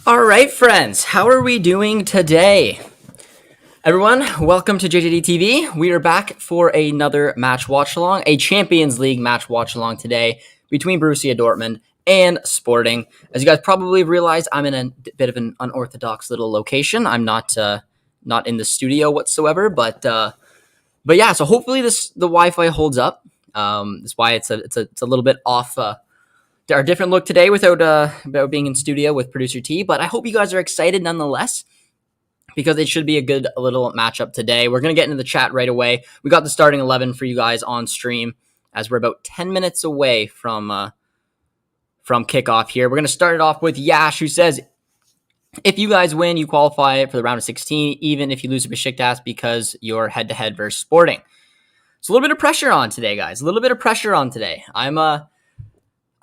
All right, friends, how are we doing today? Everyone, welcome to JJD TV. We are back for another match watch along, a Champions League match watch along today between Borussia Dortmund and Sporting. As you guys probably realized, I'm in a bit of an unorthodox little location. I'm not in the studio whatsoever, but yeah. So hopefully the Wi-Fi holds up. That's why it's a little bit off. Our different look today without being in studio with producer T, but I hope you guys are excited nonetheless because it should be a good little matchup today. We're going to get into the chat right away. We got the starting 11 for you guys on stream as we're about 10 minutes away from kickoff here. We're going to start it off with Yash, who says, if you guys win, you qualify for the round of 16, even if you lose to Besiktas because you're head-to-head versus Sporting. So a little bit of pressure on today, guys. A little bit of pressure on today.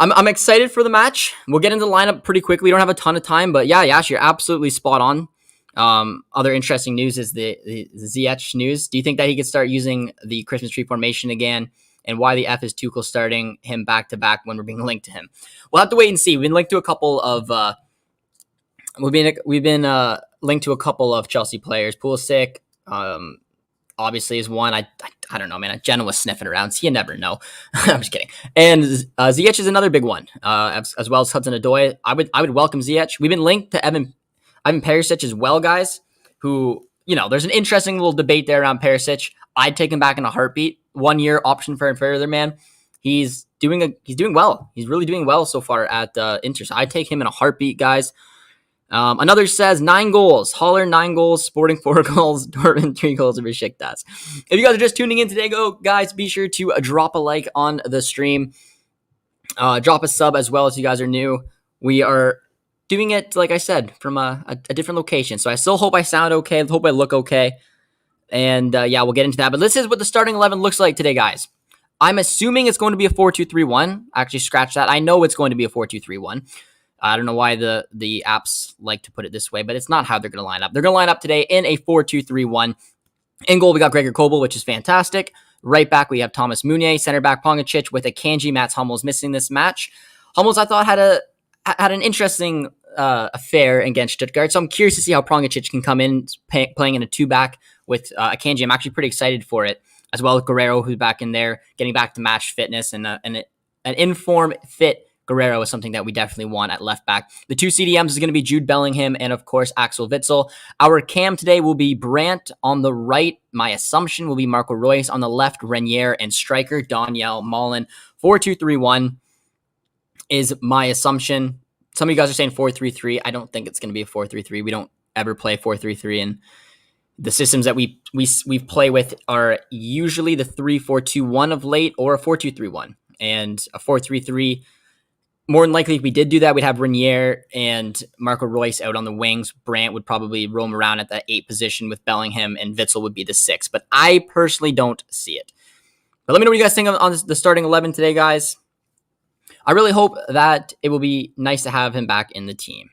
I'm excited for the match. We'll get into the lineup pretty quickly. We don't have a ton of time, but yeah, Yash, you're absolutely spot on. Other interesting news is the Ziyech news. Do you think that he could start using the Christmas tree formation again? And why the F is Tuchel starting him back-to-back when we're being linked to him? We'll have to wait and see. We've been linked to a couple of linked to a couple of Chelsea players. Pulisic, obviously is one. I don't know, man. Genoa sniffing around, so you never know. I'm just kidding. And Ziyech is another big one, as well as Hudson-Odoi. I would welcome Ziyech. We've been linked to Ivan Perisic as well, guys. Who, there's an interesting little debate there around Perisic. I'd take him back in a heartbeat. 1 year option for further, man. He's doing well. He's really doing well so far at Inter. So I'd take him in a heartbeat, guys. Another says 9 goals. Haller 9 goals. Sporting 4 goals. Dortmund 3 goals. And Besiktas. If you guys are just tuning in today, guys, be sure to drop a like on the stream. Drop a sub as well as you guys are new. We are doing it, like I said, from a different location. So I still hope I sound okay. I hope I look okay. And yeah, we'll get into that. But this is what the starting 11 looks like today, guys. I'm assuming it's going to be a 4-2-3-1. Actually, scratch that. I know it's going to be a 4-2-3-1. I don't know why the apps like to put it this way, but it's not how they're going to line up. They're going to line up today in a 4-2-3-1. In goal, we got Gregor Kobel, which is fantastic. Right back, we have Thomas Meunier. Center back, Pongacic with Akanji. Mats Hummels missing this match. Hummels, I thought, had an interesting affair against Stuttgart, so I'm curious to see how Pongacic can come in playing in a 2-back with Akanji. I'm actually pretty excited for it, as well as Guerrero, who's back in there, getting back to match fitness, and an in-form fit Guerrero is something that we definitely want at left back. The 2 CDMs is going to be Jude Bellingham and, of course, Axel Witsel. Our cam today will be Brandt on the right. My assumption will be Marco Reus on the left, Renier, and striker Daniel Malen. 4-2-3-1 is my assumption. Some of you guys are saying 4-3-3. I don't think it's going to be a 4-3-3. We don't ever play 4-3-3, and the systems that we play with are usually the 3-4-2-1 of late or a 4-2-3-1. And a 4-3-3, more than likely, if we did do that, we'd have Renier and Marco Reus out on the wings. Brandt would probably roam around at that 8 position with Bellingham, and Witsel would be the 6. But I personally don't see it. But let me know what you guys think on the starting 11 today, guys. I really hope that it will be nice to have him back in the team.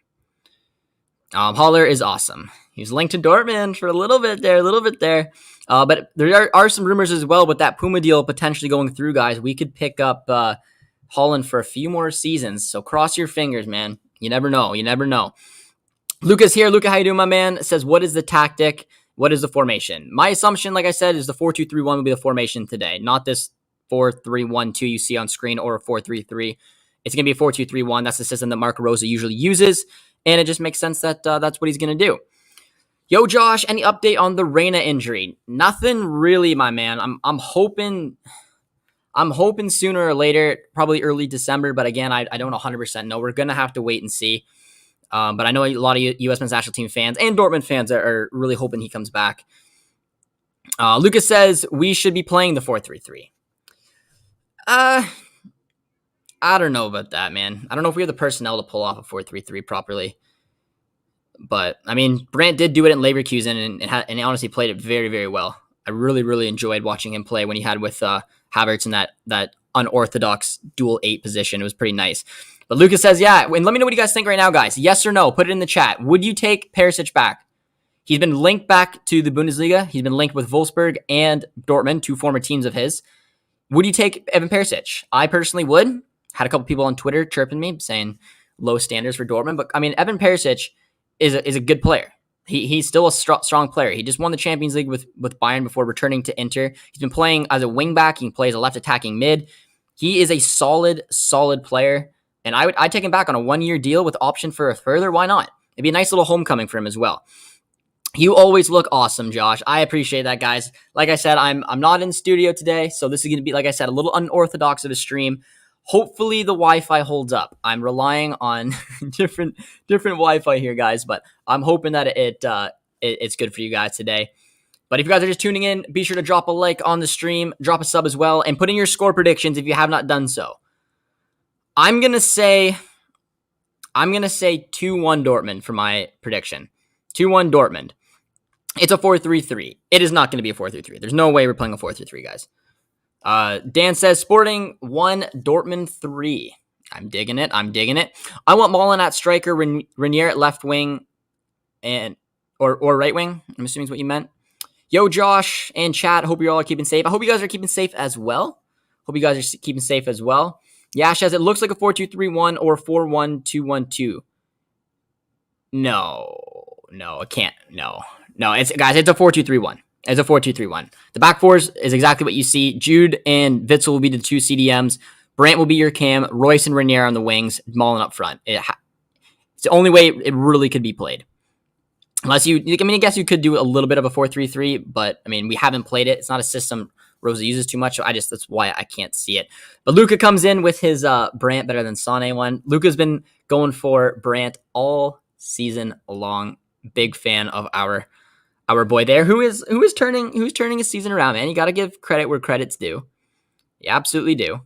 Haller is awesome. He's linked to Dortmund for a little bit there. But there are some rumors as well with that Puma deal potentially going through, guys. We could pick up Holland for a few more seasons. So cross your fingers, man. You never know. Luca's here. Luca, how you doing, my man? Says, what is the tactic? What is the formation? My assumption, like I said, is the 4-2-3-1 will be the formation today. Not this 4-3-1-2 you see on screen or a 4-3-3. It's going to be a 4-2-3-1. That's the system that Marco Rose usually uses. And it just makes sense that that's what he's going to do. Yo, Josh, any update on the Reina injury? Nothing really, my man. I'm hoping sooner or later, probably early December. But again, I don't 100% know. We're going to have to wait and see. But I know a lot of U.S. men's national team fans and Dortmund fans are really hoping he comes back. Lucas says we should be playing the 4-3-3. I don't know about that, man. I don't know if we have the personnel to pull off a 4-3-3 properly. But, I mean, Brandt did do it in Leverkusen, and he honestly played it very, very well. I really, really enjoyed watching him play when he had with Havertz in that unorthodox dual 8 position. It was pretty nice. But Lucas says, yeah, and let me know what you guys think right now, guys. Yes or no? Put it in the chat. Would you take Perisic back? He's been linked back to the Bundesliga. He's been linked with Wolfsburg and Dortmund, 2 former teams of his. Would you take Evan Perisic? I personally would. Had a couple people on Twitter chirping me, saying, low standards for Dortmund. But I mean, Evan Perisic is a good player. He's still a strong player. He just won the Champions League with Bayern before returning to Inter. He's been playing as a wing back. He plays a left attacking mid. He is a solid player. And I'd take him back on a 1-year deal with option for a further. Why not? It'd be a nice little homecoming for him as well. You always look awesome, Josh. I appreciate that, guys. Like I said, I'm not in studio today, so this is going to be, like I said, a little unorthodox of a stream. Hopefully the Wi-Fi holds up. I'm relying on different Wi-Fi here, guys, but I'm hoping that it's good for you guys today. But if you guys are just tuning in, be sure to drop a like on the stream, drop a sub as well, and put in your score predictions if you have not done so. I'm gonna say 2-1 Dortmund for my prediction. 2-1 Dortmund. It's a 4-3-3. It is not going to be a 4-3-3. There's no way we're playing a 4-3-3, guys. Dan says Sporting 1, Dortmund 3. I'm digging it. I want Malen at striker, Renier at left wing, or right wing. I'm assuming is what you meant. Yo, Josh and chat. Hope you all are keeping safe. I hope you guys are keeping safe as well. Yash says it looks like a 4-2-3-1 or 4-1-2-1-2. No, it can't. No. It's a 4-2-3-1. It's a 4-2-3-1. The back fours is exactly what you see. Jude and Witzel will be the 2 CDMs. Brandt will be your cam. Royce and Renier on the wings. Malen up front. It's the only way it really could be played. I guess you could do a little bit of a 4-3-3, but I mean, we haven't played it. It's not a system Rosa uses too much, so that's why I can't see it. But Luka comes in with his Brandt better than Sané one. Luka's been going for Brandt all season long. Big fan of our boy there, who is turning his season around, man. You got to give credit where credit's due. You absolutely do.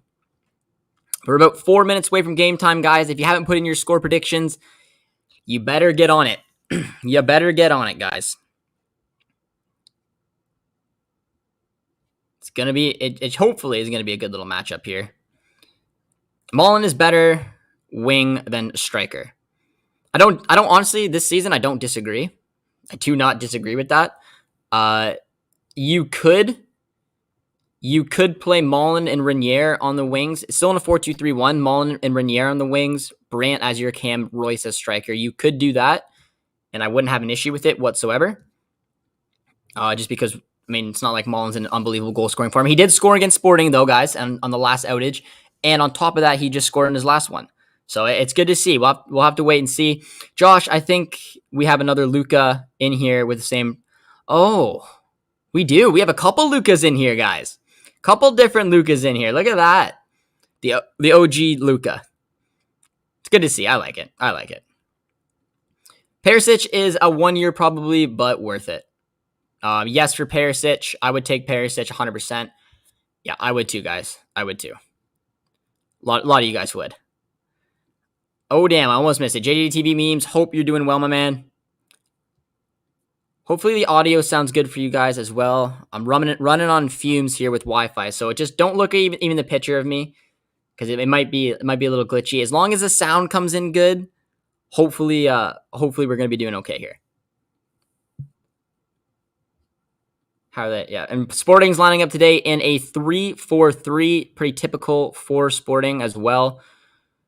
We're about 4 minutes away from game time, guys. If you haven't put in your score predictions, you better get on it. You better get on it, guys. It's gonna be it. Hopefully, is gonna be a good little matchup here. Malen is better wing than striker. I don't honestly this season. I don't disagree. I do not disagree with that. You could play Malen and Renier on the wings. It's still in a 4-2-3-1. Malen and Renier on the wings. Brandt as your cam. Royce as striker. You could do that, and I wouldn't have an issue with it whatsoever. Just because, I mean, it's not like Malen's an unbelievable goal scoring form. He did score against Sporting though, guys, and on the last outage, and on top of that, he just scored in his last one. So it's good to see. We'll have to wait and see. Josh, I think we have another Luka in here with the same. Oh, we do. We have a couple Lukas in here, guys. Couple different Lukas in here. Look at that. The OG Luka. It's good to see. I like it. Perisic is a 1 year probably, but worth it. Yes, for Perisic. I would take Perisic 100%. Yeah, I would too, guys. I would too. A lot of you guys would. Oh, damn. I almost missed it. JJD TV memes. Hope you're doing well, my man. Hopefully the audio sounds good for you guys as well. I'm running on fumes here with Wi-Fi, so just don't look at even the picture of me because it might be a little glitchy. As long as the sound comes in good, hopefully we're gonna be doing okay here. Yeah. And Sporting's lining up today in a 3-4-3, pretty typical for Sporting as well.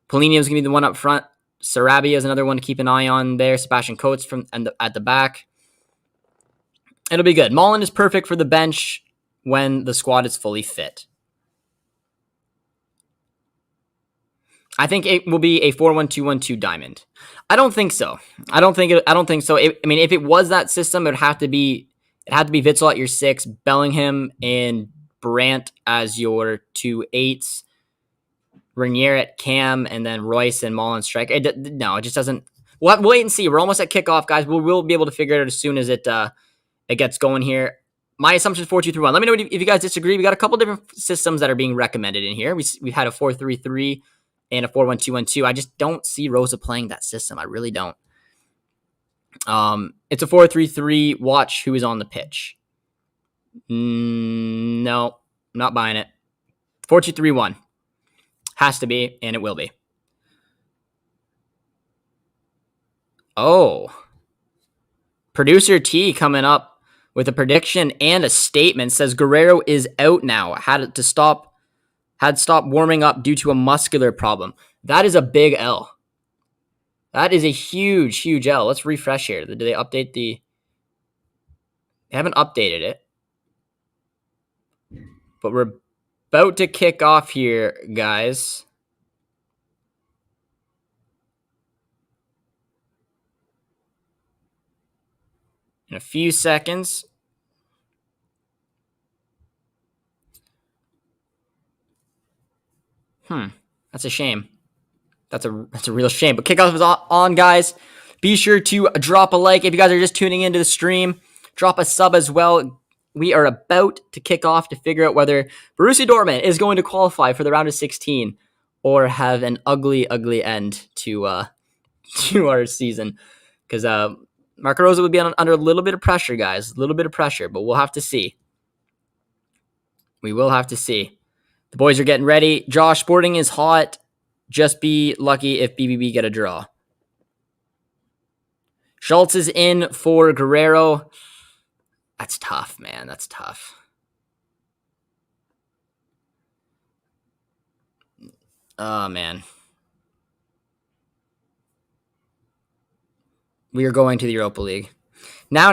Polino's gonna be the one up front. Sarabia is another one to keep an eye on there. Sebastian Coates at the back. It'll be good. Malen is perfect for the bench when the squad is fully fit. I think it will be a 4-1-2-1-2 diamond. I don't think so. I don't think so. If it was that system, it would have to be Witzel at your 6, Bellingham and Brandt as your 2 8s, Renier at cam, and then Royce and Malen striker. No, it just doesn't. We'll wait and see. We're almost at kickoff, guys. We'll be able to figure it out as soon as it gets going here. My assumption is 4-2-3-1. Let me know if you guys disagree. We got a couple different systems that are being recommended in here. We've had a 4-3-3 and a 4-1-2-1-2. I just don't see Rosa playing that system. I really don't. It's a 4-3-3. Watch who is on the pitch. No, not buying it. 4-2-3-1. Has to be, and it will be. Oh. Producer T coming up with a prediction and a statement. Says Guerrero is out now. Had stopped warming up due to a muscular problem. That is a big L. That is a huge, huge L. Let's refresh here. Did they update the... They haven't updated it. But we're about to kick off here, guys. In a few seconds. That's a shame. That's a real shame. But kickoff is on, guys. Be sure to drop a like if you guys are just tuning into the stream. Drop a sub as well. We are about to kick off to figure out whether Borussia Dortmund is going to qualify for the round of 16 or have an ugly, ugly end to our season. Because Marco Rose would be under a little bit of pressure, guys. A little bit of pressure, but we'll have to see. We will have to see. The boys are getting ready. Josh, Sporting is hot. Just be lucky if BBB get a draw. Schultz is in for Guerrero. That's tough, man. That's tough. Oh, man. We are going to the Europa League. Now.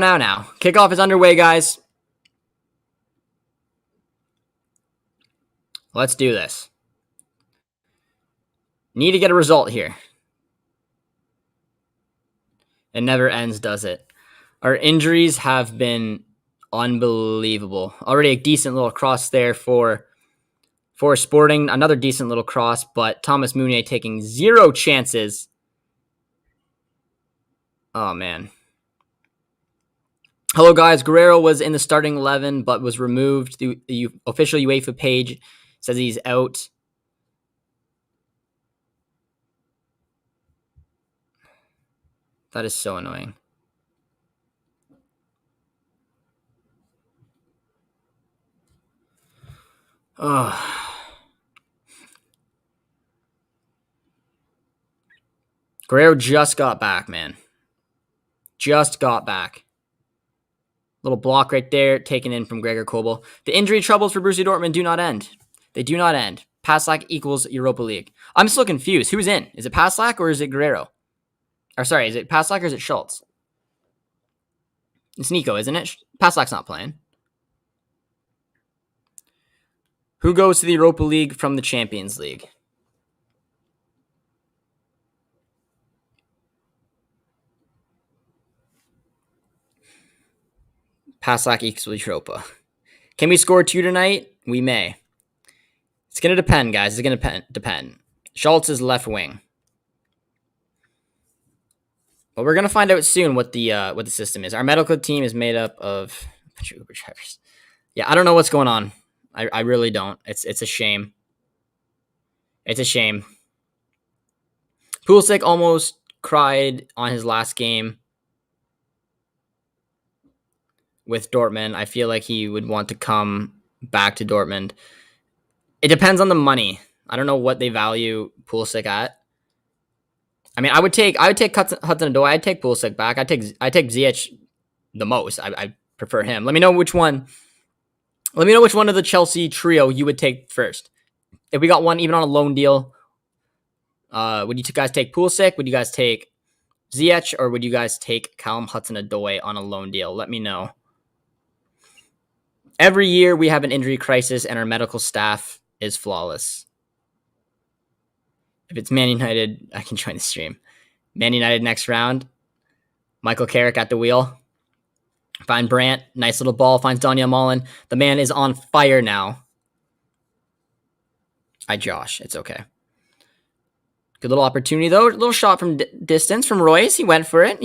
Kickoff is underway, guys. Let's do this. Need to get a result here. It never ends, does it? Our injuries have been unbelievable. Already a decent little cross there for Sporting. Another decent little cross, but Thomas Meunier taking 0 chances. Oh, man. Hello, guys. Guerrero was in the starting 11, but was removed. The official UEFA page says he's out. That is so annoying. Oh. Guerrero just got back, man. Just got back. Little block right there, taken in from Gregor Kobel. The injury troubles for Borussia Dortmund do not end. They do not end. Paslak equals Europa League. I'm still confused. Who's in? Is it Paslak or is it Guerrero? Or sorry, is it Paslak or is it Schultz? It's Nico, isn't it? Paslak's not playing. Who goes to the Europa League from the Champions League? Paslak equals Europa. Can we score 2 tonight? We may. It's going to depend, guys. It's going to depend. Schultz is left wing. But we're going to find out soon what the system is. Our medical team is made up of Uber drivers. Yeah, I don't know what's going on. I really don't. It's a shame. It's a shame. Pulisic almost cried on his last game with Dortmund. I feel like he would want to come back to Dortmund. It depends on the money. I don't know what they value Pulisic at. I mean, I would take Hudson-Odoi. I'd take Pulisic back. I'd take Ziyech the most. I prefer him. Let me know which one. Let me know which one of the Chelsea trio you would take first. If we got one even on a loan deal, would you guys take Pulisic? Would you guys take Ziyech? Or would you guys take Callum Hudson-Odoi on a loan deal? Let me know. Every year we have an injury crisis and our medical staff is flawless. If it's Man United, I can join the stream. Man United next round. Michael Carrick at the wheel. Find Brandt. Nice little ball. Finds Daniel Mullen. The man is on fire now. Josh. It's okay. Good little opportunity, though. A little shot from distance from Royce. He went for it.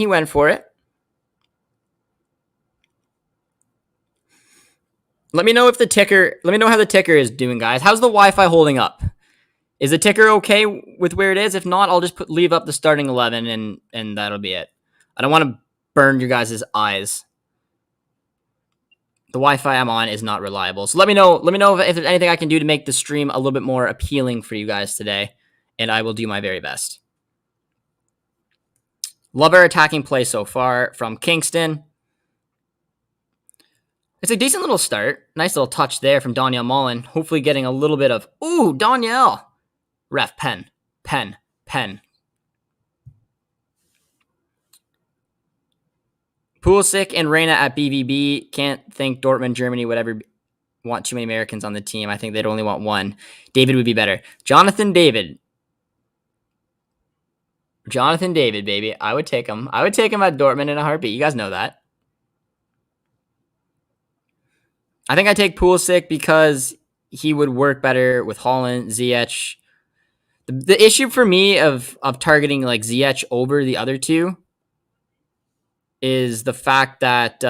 Let me know how the ticker is doing, guys. How's the Wi-Fi holding up? Is the ticker okay with where it is? If not, I'll just leave up the starting 11 and that'll be it. I don't want to burn your guys' eyes. The Wi-Fi I'm on is not reliable. So let me know if there's anything I can do to make the stream a little bit more appealing for you guys today, and I will do my very best. Love our attacking play so far from Kingston. It's a decent little start. Nice little touch there from Daniel Mullen. Hopefully getting a little bit of... Ooh, Daniel! Ref, pen. Pulisic and Reina at BVB. Can't think Dortmund, Germany would ever want too many Americans on the team. I think they'd only want one. David would be better. Jonathan David, baby. I would take him. I would take him at Dortmund in a heartbeat. You guys know that. I think I take Pulisic because he would work better with Holland, Ziyech. The issue for me of targeting like Ziyech over the other two is the fact that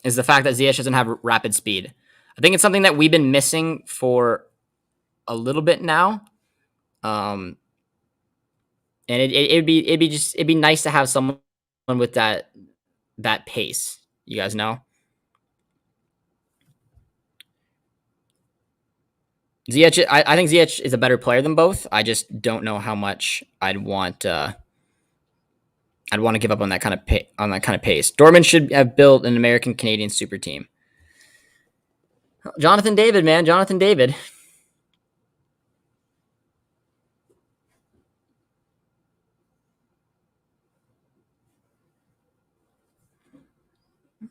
Ziyech doesn't have rapid speed. I think it's something that we've been missing for a little bit now. And it'd be nice to have someone with that pace. You guys know. Ziyech, I think Ziyech is a better player than both. I just don't know how much I'd want to give up on that kind of pace. Dortmund should have built an American Canadian super team. Jonathan David, man, Jonathan David.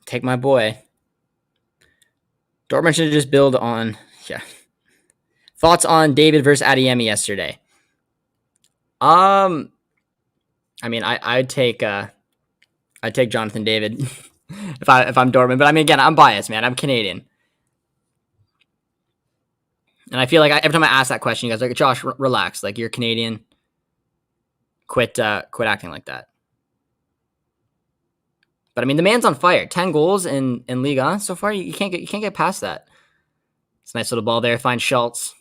Take my boy. Dortmund should just build on. Yeah. Thoughts on David versus Adeyemi yesterday? I mean, I'd take Jonathan David if I'm Dortmund, but I mean, again, I'm biased, man. I'm Canadian, and I feel like every time I ask that question, you guys are like, Josh, relax. Like, you're Canadian. Quit acting like that. But I mean, the man's on fire. 10 goals in Liga so far. You can't get past that. It's a nice little ball there. Find Schultz.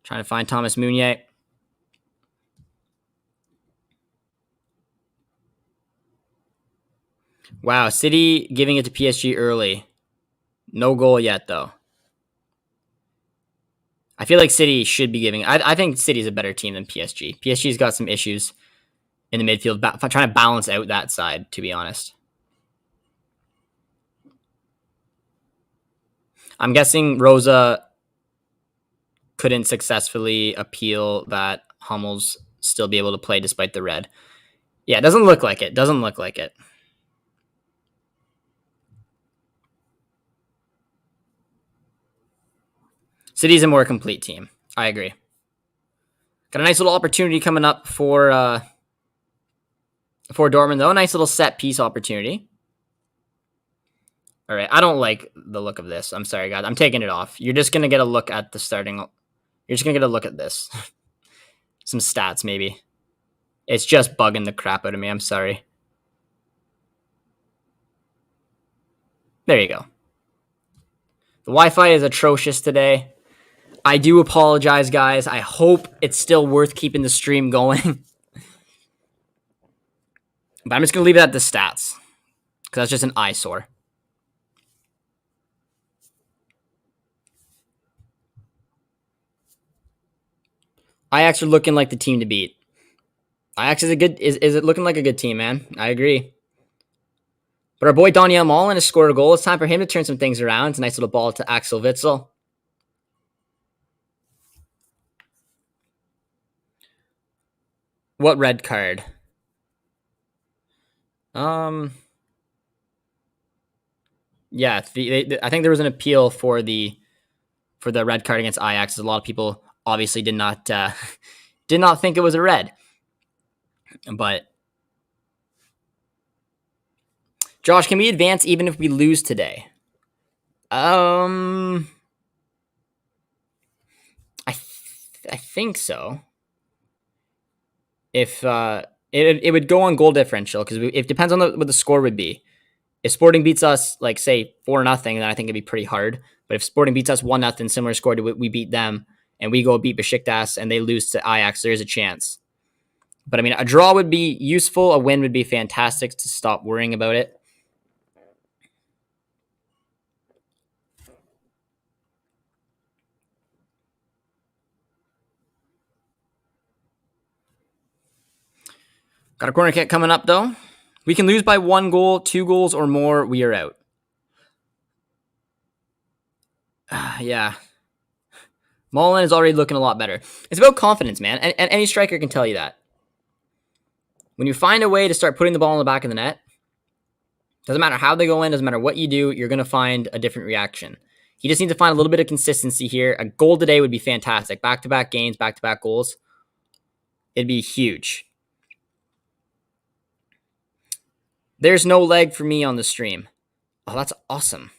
Trying to find Thomas Meunier. Wow, City giving it to PSG early. No goal yet, though. I feel like City should be giving. I think City's a better team than PSG. PSG's got some issues in the midfield, trying to balance out that side, to be honest. I'm guessing Rosa couldn't successfully appeal that Hummels still be able to play despite the red. Yeah, it doesn't look like it. City's a more complete team. I agree. Got a nice little opportunity coming up for Dortmund, though. A nice little set piece opportunity. All right, I don't like the look of this. I'm sorry, guys. I'm taking it off. You're just going to get a look at the starting. You're just going to get a look at this. Some stats, maybe. It's just bugging the crap out of me. I'm sorry. There you go. The Wi-Fi is atrocious today. I do apologize, guys. I hope it's still worth keeping the stream going. But I'm just going to leave it at the stats, because that's just an eyesore. Ajax are looking like the team to beat. Ajax is it looking like a good team, man? I agree. But our boy Daniel Mullen has scored a goal. It's time for him to turn some things around. It's a nice little ball to Axel Witsel. What red card? Yeah, I think there was an appeal for the red card against Ajax. A lot of people obviously did not think it was a red. But Josh, can we advance even if we lose today? I think so. If it would go on goal differential, because it depends on what the score would be. If Sporting beats us, like, say 4-0, then I think it'd be pretty hard. But if Sporting beats us 1-0, similar score to what we beat them, and we go beat Besiktas and they lose to Ajax, there's a chance. But I mean, a draw would be useful. A win would be fantastic to stop worrying about it. Got a corner kick coming up, though. We can lose by 1 goal, 2 goals, or more. We are out. Yeah. Mullen is already looking a lot better. It's about confidence, man. And any striker can tell you that. When you find a way to start putting the ball in the back of the net, doesn't matter how they go in, doesn't matter what you do, you're going to find a different reaction. He just needs to find a little bit of consistency here. A goal today would be fantastic. Back-to-back games, back-to-back goals. It'd be huge. There's no leg for me on the stream. Oh, that's awesome.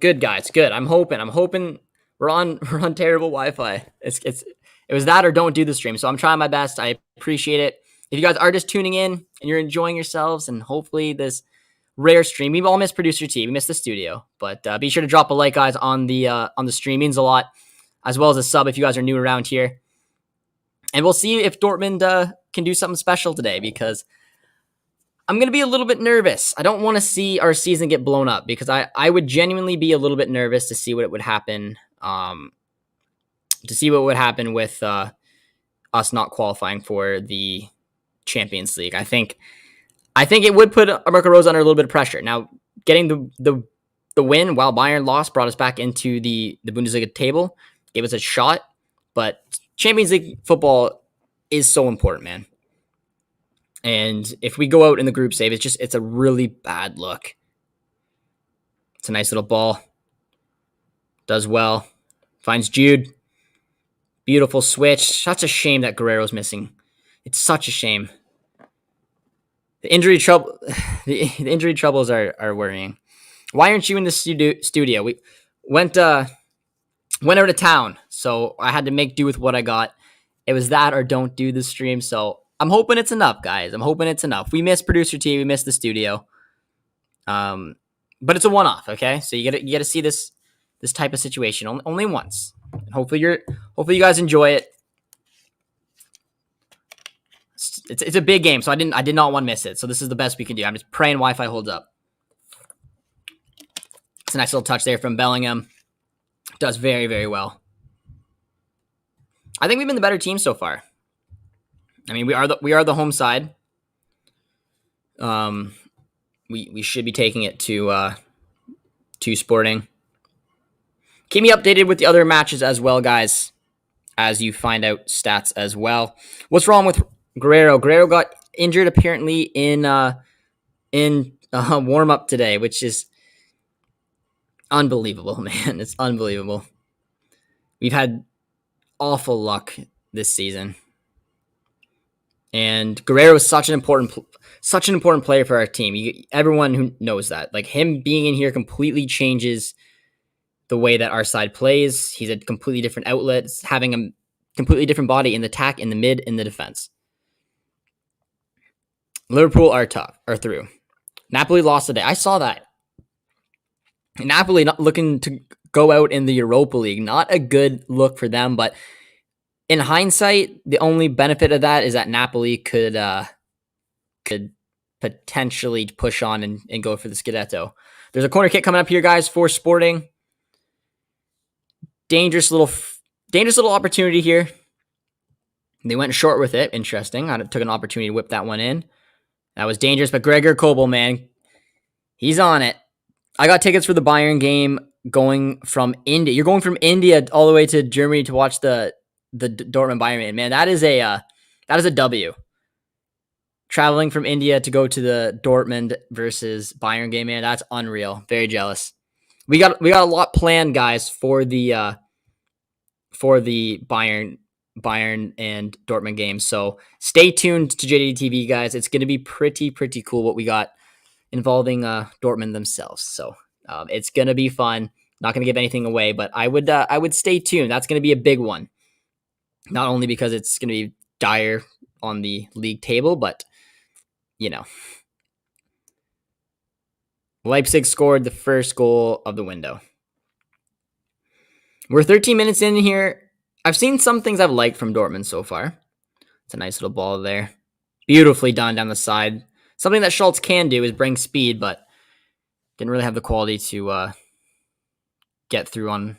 Good, guys. Good. I'm hoping we're on terrible Wi-Fi. It was that or don't do the stream. So I'm trying my best. I appreciate it. If you guys are just tuning in and you're enjoying yourselves and hopefully this rare stream, we've all missed Producer T. We missed the studio. But be sure to drop a like, guys, on the stream. It means a lot. As well as a sub if you guys are new around here. And we'll see if Dortmund can do something special today, because I'm going to be a little bit nervous. I don't want to see our season get blown up, because I would genuinely be a little bit nervous to see what would happen. With us not qualifying for the Champions League. I think it would put Marco Rose under a little bit of pressure. Now, getting the win while Bayern lost brought us back into the Bundesliga table, gave us a shot, but Champions League football is so important, man. And if we go out in the group save, it's a really bad look. It's a nice little ball. Does well. Finds Jude. Beautiful switch. Such a shame that Guerrero's missing. It's such a shame. The injury troubles are worrying. Why aren't you in the studio? We went out of town, so I had to make do with what I got. It was that or don't do the stream, so I'm hoping it's enough, guys. I'm hoping it's enough. We missed Producer T, we missed the studio. But it's a one-off, okay? So you gotta see this type of situation only once. Hopefully you guys enjoy it. It's a big game, so I did not want to miss it. So this is the best we can do. I'm just praying Wi-Fi holds up. It's a nice little touch there from Bellingham. Does very, very well. I think we've been the better team so far. I mean, we are the home side. We should be taking it to Sporting. Keep me updated with the other matches as well, guys, as you find out stats as well. What's wrong with Guerrero? Guerrero got injured apparently in warm up today, which is unbelievable, man. It's unbelievable. We've had awful luck this season. And Guerrero is such an important player for our team. Everyone who knows that. Like, him being in here completely changes the way that our side plays. He's a completely different outlet. It's having a completely different body in the attack, in the mid, in the defense. Liverpool are through. Napoli lost today. I saw that. Napoli not looking to go out in the Europa League. Not a good look for them, but in hindsight, the only benefit of that is that Napoli could potentially push on and go for the Scudetto. There's a corner kick coming up here, guys, for Sporting. Dangerous little opportunity here. They went short with it. Interesting. I took an opportunity to whip that one in. That was dangerous, but Gregor Kobel, man, he's on it. I got tickets for the Bayern game going from India. You're going from India all the way to Germany to watch the Dortmund Bayern game. Man, that is a W. Traveling from India to go to the Dortmund versus Bayern game, man, that's unreal. Very jealous. We got a lot planned, guys, for the Bayern and Dortmund game. So stay tuned to JJD TV, guys. It's going to be pretty cool what we got involving Dortmund themselves. So it's going to be fun. Not going to give anything away, but I would stay tuned. That's going to be a big one. Not only because it's going to be dire on the league table, but, you know. Leipzig scored the first goal of the window. We're 13 minutes in here. I've seen some things I've liked from Dortmund so far. It's a nice little ball there. Beautifully done down the side. Something that Schultz can do is bring speed, but didn't really have the quality to get through on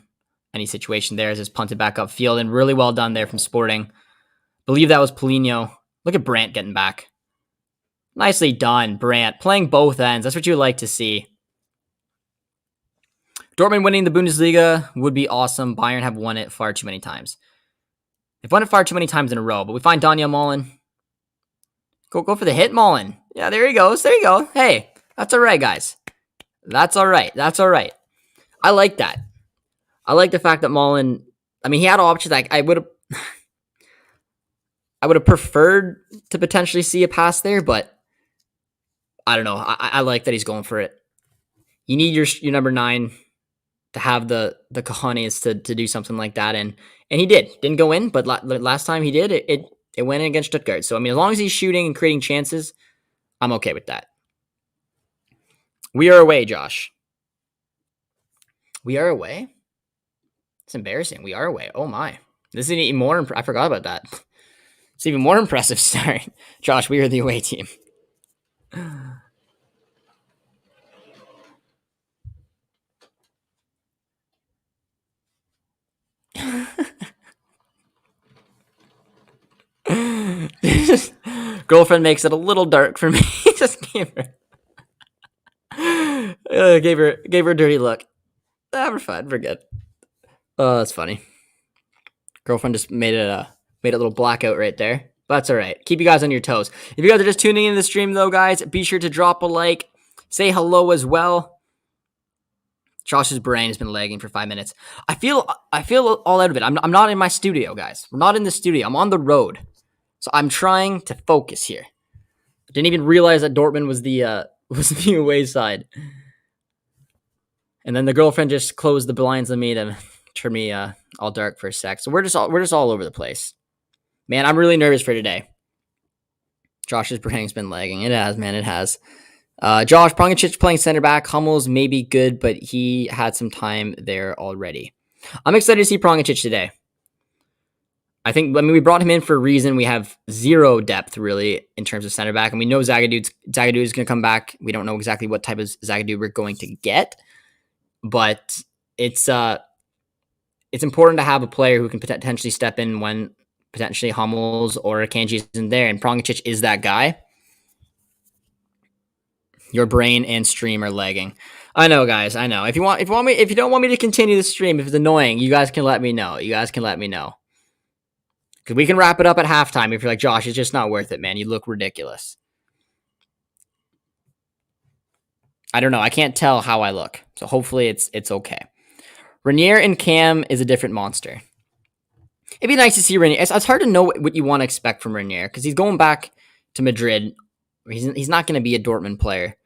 any situation there as it's punted back upfield, and really well done there from Sporting. Believe that was Paulinho. Look at Brandt getting back. Nicely done, Brandt. Playing both ends. That's what you like to see. Dortmund winning the Bundesliga would be awesome. Bayern have won it far too many times. They've won it far too many times in a row, but we find Daniel Mullen. Go for the hit, Mullen. Yeah, there he goes. There you go. Hey, that's all right, guys. That's all right. That's all right. I like that. I like the fact that Mullen, I mean, he had options. Like I would have preferred to potentially see a pass there, but I don't know. I like that he's going for it. You need your number 9 to have the cojones to do something like that, and he didn't go in, but last time he did, it went in against Stuttgart. So I mean, as long as he's shooting and creating chances, I'm okay with that. We are away, Josh. We are away. It's embarrassing. We are away. Oh my, this is even more. I forgot about that. It's even more impressive. Sorry, Josh. We are the away team. Girlfriend makes it a little dark for me. Just gave her a dirty look. We're fine. We're good. Oh, that's funny. Girlfriend just made it a little blackout right there. But that's all right. Keep you guys on your toes. If you guys are just tuning into the stream, though, guys, be sure to drop a like. Say hello as well. Josh's brain has been lagging for 5 minutes. I feel all out of it. I'm not in my studio, guys. We're not in the studio. I'm on the road. So I'm trying to focus here. I didn't even realize that Dortmund was the away side. And then the girlfriend just closed the blinds on me to turn me all dark for a sec. So we're just all over the place. Man, I'm really nervous for today. Josh's brain's been lagging. It has, man. It has. Josh, Prongacic playing center back. Hummels may be good, but he had some time there already. I'm excited to see Prongacic today. I mean, we brought him in for a reason. We have zero depth, really, in terms of center back. And we know Zagadou is going to come back. We don't know exactly what type of Zagadou we're going to get. But it's important to have a player who can potentially step in when potentially Hummels or Akanji isn't there. And Prongacic is that guy. Your brain and stream are lagging. I know, guys. I know. If you don't want me to continue the stream, if it's annoying, you guys can let me know. Because we can wrap it up at halftime if you're like, Josh, it's just not worth it, man. You look ridiculous. I don't know. I can't tell how I look. So hopefully it's okay. Renier and Cam is a different monster. It'd be nice to see Renier. It's hard to know what you want to expect from Renier because he's going back to Madrid. He's not going to be a Dortmund player.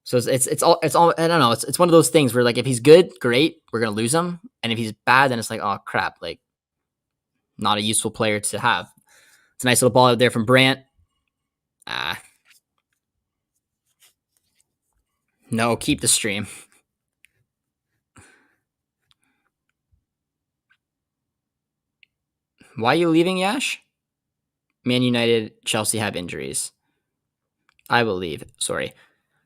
So it's all I don't know. It's one of those things where like if he's good, great, we're going to lose him. And if he's bad, then it's like, oh crap, like not a useful player to have. It's a nice little ball out there from Brandt. No, keep the stream. Why are you leaving, Yash? Man United, Chelsea have injuries. I will leave. Sorry.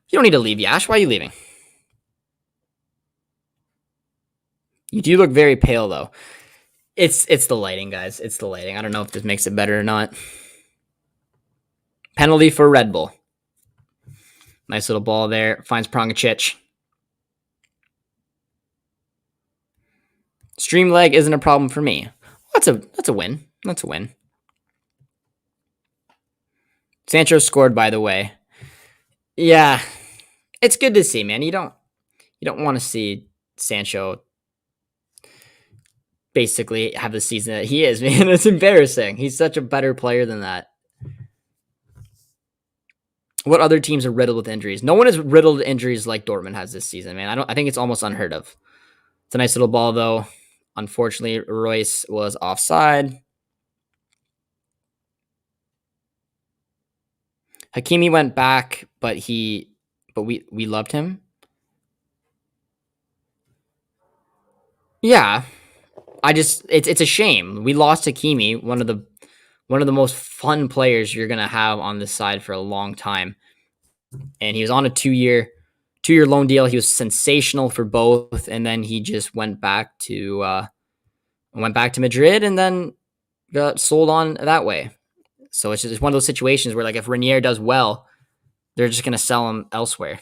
You don't need to leave, Yash. Why are you leaving? You do look very pale, though. It's the lighting, guys. It's the lighting. I don't know if this makes it better or not. Penalty for Red Bull. Nice little ball there. Finds Prongacic. Stream lag isn't a problem for me. That's a win. That's a win. Sancho scored, by the way. Yeah. It's good to see, man. You don't want to see Sancho basically have the season that he is, man. It's embarrassing. He's such a better player than that. What other teams are riddled with injuries? No one is riddled with injuries like Dortmund has this season, man. I think it's almost unheard of. It's a nice little ball, though. Unfortunately, Royce was offside. Hakimi went back, but we loved him. Yeah. It's a shame. We lost Hakimi, one of the most fun players you're gonna have on this side for a long time. And he was on a two-year loan deal. He was sensational for both, and then he just went back to Madrid and then got sold on that way. So it's just one of those situations where like if Renier does well, they're just gonna sell him elsewhere.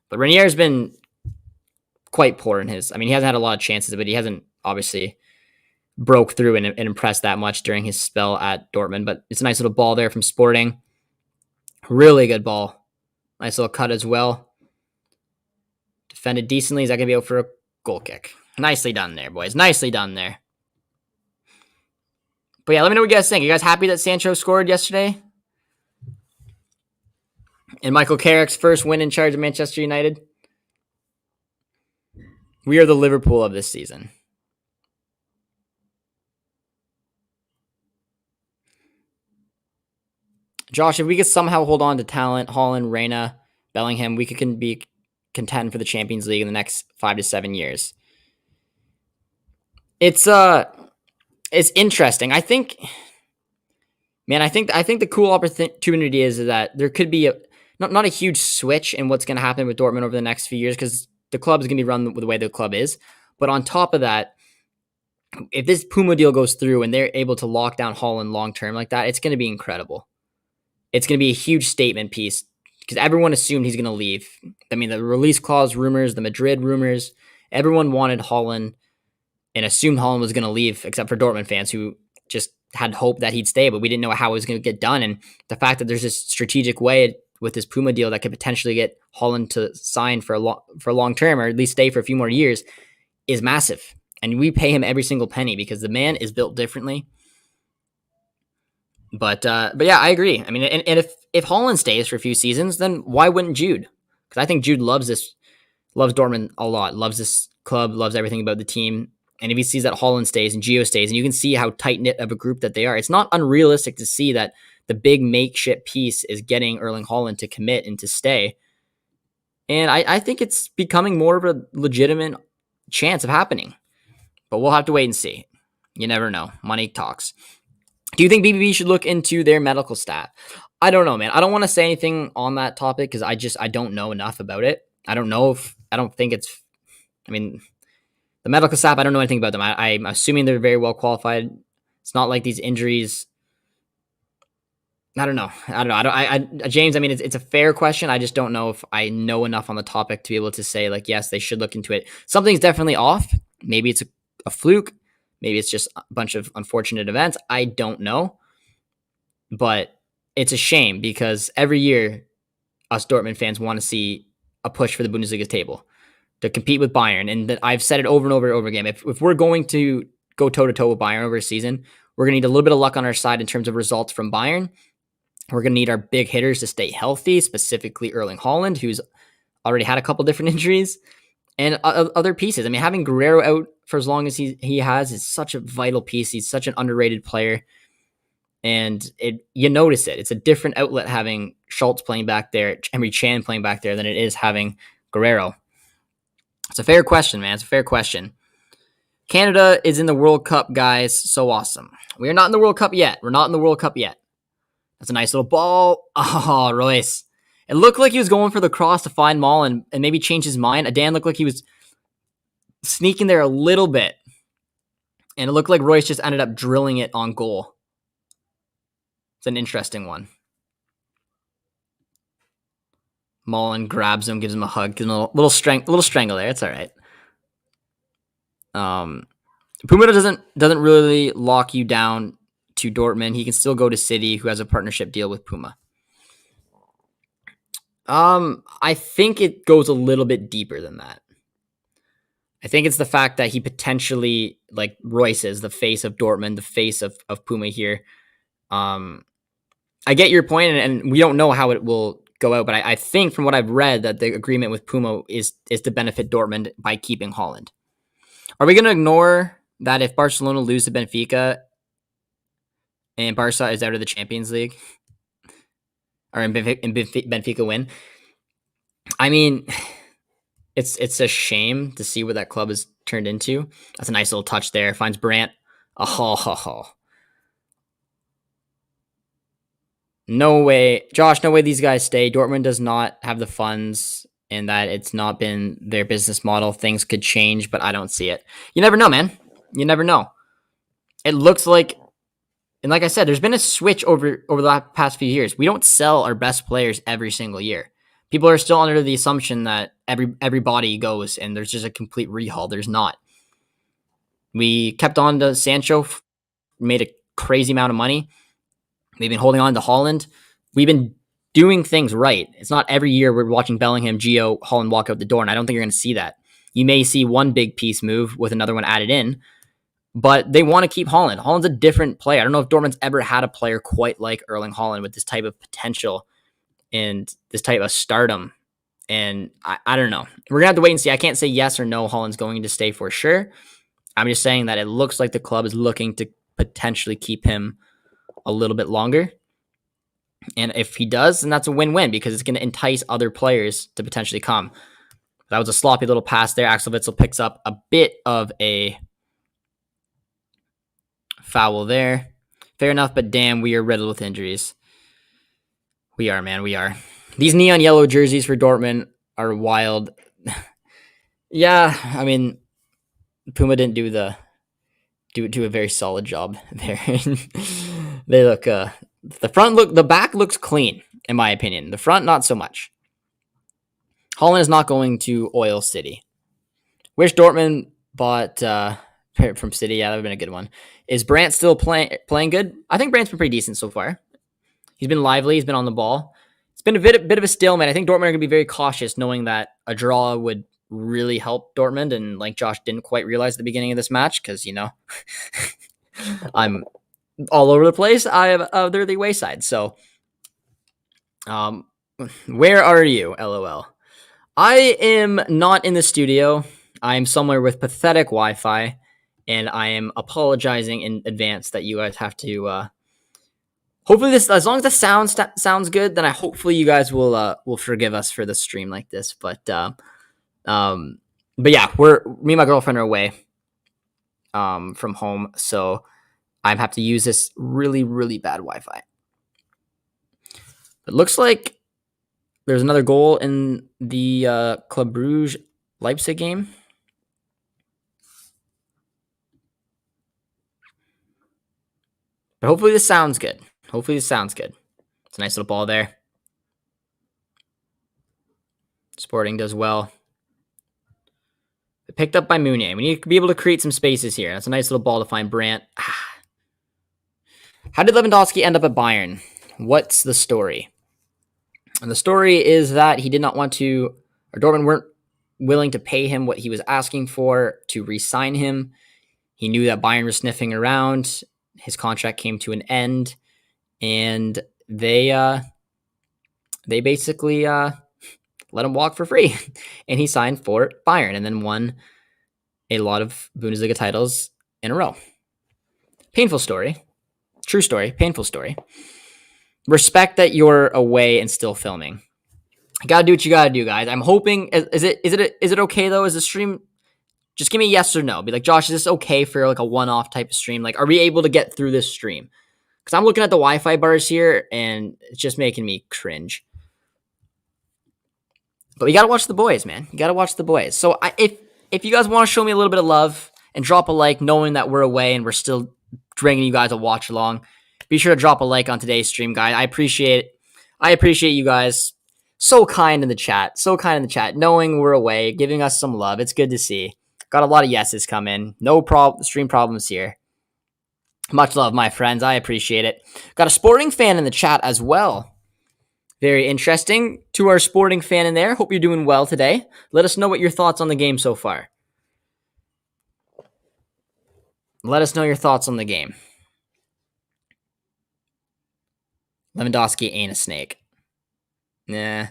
But Renier's been quite poor in his. I mean, he hasn't had a lot of chances, but he hasn't obviously broke through and impressed that much during his spell at Dortmund. But it's a nice little ball there from Sporting. Really good ball. Nice little cut as well. Defended decently. Is that going to be out for a goal kick? Nicely done there, boys. Nicely done there. But yeah, let me know what you guys think. You guys happy that Sancho scored yesterday? And Michael Carrick's first win in charge of Manchester United? We are the Liverpool of this season. Josh, if we could somehow hold on to talent, Haaland, Reina, Bellingham, we could be content for the Champions League in the next 5 to 7 years. It's interesting. I think the cool opportunity is that there could be not a huge switch in what's going to happen with Dortmund over the next few years, because the club is going to be run the way the club is. But on top of that, if this Puma deal goes through and they're able to lock down Haaland long term like that, it's going to be incredible. It's going to be a huge statement piece because everyone assumed he's going to leave. I mean, the release clause rumors, the Madrid rumors, everyone wanted Haaland and assumed Haaland was going to leave, except for Dortmund fans who just had hope that he'd stay, but we didn't know how it was going to get done. And the fact that there's this strategic way with this Puma deal that could potentially get Haaland to sign for a long term, or at least stay for a few more years, is massive. And we pay him every single penny because the man is built differently. But yeah, I agree. I mean, and if Haaland stays for a few seasons, then why wouldn't Jude? Because I think Jude loves Dortmund a lot, loves this club, loves everything about the team. And if he sees that Haaland stays and Gio stays, and you can see how tight-knit of a group that they are, it's not unrealistic to see that the big makeshift piece is getting Erling Haaland to commit and to stay. And I think it's becoming more of a legitimate chance of happening. But we'll have to wait and see. You never know. Money talks. Do you think BBB should look into their medical staff? I don't know, man. I don't want to say anything on that topic because I don't know enough about it. I don't think it's, I mean, the medical staff, I don't know anything about them. I'm assuming they're very well qualified. It's not like these injuries. I don't know. James, I mean, it's a fair question. I just don't know if I know enough on the topic to be able to say, like, yes, they should look into it. Something's definitely off. Maybe it's a fluke. Maybe it's just a bunch of unfortunate events. I don't know. But it's a shame because every year us Dortmund fans want to see a push for the Bundesliga table to compete with Bayern. And that I've said it over and over and over again. If we're going to go toe-to-toe with Bayern over a season, we're going to need a little bit of luck on our side in terms of results from Bayern. We're going to need our big hitters to stay healthy, specifically Erling Haaland, who's already had a couple different injuries, and other pieces. I mean, having Guerrero out for as long as he has is such a vital piece. He's such an underrated player. And you notice it. It's a different outlet having Schultz playing back there, Emre Can playing back there, than it is having Guerrero. It's a fair question, man. It's a fair question. Canada is in the World Cup, guys. So awesome. We are not in the World Cup yet. We're not in the World Cup yet. That's a nice little ball. Oh, Royce. It looked like he was going for the cross to find Maul and maybe change his mind. Adan looked like he was sneaking there a little bit. And it looked like Royce just ended up drilling it on goal. It's an interesting one. Mullen grabs him, gives him a hug, gives him a little strangle there. It's all right. Puma doesn't really lock you down to Dortmund. He can still go to City, who has a partnership deal with Puma. I think it goes a little bit deeper than that. I think it's the fact that he potentially, like Royce is the face of Dortmund, the face of Puma here. I get your point, and we don't know how it will go out, but I think from what I've read that the agreement with Puma is to benefit Dortmund by keeping Haaland. Are we going to ignore that if Barcelona lose to Benfica and Barca is out of the Champions League, or in Benfica win? I mean, it's a shame to see what that club has turned into. That's a nice little touch there. Finds Brandt. Oh. No way. Josh, no way these guys stay. Dortmund does not have the funds, and that it's not been their business model. Things could change, but I don't see it. You never know, man. You never know. It looks like, and like I said, there's been a switch over the past few years. We don't sell our best players every single year. People are still under the assumption that everybody goes and there's just a complete rehaul. There's not. We kept on to Sancho, made a crazy amount of money. We've been holding on to Haaland. We've been doing things right. It's not every year we're watching Bellingham, Gio, Haaland walk out the door, and I don't think you're going to see that. You may see one big piece move with another one added in, but they want to keep Haaland. Haaland's a different player. I don't know if Dortmund's ever had a player quite like Erling Haaland with this type of potential and this type of stardom. And I don't know. We're going to have to wait and see. I can't say yes or no Haaland's going to stay for sure. I'm just saying that it looks like the club is looking to potentially keep him a little bit longer. And if he does, then that's a win-win because it's going to entice other players to potentially come. That was a sloppy little pass there. Axel Witsel picks up a bit of a foul there. Fair enough, but damn, we are riddled with injuries. We are, man. We are. These neon yellow jerseys for Dortmund are wild. Yeah, I mean, Puma didn't do a very solid job there. They look the back looks clean in my opinion. The front not so much. Haaland is not going to Oil City. Wish Dortmund bought from City. Yeah, that would have been a good one. Is Brandt still playing good? I think Brandt's been pretty decent so far. He's been lively. He's been on the ball. It's been a bit of a stalemate. I think Dortmund are going to be very cautious, knowing that a draw would really help Dortmund, and like Josh didn't quite realize at the beginning of this match because I'm all over the place. They're the wayside. So, where are you? LOL. I am not in the studio. I am somewhere with pathetic Wi-Fi, and I am apologizing in advance that you guys have to. Hopefully, as long as the sound sounds good, then hopefully you guys will forgive us for the stream like this. But yeah, me and my girlfriend are away from home, so I have to use this really, really bad Wi-Fi. It looks like there's another goal in the Club Brugge Leipzig game. But hopefully this sounds good. It's a nice little ball there. Sporting does well. Picked up by Meunier. We need to be able to create some spaces here. That's a nice little ball to find Brandt. How did Lewandowski end up at Bayern? What's the story? And the story is that he did not want to, or Dortmund weren't willing to pay him what he was asking for to re-sign him. He knew that Bayern was sniffing around. His contract came to an end, and they basically let him walk for free, and he signed for Bayern, and then won a lot of Bundesliga titles in a row. Painful story, true story, painful story. Respect that you're away and still filming. You gotta do what you gotta do, guys. I'm hoping. Is it okay though? Is the stream? Just give me a yes or no. Be like, Josh, is this okay for like a one-off type of stream? Like, are we able to get through this stream? Because I'm looking at the Wi-Fi bars here, and it's just making me cringe. But you gotta watch the boys, man. You gotta watch the boys. So if you guys want to show me a little bit of love and drop a like, knowing that we're away and we're still bringing you guys a watch along, be sure to drop a like on today's stream, guys. I appreciate it. I appreciate you guys. So kind in the chat. Knowing we're away, giving us some love. It's good to see. Got a lot of yeses come in. No stream problems here. Much love, my friends. I appreciate it. Got a Sporting fan in the chat as well. Very interesting. To our Sporting fan in there. Hope you're doing well today. Let us know what your thoughts on the game so far. Let us know your thoughts on the game. Lewandowski ain't a snake. Nah,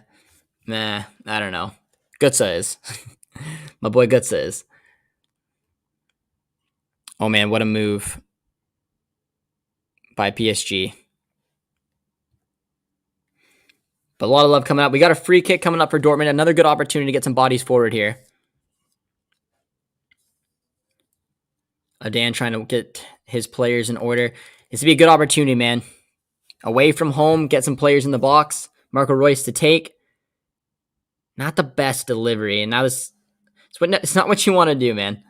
I don't know. Gutsa is. My boy Gutsa is. Oh man, what a move by PSG. But a lot of love coming up. We got a free kick coming up for Dortmund. Another good opportunity to get some bodies forward here. Dan trying to get his players in order. This would be a good opportunity, man. Away from home, get some players in the box. Marco Reus to take. Not the best delivery. And now it's not what you want to do, man.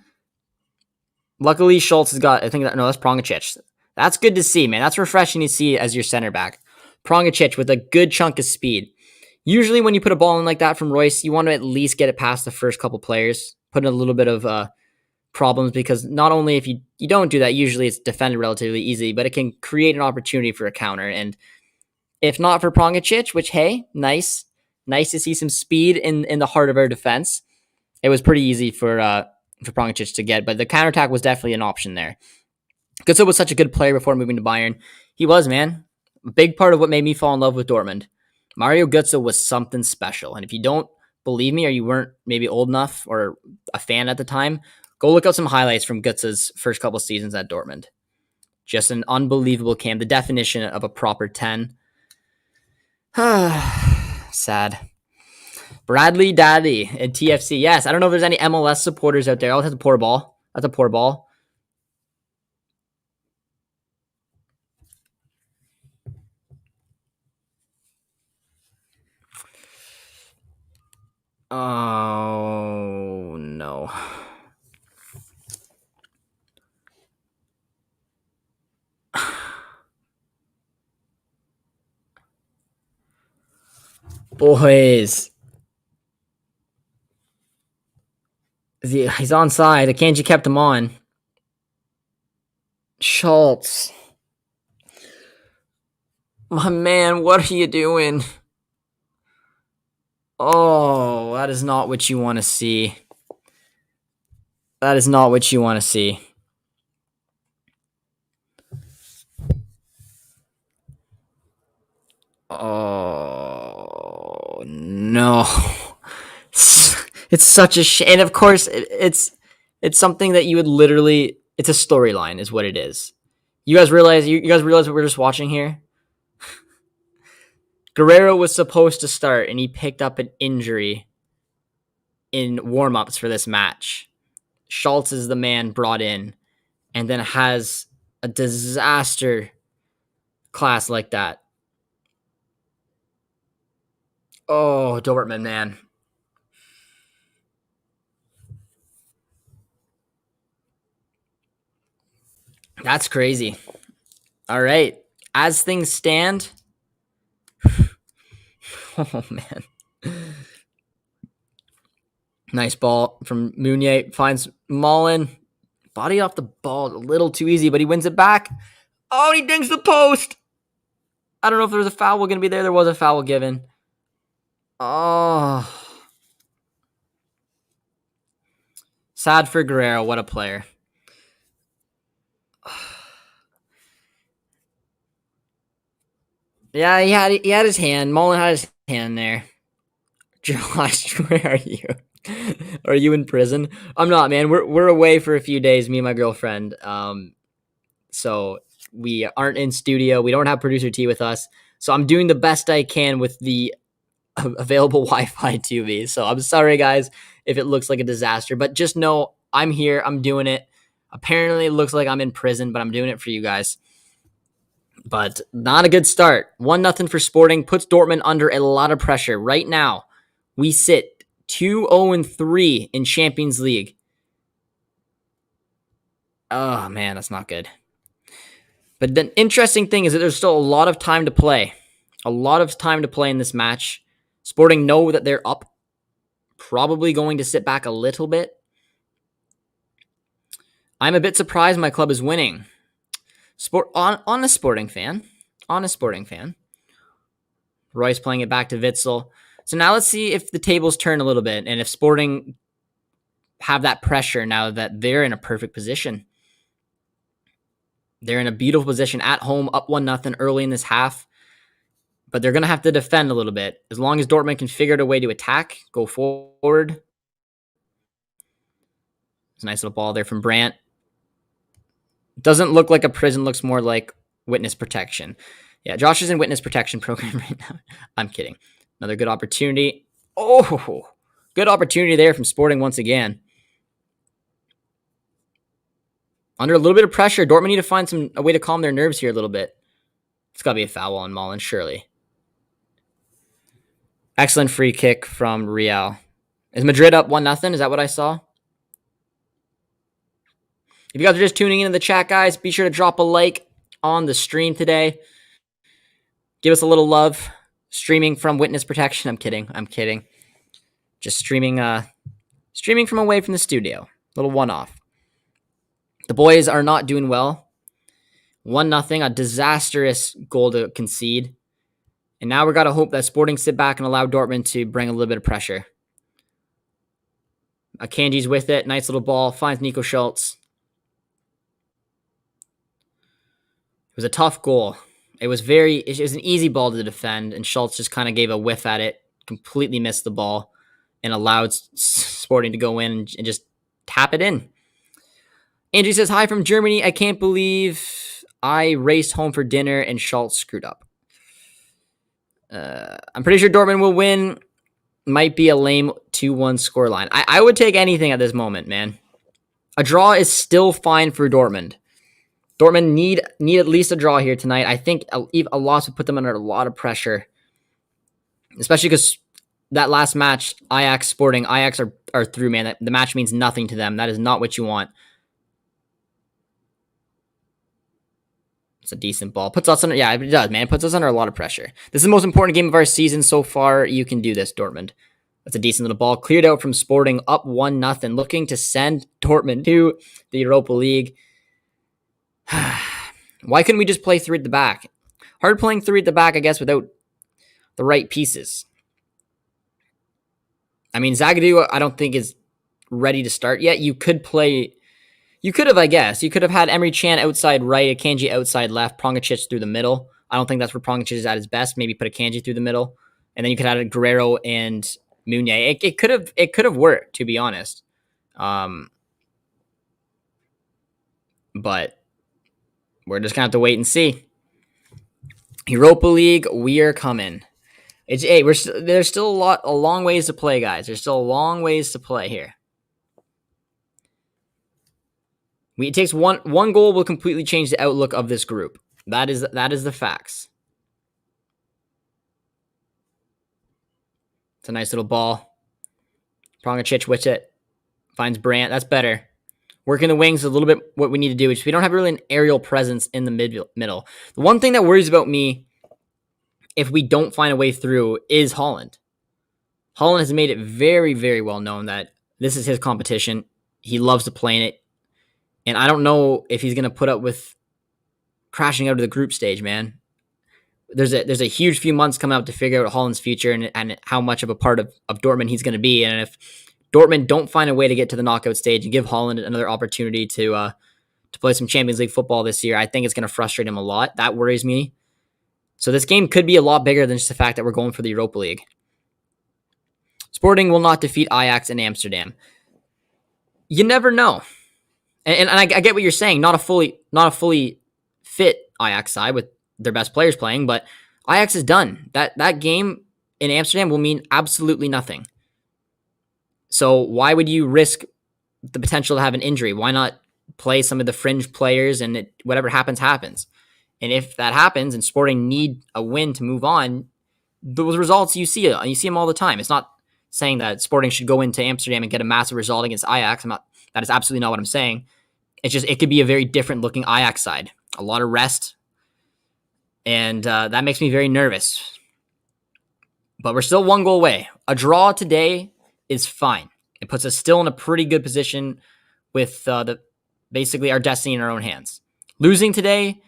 Luckily, Schultz has got, that's Prongacic. That's good to see, man. That's refreshing to see as your center back. Prongacic with a good chunk of speed. Usually when you put a ball in like that from Royce, you want to at least get it past the first couple players, put in a little bit of problems, because not only if you don't do that, usually it's defended relatively easy, but it can create an opportunity for a counter. And if not for Prongacic, which, hey, nice to see some speed in the heart of our defense. It was pretty easy for Prongacic to get, but the counterattack was definitely an option there. Götze was such a good player before moving to Bayern. He was, man. A big part of what made me fall in love with Dortmund. Mario Götze was something special. And if you don't believe me, or you weren't maybe old enough or a fan at the time, go look up some highlights from Götze's first couple seasons at Dortmund. Just an unbelievable camp. The definition of a proper 10. Sad. Bradley Daddy and TFC. Yes, I don't know if there's any MLS supporters out there. Oh, that's a poor ball. That's a poor ball. Oh, no. Boys. He's onside. Akanji kept him on. Schultz. My man, what are you doing? Oh, that is not what you want to see. That is not what you want to see. Oh, no. It's such a shame. And of course, it's something that you would literally, it's a storyline is what it is. You guys realize what we're just watching here? Guerrero was supposed to start, and he picked up an injury in warm-ups for this match. Schultz is the man brought in, and then has a disaster class like that. Oh, Dortmund, man. That's crazy. All right. As things stand, oh, man. Nice ball from Meunier. Finds Mullen. Body off the ball a little too easy, but he wins it back. Oh, he dings the post. I don't know if there was a foul going to be there. There was a foul given. Oh. Sad for Guerrero. What a player. Yeah, he had his hand. Mullen had his hand there. Josh, where are you? Are you in prison? I'm not, man. We're away for a few days, me and my girlfriend. So we aren't in studio. We don't have producer T with us. So I'm doing the best I can with the available Wi-Fi TV. So I'm sorry, guys, if it looks like a disaster. But just know I'm here. I'm doing it. Apparently, it looks like I'm in prison, but I'm doing it for you guys. But not a good start. 1-0 for Sporting puts Dortmund under a lot of pressure. Right now, we sit 2-0-3 in Champions League. Oh, man, that's not good. But the interesting thing is that there's still a lot of time to play. A lot of time to play in this match. Sporting know that they're up. Probably going to sit back a little bit. I'm a bit surprised my club is winning. Honest Sporting fan. Royce playing it back to Witsel. So now let's see if the tables turn a little bit and if Sporting have that pressure now that they're in a perfect position. They're in a beautiful position at home, up 1-0 early in this half. But they're going to have to defend a little bit. As long as Dortmund can figure out a way to attack, go forward. It's a nice little ball there from Brandt. Doesn't look like a prison, looks more like witness protection. Yeah, Josh is in witness protection program right now. I'm kidding. Another good opportunity. Oh, good opportunity there from Sporting once again. Under a little bit of pressure, Dortmund need to find a way to calm their nerves here a little bit. It's got to be a foul on Mullen, surely. Excellent free kick from Real. Is Madrid up 1-0? Is that what I saw? If you guys are just tuning into the chat, guys, be sure to drop a like on the stream today. Give us a little love. Streaming from witness protection. I'm kidding. Just streaming from away from the studio. Little one-off. The boys are not doing well. 1-0, a disastrous goal to concede. And now we got to hope that Sporting sit back and allow Dortmund to bring a little bit of pressure. Akanji's with it. Nice little ball. Finds Nico Schultz. It was a tough goal. It was an easy ball to defend, and Schultz just kind of gave a whiff at it, completely missed the ball, and allowed Sporting to go in and just tap it in. Andrew says, hi from Germany. I can't believe I raced home for dinner and Schultz screwed up. I'm pretty sure Dortmund will win. Might be a lame 2-1 scoreline. I would take anything at this moment, man. A draw is still fine for Dortmund. Dortmund need at least a draw here tonight. I think a loss would put them under a lot of pressure, especially because that last match, Ajax Sporting, Ajax are through, man. The match means nothing to them. That is not what you want. It's a decent ball. Puts us under, yeah, it does, man. It puts us under a lot of pressure. This is the most important game of our season so far. You can do this, Dortmund. That's a decent little ball. Cleared out from Sporting, up 1-0, looking to send Dortmund to the Europa League. Why couldn't we just play three at the back? Hard playing three at the back, I guess, without the right pieces. I mean, Zagadou, I don't think is ready to start yet. You could have, I guess. You could have had Emre Can outside right, Akanji outside left, Prongacic through the middle. I don't think that's where Prongacic is at his best. Maybe put Akanji through the middle. And then you could have Guerrero and Meunier. It could have worked, to be honest. But we're just going to have to wait and see. Europa League, we are coming. There's still a long ways to play, guys. There's still a long ways to play here. It takes one goal will completely change the outlook of this group. That is the facts. It's a nice little ball. Prongacic with it. Finds Brandt. That's better. Working the wings is a little bit what we need to do, which we don't have really an aerial presence in the middle. The one thing that worries about me, if we don't find a way through, is Haaland. Haaland has made it very, very well known that this is his competition. He loves to play in it. And I don't know if he's going to put up with crashing out of the group stage, man. There's a huge few months coming up to figure out Haaland's future and how much of a part of Dortmund he's going to be. And if Dortmund don't find a way to get to the knockout stage and give Haaland another opportunity to play some Champions League football this year, I think it's going to frustrate him a lot. That worries me. So this game could be a lot bigger than just the fact that we're going for the Europa League. Sporting will not defeat Ajax in Amsterdam. You never know. And I get what you're saying. Not a fully fit Ajax side with their best players playing, but Ajax is done. That game in Amsterdam will mean absolutely nothing. So why would you risk the potential to have an injury? Why not play some of the fringe players and whatever happens, happens? And if that happens and Sporting need a win to move on, those results you see them all the time. It's not saying that Sporting should go into Amsterdam and get a massive result against Ajax. That is absolutely not what I'm saying. It's just it could be a very different looking Ajax side. A lot of rest. And that makes me very nervous. But we're still one goal away. A draw today is fine. It puts us still in a pretty good position with basically our destiny in our own hands. Losing today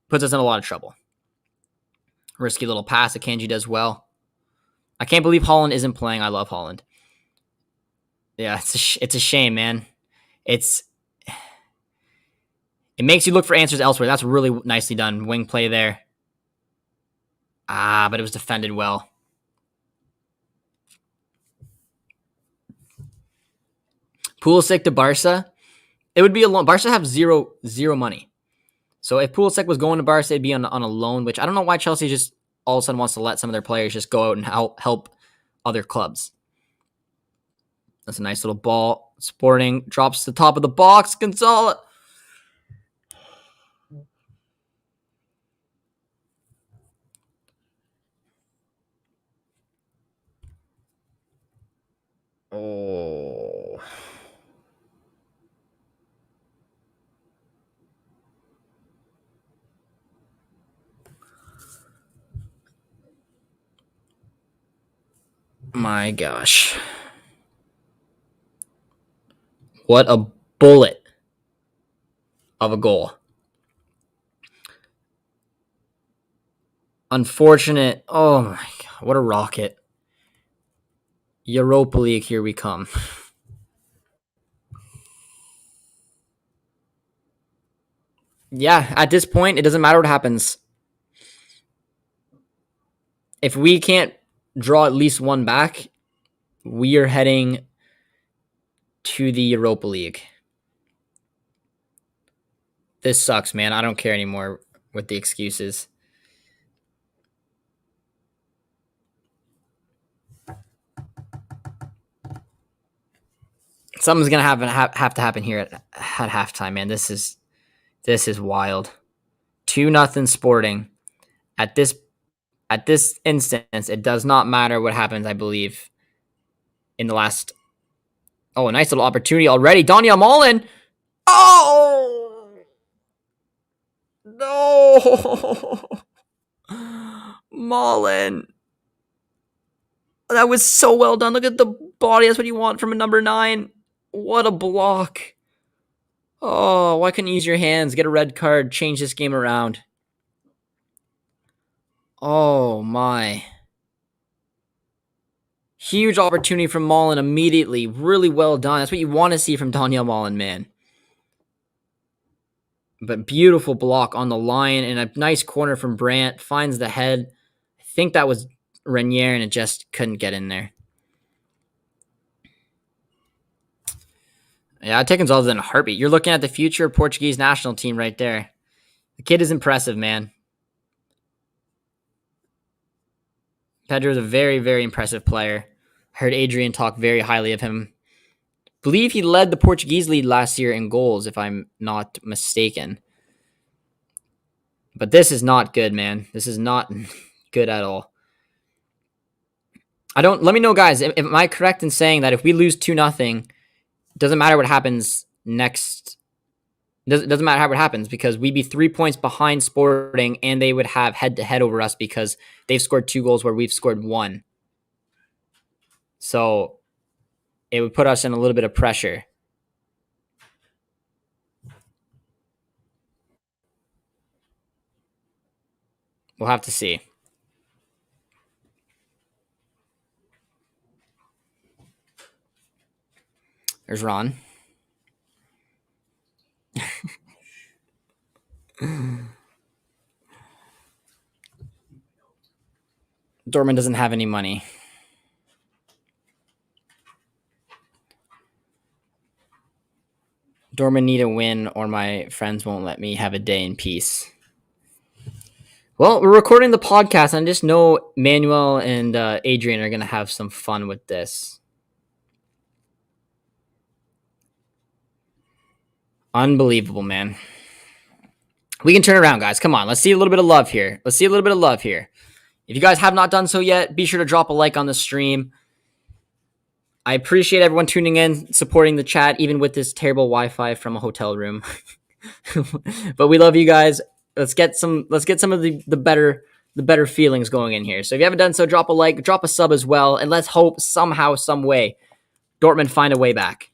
puts us in a lot of trouble. Risky little pass that Akanji does well. I can't believe Haaland isn't playing. I love Haaland. Yeah, it's a shame, man. It makes you look for answers elsewhere. That's really nicely done. Wing play there. But it was defended well. Pulisic to Barca. It would be a loan. Barca have zero money. So if Pulisic was going to Barca, it'd be on a loan, which I don't know why Chelsea just all of a sudden wants to let some of their players just go out and help other clubs. That's a nice little ball. Sporting drops to the top of the box. Gonzalez. Oh. My gosh. What a bullet of a goal. Unfortunate. Oh my god. What a rocket. Europa League, here we come. Yeah, at this point, it doesn't matter what happens. If we can't draw at least one back, we are heading to the Europa League. This sucks, man. I don't care anymore with the excuses. Something's gonna have to happen here at halftime, man. This is wild. 2-0 Sporting. At this instance, it does not matter what happens. I believe in the last. Oh, a nice little opportunity already. Daniel Mullen. Oh no, Mullen. That was so well done. Look at the body. That's what you want from a number 9. What a block. Oh, why couldn't you use your hands? Get a red card. Change this game around. Oh, my. Huge opportunity from Mullen immediately. Really well done. That's what you want to see from Daniel Mullen, man. But beautiful block on the line and a nice corner from Brandt. Finds the head. I think that was Renier, and it just couldn't get in there. Yeah, I'd take Gonzalez in a heartbeat. You're looking at the future Portuguese national team right there. The kid is impressive, man. Pedro is a very, very impressive player. I heard Adrian talk very highly of him. I believe he led the Portuguese league last year in goals, if I'm not mistaken. But this is not good, man. This is not good at all. Let me know, guys. Am I correct in saying that if we lose 2-0, doesn't matter what happens next? Doesn't matter what happens because we'd be 3 points behind Sporting and they would have head-to-head over us because they've scored 2 goals where we've scored 1. So it would put us in a little bit of pressure. We'll have to see. There's Ron. Dortmund doesn't have any money. Dortmund need a win or my friends won't let me have a day in peace. Well, we're recording the podcast, and I just know Manuel and Adrian are going to have some fun with this. Unbelievable, man. We can turn around, guys. Come on. Let's see a little bit of love here. If you guys have not done so yet, be sure to drop a like on the stream. I appreciate everyone tuning in, supporting the chat, even with this terrible Wi-Fi from a hotel room. But we love you guys. Let's get some of the better feelings going in here. So if you haven't done so, drop a like, drop a sub as well, and let's hope somehow, some way, Dortmund find a way back.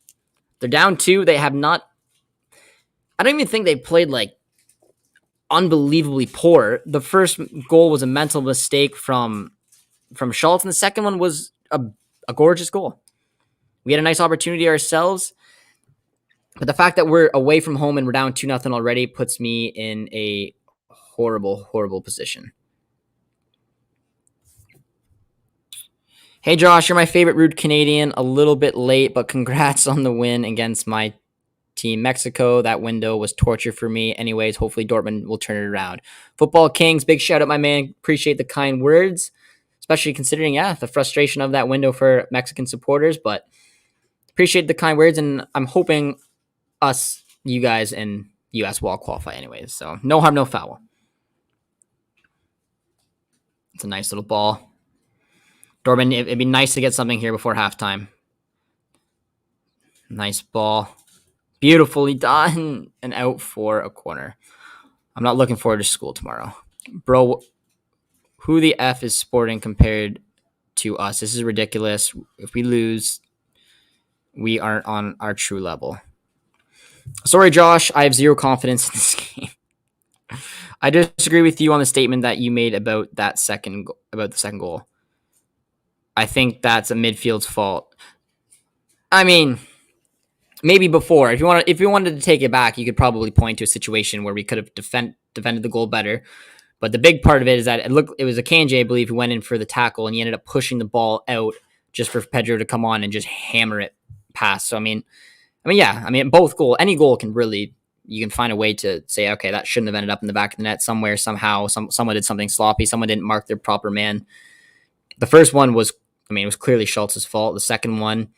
They're down 2. They have not. I don't even think they played like unbelievably poor. The first goal was a mental mistake from Schultz, and the second one was a gorgeous goal. We had a nice opportunity ourselves, but the fact that we're away from home and we're down 2-0 already puts me in a horrible, horrible position. Hey, Josh, you're my favorite rude Canadian. A little bit late, but congrats on the win against my team, Mexico. That window was torture for me. Anyways, hopefully Dortmund will turn it around. Football Kings, big shout out, my man. Appreciate the kind words, especially considering, the frustration of that window for Mexican supporters, but appreciate the kind words, and I'm hoping you guys, and US will all qualify anyways. So no harm, no foul. It's a nice little ball. Dortmund, it'd be nice to get something here before halftime. Nice ball. Beautifully done and out for a corner. I'm not looking forward to school tomorrow. Bro, who the F is Sporting compared to us. This is ridiculous. If we lose, we aren't on our true level. Sorry, Josh. I have zero confidence in this game. I disagree with you on the statement that you made about the second goal. I think that's a midfield's fault. I mean, maybe before, if you wanted to take it back, you could probably point to a situation where we could have defended the goal better. But the big part of it is that it was Akanji, I believe, who went in for the tackle, and he ended up pushing the ball out just for Pedro to come on and just hammer it past. So both goal, any goal can really, you can find a way to say, okay, that shouldn't have ended up in the back of the net somewhere, somehow. Someone did something sloppy. Someone didn't mark their proper man. The first one was, it was clearly Schultz's fault. The second one,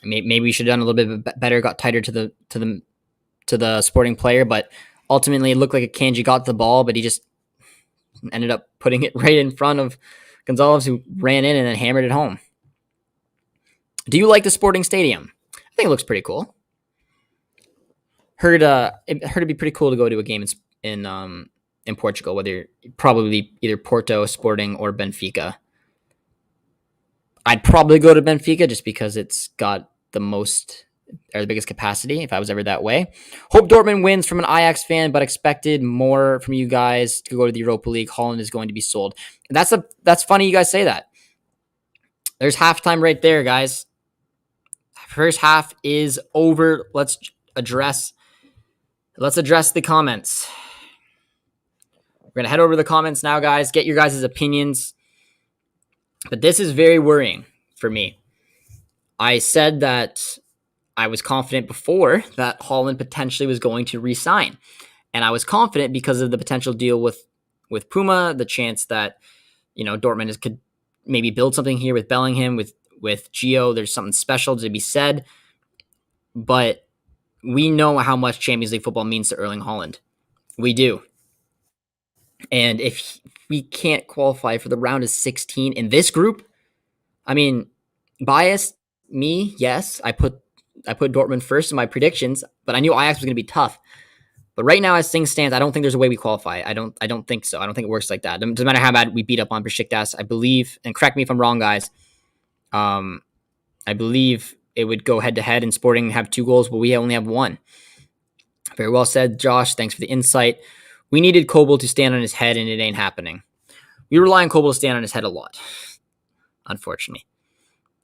maybe we should have done a little bit better, got tighter to the Sporting player, but ultimately it looked like Akanji got the ball, but he just ended up putting it right in front of Gonzalez, who ran in and then hammered it home. Do you like the Sporting Stadium? I think it looks pretty cool. Heard it'd be pretty cool to go to a game in Portugal, whether probably either Porto, Sporting, or Benfica. I'd probably go to Benfica just because it's got the biggest capacity if I was ever that way. Hope Dortmund wins from an Ajax fan, but expected more from you guys to go to the Europa League. Holland is going to be sold. That's funny you guys say that. There's halftime right there, guys. First half is over. Let's address the comments. We're going to head over to the comments now, guys. Get your guys' opinions. But this is very worrying for me. I said that I was confident before that Holland potentially was going to re-sign. And I was confident because of the potential deal with Puma, the chance that, Dortmund could maybe build something here with Bellingham, with Gio. There's something special to be said. But we know how much Champions League football means to Erling Haaland. We do. And if we can't qualify for the round of 16 in this group, biased me, yes, I put Dortmund first in my predictions, but I knew Ajax was going to be tough. But right now, as things stand, I don't think there's a way we qualify. I don't think so. I don't think it works like that. It doesn't matter how bad we beat up on Besiktas. I believe, and correct me if I'm wrong, guys. I believe it would go head to head, and Sporting have 2 goals, but we only have 1. Very well said, Josh. Thanks for the insight. We needed Kobel to stand on his head, and it ain't happening. We rely on Kobel to stand on his head a lot, unfortunately.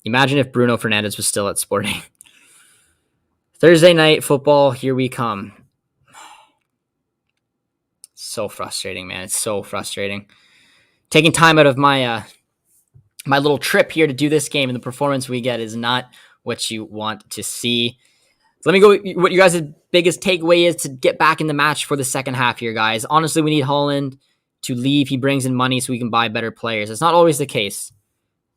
Imagine if Bruno Fernandes was still at Sporting. Thursday night football, here we come. So frustrating, man. It's so frustrating. Taking time out of my little trip here to do this game, and the performance we get is not what you want to see. So let me go what you guys' biggest takeaway is to get back in the match for the second half here, guys. Honestly, we need Haaland to leave. He brings in money so we can buy better players. It's not always the case.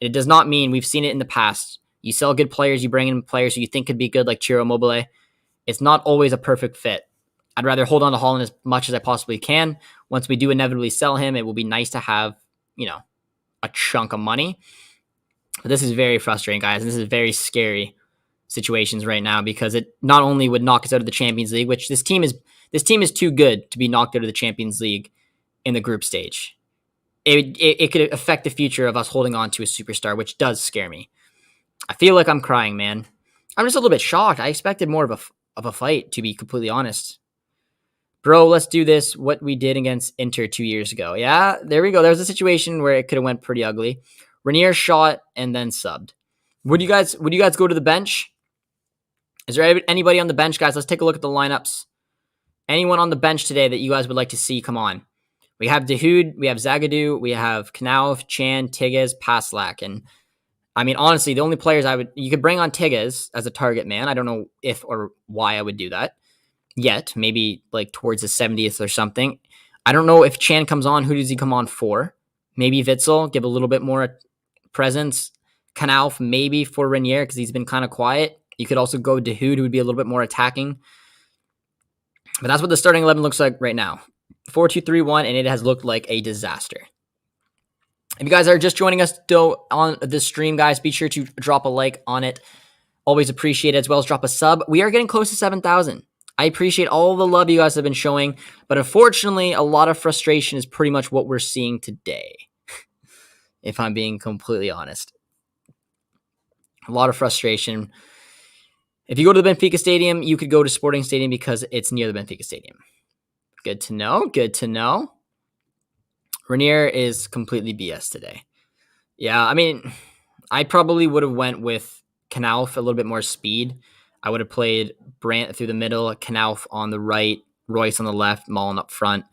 It does not mean, we've seen it in the past. You sell good players, you bring in players who you think could be good, like Ciro Immobile. It's not always a perfect fit. I'd rather hold on to Haaland as much as I possibly can. Once we do inevitably sell him, it will be nice to have, a chunk of money. But this is very frustrating, guys. And this is very scary situations right now, because it not only would knock us out of the Champions League, which this team is too good to be knocked out of the Champions League in the group stage. It could affect the future of us holding on to a superstar, which does scare me. I feel like I'm crying, man. I'm just a little bit shocked. I expected more of a fight, to be completely honest. Bro, let's do this. What we did against Inter 2 years ago. Yeah, there we go. There was a situation where it could have went pretty ugly. Ranier shot and then subbed. Would you guys go to the bench? Is there anybody on the bench, guys? Let's take a look at the lineups. Anyone on the bench today that you guys would like to see? Come on. We have Dahoud, we have Zagadou, we have Knauf, Chan, Tigges, Paslak. And honestly, the only players you could bring on Tigges as a target man. I don't know if or why I would do that yet. Maybe like towards the 70th or something. I don't know if Chan comes on. Who does he come on for? Maybe Witzel, give a little bit more presence. Knauf, maybe for Ranier, because he's been kind of quiet. You could also go Dahoud, who would be a little bit more attacking. But that's what the starting 11 looks like right now. 4-2-3-1, and it has looked like a disaster. If you guys are just joining us though on the stream, guys, be sure to drop a like on it. Always appreciate it, as well as drop a sub. We are getting close to 7,000. I appreciate all the love you guys have been showing, but unfortunately, a lot of frustration is pretty much what we're seeing today. if I'm being completely honest. A lot of frustration. If you go to the Benfica Stadium, you could go to Sporting Stadium because it's near the Benfica Stadium. Good to know. Good to know. Ranier is completely BS today. Yeah, I mean, I probably would have went with Knauf, a little bit more speed. I would have played Brandt through the middle, Knauf on the right, Royce on the left, Mullen up front.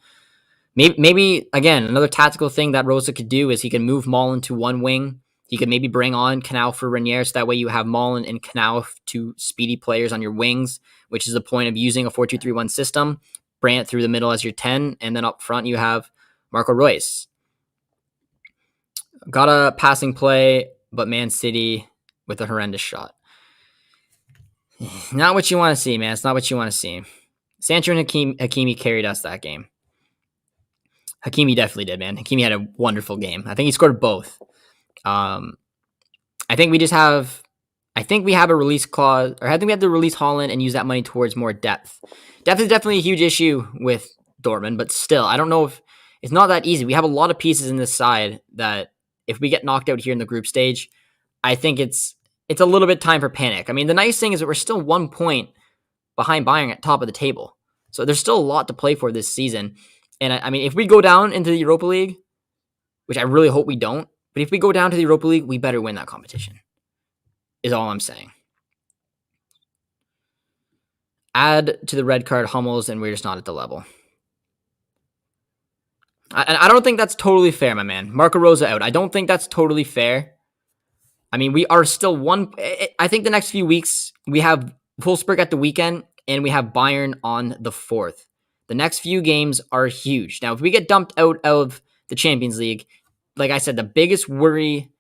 Maybe again, another tactical thing that Rosa could do is he can move Mullen to one wing. He could maybe bring on Knauf for Ranier, so that way you have Mullen and Knauf, two speedy players on your wings, which is the point of using a 4-2-3-1 system. Brandt through the middle as your 10, and then up front you have Marco Royce. Got a passing play, but Man City with a horrendous shot. Not what you want to see, man. It's not what you want to see. Sancho and Hakimi carried us that game. Hakimi definitely did, man. Hakimi had a wonderful game. I think he scored both. I think we have a release clause, or I think we have to release Haaland and use that money towards more depth. Depth is definitely a huge issue with Dortmund, but still, I don't know if it's not that easy. We have a lot of pieces in this side that if we get knocked out here in the group stage, I think it's a little bit time for panic. I mean, the nice thing is that we're still 1 point behind Bayern at top of the table. So there's still a lot to play for this season. And I mean, if we go down into the Europa League, which I really hope we don't, but if we go down to the Europa League, we better win that competition, is all I'm saying. Add to the red card Hummels, and we're just not at the level. I don't think that's totally fair, my man. Marco Rosa out. I don't think that's totally fair. I mean, we are still I think the next few weeks, we have Wolfsburg at the weekend, and we have Bayern on the 4th. The next few games are huge. Now, if we get dumped out of the Champions League, like I said, the biggest worry,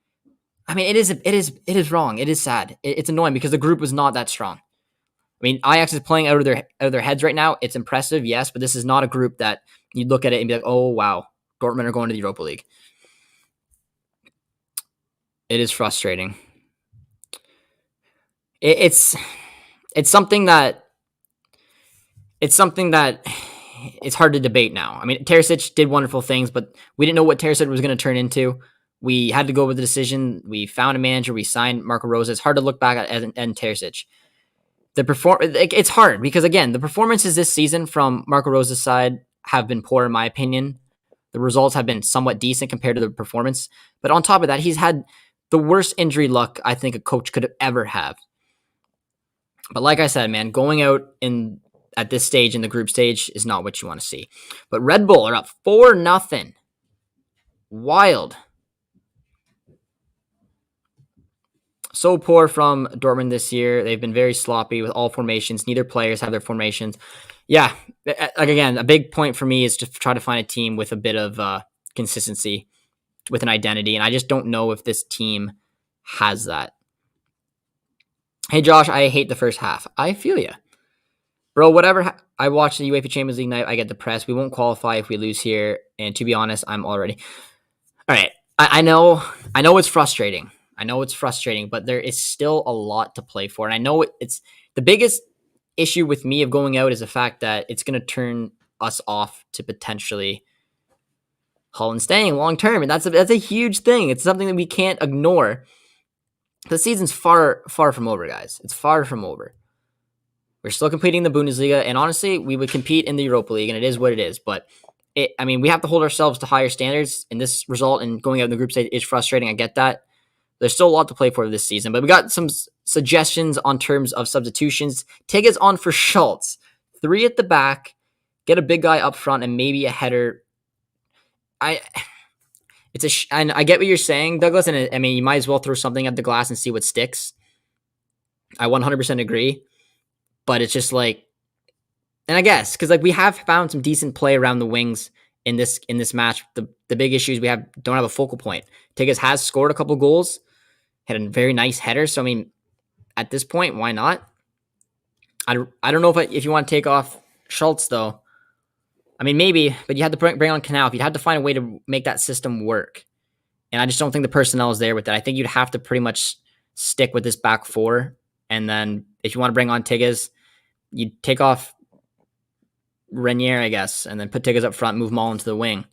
I mean, it is wrong. It is sad. It's annoying because the group was not that strong. I mean, Ajax is playing out of their heads right now. It's impressive, yes, but this is not a group that you'd look at it and be like, oh, wow, Dortmund are going to the Europa League. It is frustrating. It's something that it's hard to debate now. I mean, Terzic did wonderful things, but we didn't know what Terzic was going to turn into. We had to go with the decision. We found a manager. We signed Marco Rosa. It's hard to look back at and Terzic. It's hard because, again, the performances this season from Marco Rosa's side have been poor, in my opinion. The results have been somewhat decent compared to the performance. But on top of that, he's had the worst injury luck I think a coach could ever have. But like I said, man, going out at this stage in the group stage is not what you want to see. But Red Bull are up 4-0. Wild. So poor from Dortmund this year. They've been very sloppy with all formations. Neither players have their formations. Yeah, like again, a big point for me is to try to find a team with a bit of consistency, with an identity. And I just don't know if this team has that. Hey, Josh, I hate the first half. I feel you. Bro, whatever. I watched the UEFA Champions League night. I get depressed. We won't qualify if we lose here. And to be honest, I'm already... All right. I know it's frustrating. But there is still a lot to play for. And I know it's the biggest issue with me of going out is the fact that it's going to turn us off to potentially Haaland staying long term. And that's a huge thing. It's something that we can't ignore. The season's far from over, guys. It's far from over. We're still competing in the Bundesliga, and honestly, we would compete in the Europa League, and it is what it is. But we have to hold ourselves to higher standards, and this result in going out in the group stage is frustrating. I get that. There's still a lot to play for this season, but we got some suggestions on terms of substitutions. Tigges on for Schultz. 3 at the back, get a big guy up front, and maybe a header. And I get what you're saying, Douglas, and I mean, you might as well throw something at the glass and see what sticks. I 100% agree. But it's just like, and I guess, because like we have found some decent play around the wings in this match. The big issue is we don't have a focal point. Tigges has scored a couple goals, had a very nice header. So I mean, at this point, why not? I don't know if you want to take off Schultz though. I mean, maybe, but you had to bring on Knauf. You'd have to find a way to make that system work. And I just don't think the personnel is there with that. I think you'd have to pretty much stick with this back four. And then if you want to bring on Tigges, you take off Ranier, I guess, and then put Tigges up front, move Mullen to the wing.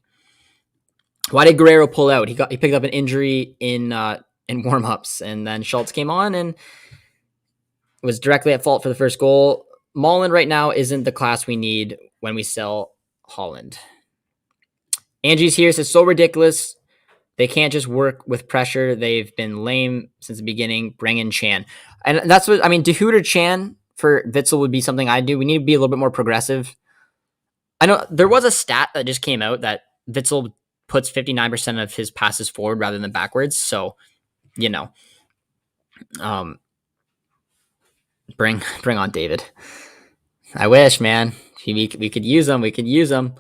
Why did Guerrero pull out? He picked up an injury in warm-ups, and then Schultz came on and was directly at fault for the first goal. Mullen right now isn't the class we need when we sell Holland. Angie's here, says, so ridiculous. They can't just work with pressure. They've been lame since the beginning. Bring in Chan. And that's what, I mean, Dahoud or Chan for Witsel would be something I'd do. We need to be a little bit more progressive. I know there was a stat that just came out that Witsel puts 59% of his passes forward rather than backwards. So, you know, bring on David. I wish, man. We could use them. We could use them.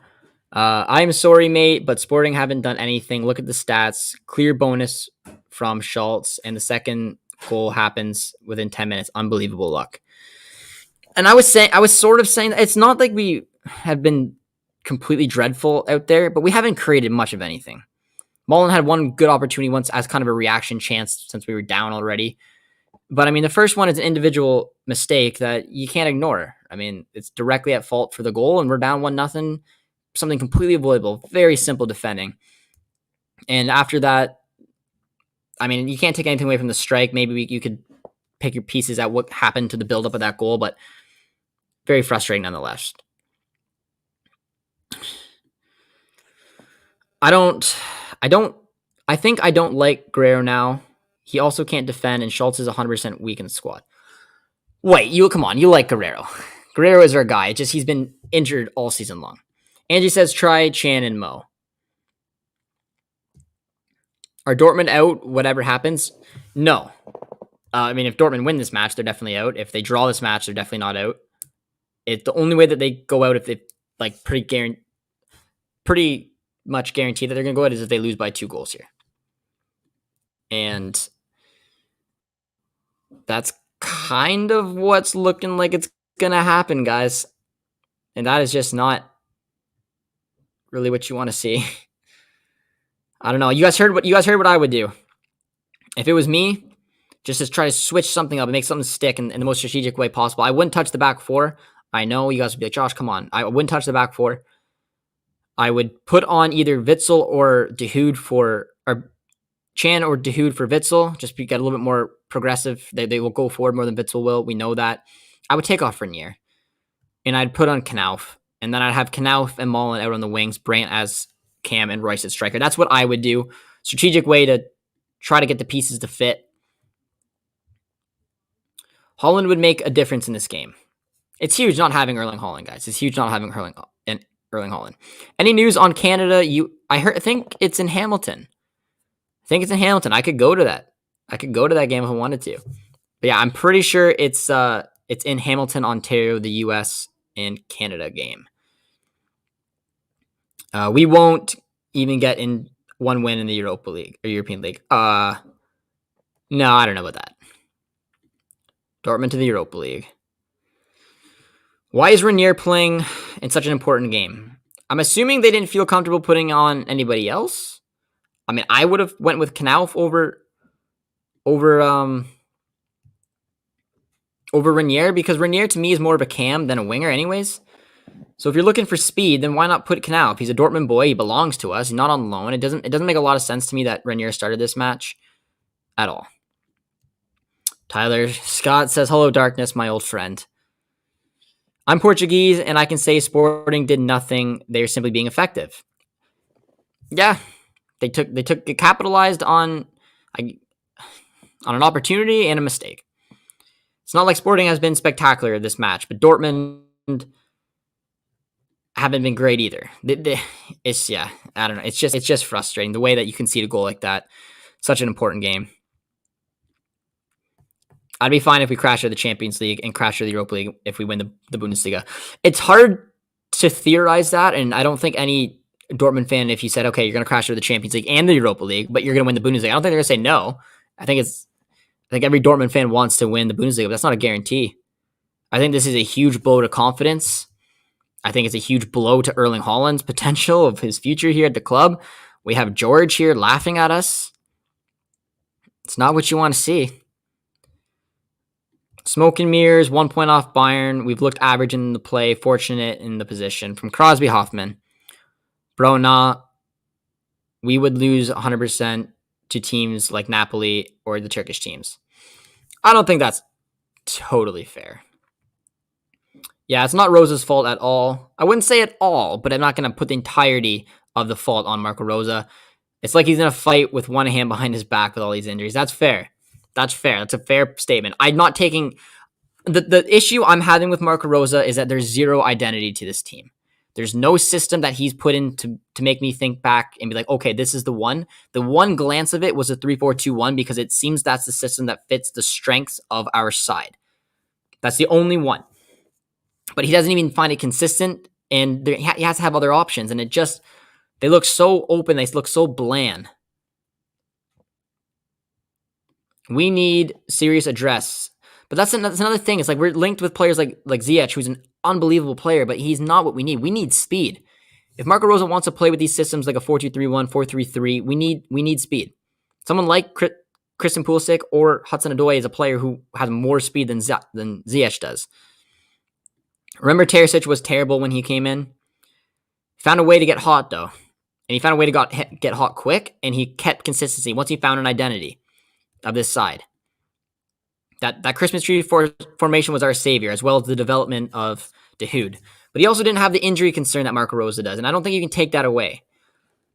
I'm sorry, mate, but Sporting haven't done anything. Look at the stats. Clear bonus from Schultz, and the second goal happens within 10 minutes. Unbelievable luck. And I was sort of saying that it's not like we have been completely dreadful out there, but we haven't created much of anything. Mullen had one good opportunity once as kind of a reaction chance since we were down already. But I mean, the first one is an individual mistake that you can't ignore. I mean, it's directly at fault for the goal, and we're down 1-0. Something completely avoidable. Very simple defending. And after that, I mean, you can't take anything away from the strike. Maybe you could pick your pieces at what happened to the buildup of that goal, but very frustrating nonetheless. I think I don't like Guerrero now. He also can't defend, and Schultz is 100% weak in the squad. Wait, come on. You like Guerrero. Guerrero is our guy. It's just he's been injured all season long. Angie says, try Chan and Mo. Are Dortmund out, whatever happens? No. I mean, if Dortmund win this match, they're definitely out. If they draw this match, they're definitely not out. The only way that they go out, if they like pretty much guarantee that they're going to go out, is if they lose by 2 goals here. And that's kind of what's looking like it's going to happen, guys. And that is just not really what you want to see. I don't know. You guys heard what I would do. If it was me, just to try to switch something up and make something stick in the most strategic way possible. I wouldn't touch the back 4. I know you guys would be like, Josh, come on. I wouldn't touch the back 4. I would put on either Witsel or Dahoud or Chan or Dahoud for Witsel. Just to get a little bit more progressive. They will go forward more than Witsel will. We know that. I would take off Renier. And I'd put on Knauf. And then I'd have Knauf and Mullen out on the wings, Brandt as Cam, and Royce as striker. That's what I would do. Strategic way to try to get the pieces to fit. Holland would make a difference in this game. It's huge not having Erling Haaland, guys. It's huge not having Erling Haaland. Any news on Canada? I think it's in Hamilton. I could go to that. I could go to that game if I wanted to. But yeah, I'm pretty sure it's in Hamilton, Ontario, the U.S. and Canada game. We won't even get in one win in the Europa League or European League. No, I don't know about that. Dortmund to the Europa League. Why is Renier playing in such an important game? I'm assuming they didn't feel comfortable putting on anybody else. I mean, I would have went with Knauf over Renier, because Renier to me is more of a cam than a winger anyways. So if you're looking for speed, then why not put Knauf? He's a Dortmund boy. He belongs to us. He's not on loan. It doesn't make a lot of sense to me that Renier started this match at all. Tyler Scott says, hello, darkness, my old friend. I'm Portuguese, and I can say Sporting did nothing. They're simply being effective. Yeah, they capitalized on an opportunity and a mistake. It's not like Sporting has been spectacular this match, but Dortmund haven't been great either. I don't know. It's just frustrating the way that you can see a goal like that. Such an important game. I'd be fine if we crash out the Champions League and crash out the Europa League if we win the Bundesliga. It's hard to theorize that, and I don't think any Dortmund fan, if you said, okay, you're going to crash out the Champions League and the Europa League, but you're going to win the Bundesliga, I don't think they're going to say no. I think every Dortmund fan wants to win the Bundesliga, but that's not a guarantee. I think this is a huge blow to confidence. I think it's a huge blow to Erling Haaland's potential of his future here at the club. We have George here laughing at us. It's not what you want to see. Smoke and mirrors, 1 point off Bayern. We've looked average in the play, fortunate in the position. From Crosby Hoffman. Bro, nah. we would lose 100% to teams like Napoli or the Turkish teams. I don't think that's totally fair. Yeah, it's not Rosa's fault at all. I wouldn't say at all, but I'm not going to put the entirety of the fault on Marco Rosa. It's like he's in a fight with one hand behind his back with all these injuries. That's fair. That's fair. That's a fair statement. I'm not taking... The issue I'm having with Marco Rosa is that there's zero identity to this team. There's no system that he's put in to make me think back and be like, okay, this is the one. The one glance of it was a 3-4-2-1 because it seems that's the system that fits the strengths of our side. That's the only one. But he doesn't even find it consistent, and he has to have other options, and they look so open, they look so bland. We need serious address. But that's another thing. It's like we're linked with players like Ziyech, who's an unbelievable player, but he's not what we need. We need speed. If Marco Rosa wants to play with these systems like a 4-2-3-1, 4-3-3, we need speed. Someone like Christian Pulisic or Hudson-Odoi is a player who has more speed than Ziyech does. Remember, Terzic was terrible when he came in? Found a way to get hot, though. And he found a way to get hot quick, and he kept consistency once he found an identity of this side. That Christmas tree formation was our savior, as well as the development of Dahoud. But he also didn't have the injury concern that Marco Rosa does, and I don't think you can take that away.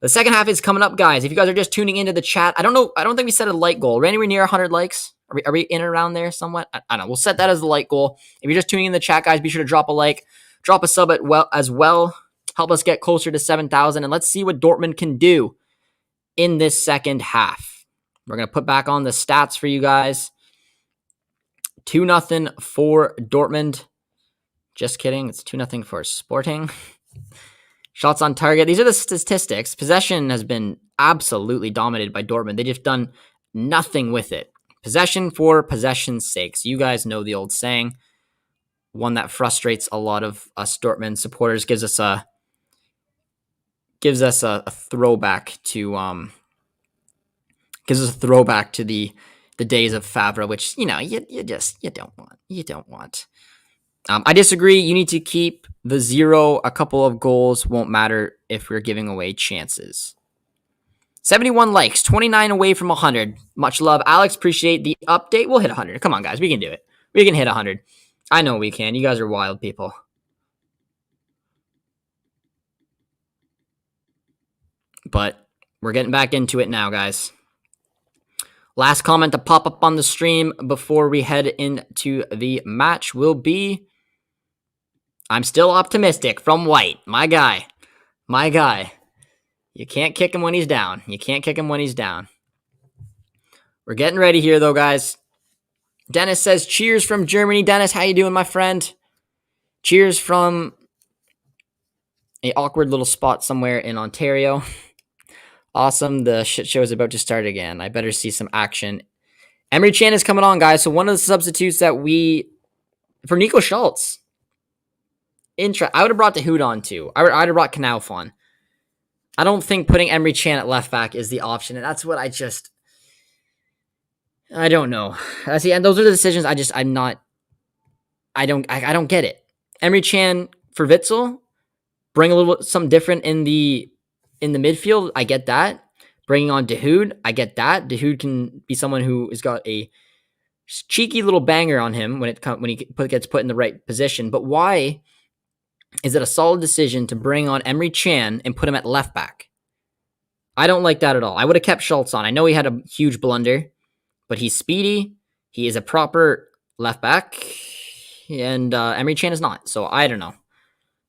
The second half is coming up, guys. If you guys are just tuning into the chat, I don't know. I don't think we set a like goal. Are we anywhere near 100 likes? Are we in and around there somewhat? I don't know. We'll set that as the like goal. If you're just tuning in the chat, guys, be sure to drop a like. Drop a sub as well. Help us get closer to 7,000. And let's see what Dortmund can do in this second half. We're going to put back on the stats for you guys. 2-0 for Dortmund. Just kidding. It's 2-0 for Sporting. Shots on target. These are the statistics. Possession has been absolutely dominated by Dortmund. They've just done nothing with it. Possession for possession's sake. So you guys know the old saying. One that frustrates a lot of us Dortmund supporters. Gives us a throwback to the days of Favre, which you don't want. I disagree. You need to keep the 0. A couple of goals won't matter if we're giving away chances. 71 likes, 29 away from 100. Much love, Alex. Appreciate the update. We'll hit 100. Come on, guys. We can do it. We can hit 100. I know we can. You guys are wild people. But we're getting back into it now, guys. Last comment to pop up on the stream before we head into the match will be, I'm still optimistic from White. My guy. You can't kick him when he's down. We're getting ready here, though, guys. Dennis says, cheers from Germany. Dennis, how you doing, my friend? Cheers from an awkward little spot somewhere in Ontario. Awesome. The shit show is about to start again. I better see some action. Emre Can is coming on, guys. So one of the substitutes for Nico Schultz. I would have brought Dahoud on, too. I would have brought Knauf on. I don't think putting Emre Can at left back is the option, and that's what I don't know. See, and those are the decisions I don't get it. Emre Can for Witsel, bring a little something different in the midfield. I get that. Bringing on Dahoud, I get that. Dahoud can be someone who has got a cheeky little banger on him when he gets put in the right position. But why is it a solid decision to bring on Emre Can and put him at left back? I don't like that at all. I would have kept Schultz on. I know he had a huge blunder, but he's speedy. He is a proper left back, and Emre Can is not. So I don't know.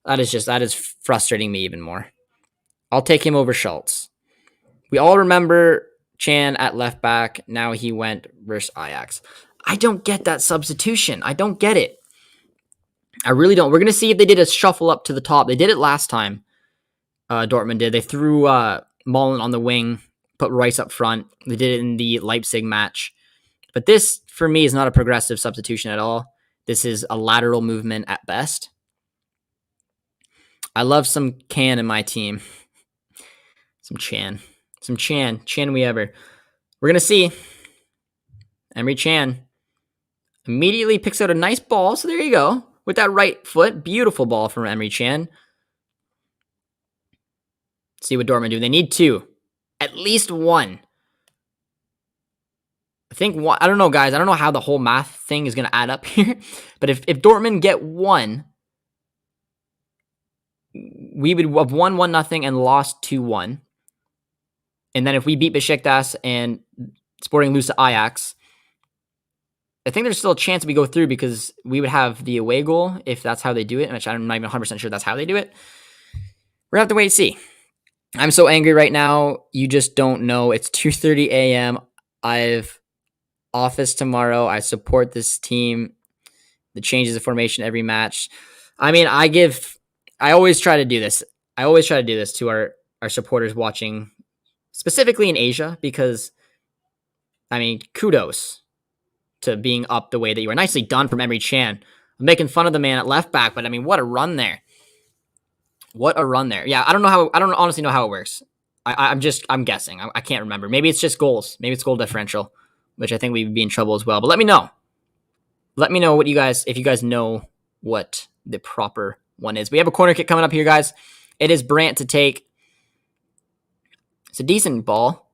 That is frustrating me even more. I'll take him over Schultz. We all remember Can at left back. Now he went versus Ajax. I don't get that substitution. I don't get it. I really don't. We're going to see if they did a shuffle up to the top. They did it last time. Dortmund did. They threw Mullen on the wing, put Rice up front. They did it in the Leipzig match. But this, for me, is not a progressive substitution at all. This is a lateral movement at best. I love some Can in my team. Some Chan we ever. We're going to see. Emre Can immediately picks out a nice ball. So there you go. With that right foot. Beautiful ball from Emre Can. See what Dortmund do. They need 2. At least one. I think one. I don't know, guys. I don't know how the whole math thing is going to add up here. But if Dortmund get one, we would have won 1-0 and lost 2-1. And then if we beat Besiktas and Sporting lose to Ajax, I think there's still a chance we go through because we would have the away goal if that's how they do it, which I'm not even 100% sure that's how they do it. We're going to have to wait and see. I'm so angry right now. You just don't know. It's 2:30 a.m. I've office tomorrow. I support this team. The changes of formation every match. I mean, I always try to do this. I always try to do this to our supporters watching, specifically in Asia, because, I mean, kudos to being up the way that you are. Nicely done from Emre Can. I'm making fun of the man at left back, but I mean, what a run there. What a run there. Yeah, I don't honestly know how it works. I'm guessing. I can't remember. Maybe it's just goals. Maybe it's goal differential, which I think we'd be in trouble as well. But let me know. Let me know what if you guys know what the proper one is. We have a corner kick coming up here, guys. It is Brandt to take. It's a decent ball.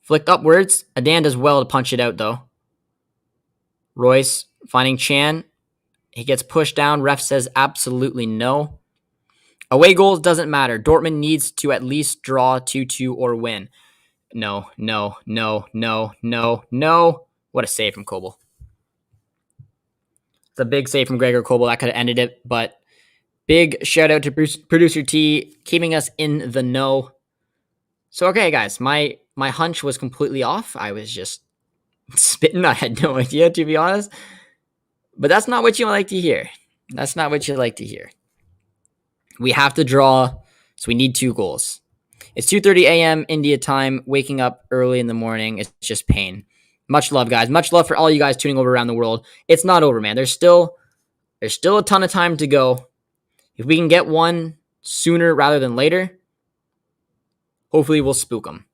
Flicked upwards. Adan does well to punch it out, though. Royce finding Chan. He gets pushed down. Ref says absolutely no. Away goals doesn't matter. Dortmund needs to at least draw 2-2 or win. No. What a save from Kobel. It's a big save from Gregor Kobel. That could have ended it, but big shout out to Producer T keeping us in the know. So, okay, guys, my hunch was completely off. I was just spitting. I had no idea, to be honest. But that's not what you like to hear. That's not what you like to hear. We have to draw, so we need 2 goals. It's 2:30 a.m. India time. Waking up early in the morning. It's just pain. Much love, guys. Much love for all you guys tuning over around the world. It's not over, man. There's still a ton of time to go. If we can get one sooner rather than later, hopefully we'll spook them.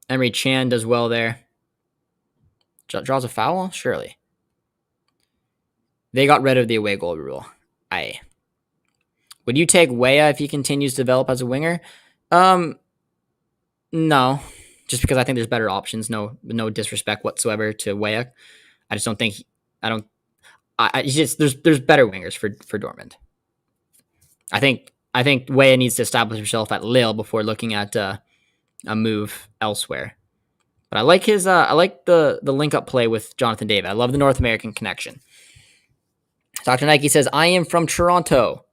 Emre Can does well there. Draws a foul? Surely. They got rid of the away goal rule. Would you take Weah if he continues to develop as a winger? No. Just because I think there's better options. No disrespect whatsoever to Weah. I just don't think there's better wingers for Dortmund. I think Weah needs to establish himself at Lille before looking at a move elsewhere. But I like the link up play with Jonathan David. I love the North American connection. Dr. Nike says, I am from Toronto.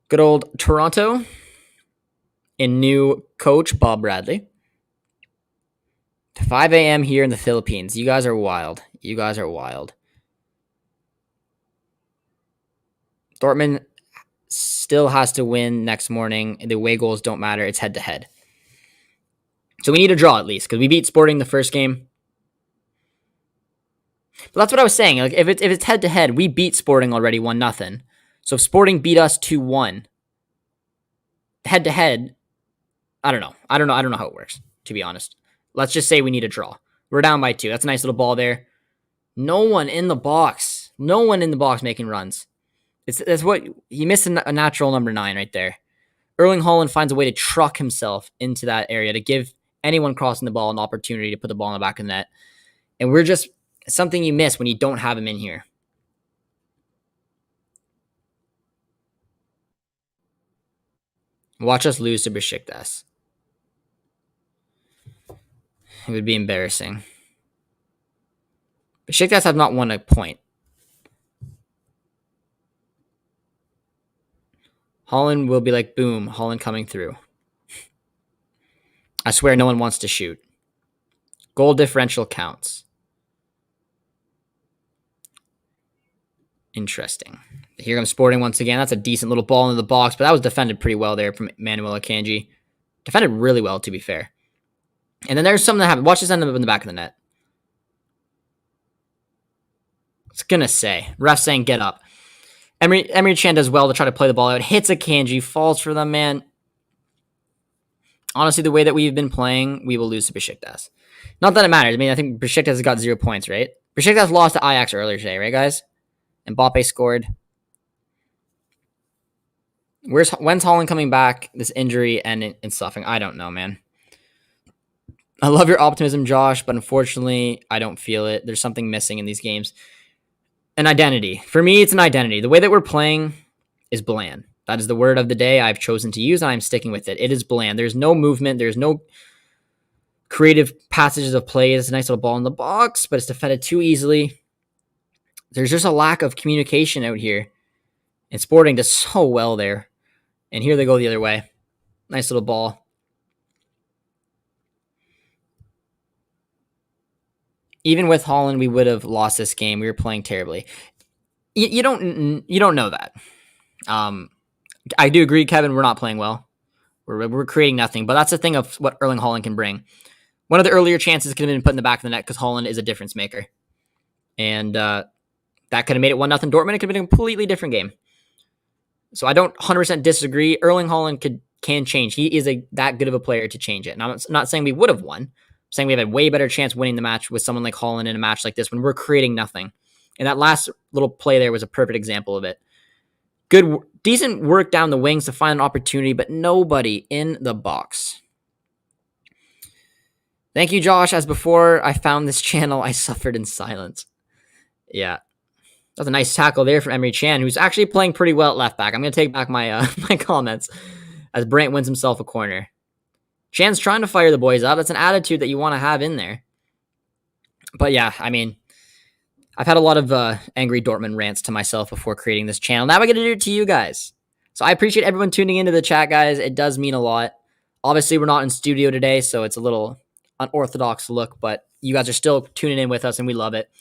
Good old Toronto. And new coach, Bob Bradley. 5 a.m. here in the Philippines. You guys are wild. Dortmund still has to win next morning. The away goals don't matter. It's head-to-head. So we need a draw at least, because we beat Sporting the first game. But that's what I was saying. Like if it's head-to-head, we beat Sporting already 1-0. So if Sporting beat us 2-1, head-to-head, I don't know. I don't know how it works, to be honest. Let's just say we need a draw. We're down by 2. That's a nice little ball there. No one in the box making runs. That's what he missed a natural number 9 right there. Erling Haaland finds a way to truck himself into that area to give anyone crossing the ball an opportunity to put the ball in the back of the net. And we're just something you miss when you don't have him in here. Watch us lose to Besiktas. It would be embarrassing. Besiktas have not won a point. Haaland will be like, boom, Haaland coming through. I swear no one wants to shoot. Goal differential counts. Interesting. Here comes Sporting once again. That's a decent little ball into the box, but that was defended pretty well there from Manuel Akanji. Defended really well, to be fair. And then there's something that happened. Watch this end up in the back of the net. It's gonna say. Ref saying get up. Emre Can does well to try to play the ball out. Hits Akanji. Falls for them, man. Honestly, the way that we've been playing, we will lose to Besiktas. Not that it matters. I mean, I think Besiktas has got 0 points, right? Besiktas lost to Ajax earlier today, right, guys? Mbappe scored. When's Holland coming back? This injury and suffering. I don't know, man. I love your optimism, Josh, but unfortunately, I don't feel it. There's something missing in these games. An identity. For me, it's an identity. The way that we're playing is bland. That is the word of the day I've chosen to use, and I'm sticking with it. It is bland. There's no movement. There's no creative passages of play. It's a nice little ball in the box, but it's defended too easily. There's just a lack of communication out here. And Sporting does so well there. And here they go the other way. Nice little ball. Even with Holland, we would have lost this game. We were playing terribly. You don't know that. I do agree, Kevin. We're not playing well. We're creating nothing. But that's the thing of what Erling Haaland can bring. One of the earlier chances could have been put in the back of the net because Haaland is a difference maker, and that could have made it 1-0 Dortmund. It could have been a completely different game. So I don't 100% disagree. Erling Haaland can change. He is that good of a player to change it. And I'm not saying we would have won. I'm saying we have a way better chance winning the match with someone like Haaland in a match like this when we're creating nothing. And that last little play there was a perfect example of it. Good, decent work down the wings to find an opportunity, but nobody in the box. Thank you, Josh. As before I found this channel, I suffered in silence. Yeah. That was a nice tackle there from Emery Chan, who's actually playing pretty well at left back. I'm going to take back my my comments as Brandt wins himself a corner. Chan's trying to fire the boys up. That's an attitude that you want to have in there. But yeah, I mean, I've had a lot of angry Dortmund rants to myself before creating this channel. Now I get to do it to you guys. So I appreciate everyone tuning into the chat, guys. It does mean a lot. Obviously, we're not in studio today, so it's a little unorthodox look, but you guys are still tuning in with us, and we love it.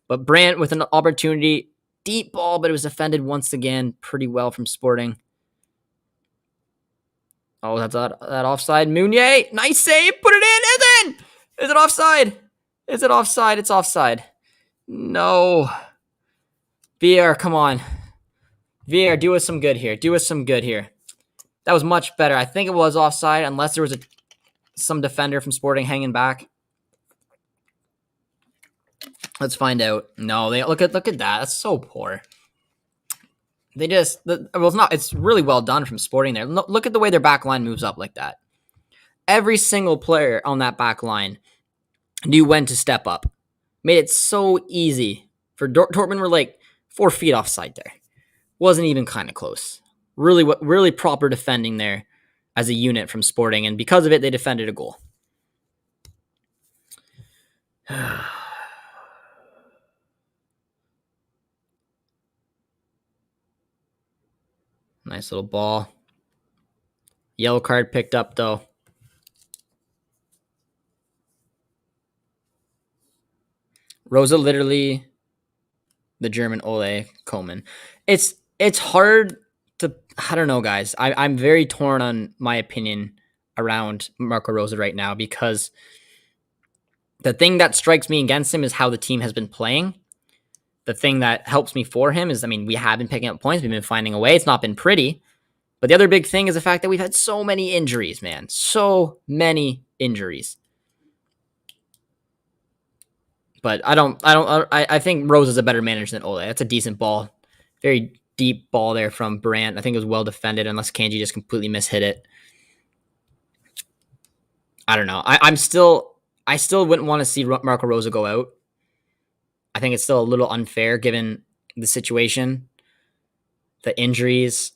But Brandt with an opportunity, deep ball, but it was defended once again pretty well from Sporting. Oh, that's that offside. Meunier, nice save, put it in, and then is it offside? Is it offside? It's offside. No. VAR, come on. VAR, do us some good here. Do us some good here. That was much better. I think it was offside, unless there was some defender from Sporting hanging back. Let's find out. No, they look at that. That's so poor. They just it's not. It's really well done from Sporting there. Look at the way their back line moves up like that. Every single player on that back line knew when to step up. Made it so easy for Dortmund. Were like 4 feet offside there. Wasn't even kind of close. Really proper defending there as a unit from Sporting, and because of it, they defended a goal. Nice little ball. Yellow card picked up, though. Rosa literally the German Ole Koeman. It's hard to, I don't know, guys. I'm very torn on my opinion around Marco Rosa right now, because the thing that strikes me against him is how the team has been playing. The thing that helps me for him is, I mean, we have been picking up points. We've been finding a way. It's not been pretty. But the other big thing is the fact that we've had so many injuries, man. So many injuries. But I think Rose is a better manager than Ole. That's a decent ball. Very deep ball there from Brandt. I think it was well defended, unless Kanji just completely mishit it. I don't know. I still wouldn't want to see Marco Rosa go out. I think it's still a little unfair given the situation, the injuries.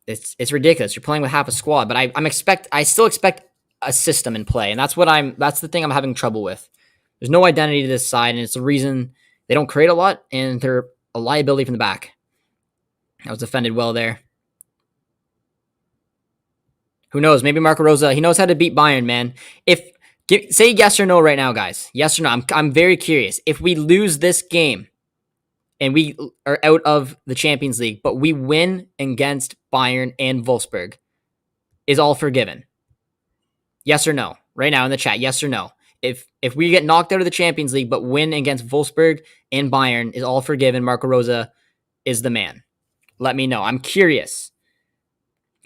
It's ridiculous. You're playing with half a squad, but I still expect a system in play, and that's the thing I'm having trouble with. There's no identity to this side, and it's the reason they don't create a lot, and they're a liability from the back. That was defended well there. Who knows? Maybe Marco Rosa, he knows how to beat Bayern, man. Say yes or no right now, guys. Yes or no. I'm very curious. If we lose this game and we are out of the Champions League, but we win against Bayern and Wolfsburg, is all forgiven? Yes or no? Right now in the chat, yes or no? If we get knocked out of the Champions League but win against Wolfsburg and Bayern, is all forgiven? Marco Rosa is the man. Let me know. I'm curious.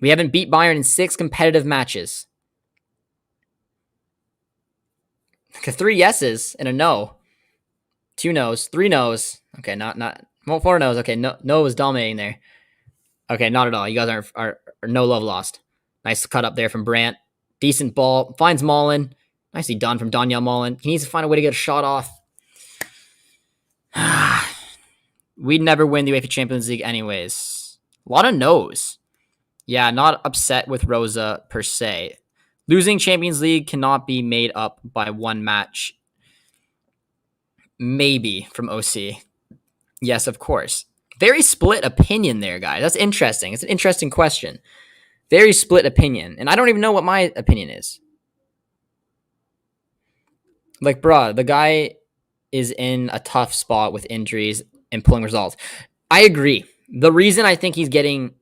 We haven't beat Bayern in 6 competitive matches. Okay, 3 yeses and a no. 2 no's, 3 no's. Okay, not 4 no's. Okay, no was dominating there. Okay, not at all. You guys are no love lost. Nice cut up there from Brandt. Decent ball. Finds Mullen. Nicely done from Daniel Mullen. He needs to find a way to get a shot off. We'd never win the UEFA Champions League anyways. A lot of no's. Yeah, not upset with Rosa per se. Losing Champions League cannot be made up by one match. Maybe from OC. Yes, of course. Very split opinion there, guys. That's interesting. It's an interesting question. Very split opinion. And I don't even know what my opinion is. Like, bruh, the guy is in a tough spot with injuries and pulling results. I agree. The reason I think he's getting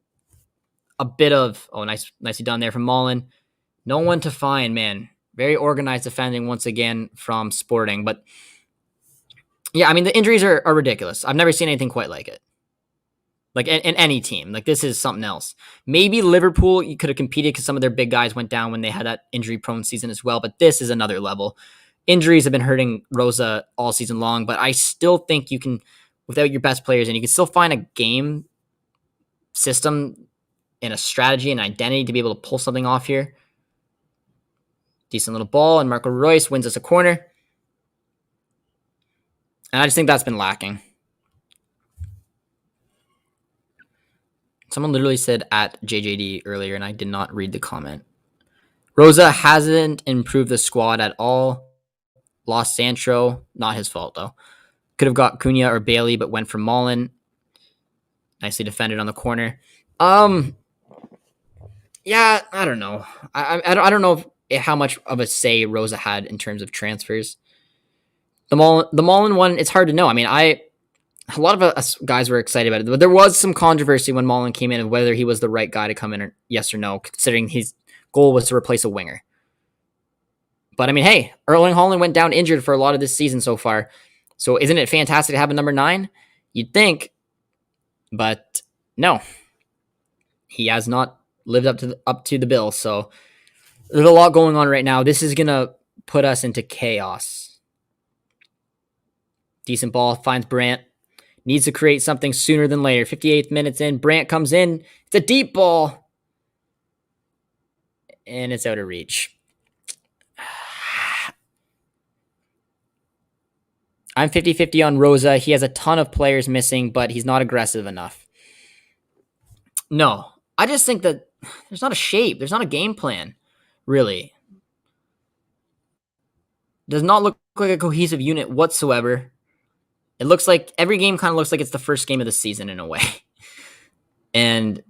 a bit of, nicely done there from Mullen. No one to find, man. Very organized defending once again from Sporting. But yeah, I mean, the injuries are ridiculous. I've never seen anything quite like it. Like in any team. Like this is something else. Maybe Liverpool, you could have competed because some of their big guys went down when they had that injury-prone season as well. But this is another level. Injuries have been hurting Rosa all season long. But I still think you can, without your best players, and you can still find a game system and a strategy and identity to be able to pull something off here. Decent little ball, and Marco Reus wins us a corner. And I just think that's been lacking. Someone literally said at JJD earlier, and I did not read the comment. Rosa hasn't improved the squad at all. Lost Sancho. Not his fault, though. Could have got Cunha or Bailey, but went for Mullen. Nicely defended on the corner. Yeah, I don't know. I don't know how much of a say Rosa had in terms of transfers. The Mullen one, it's hard to know. I mean, a lot of us guys were excited about it, but there was some controversy when Mullen came in of whether he was the right guy to come in, or yes or no, considering his goal was to replace a winger. But I mean, hey, Erling Haaland went down injured for a lot of this season so far. So isn't it fantastic to have a number 9? You'd think, but no, he has not lived up to the bill. So there's a lot going on right now. This is gonna put us into chaos. Decent ball, finds Brandt. Needs to create something sooner than later. 58th minutes in, Brandt comes in. It's a deep ball. And it's out of reach. I'm 50-50 on Rosa. He has a ton of players missing, but he's not aggressive enough. No, I just think that there's not a shape. There's not a game plan, really. Does not look like a cohesive unit whatsoever. It looks like every game kind of looks like it's the first game of the season in a way. And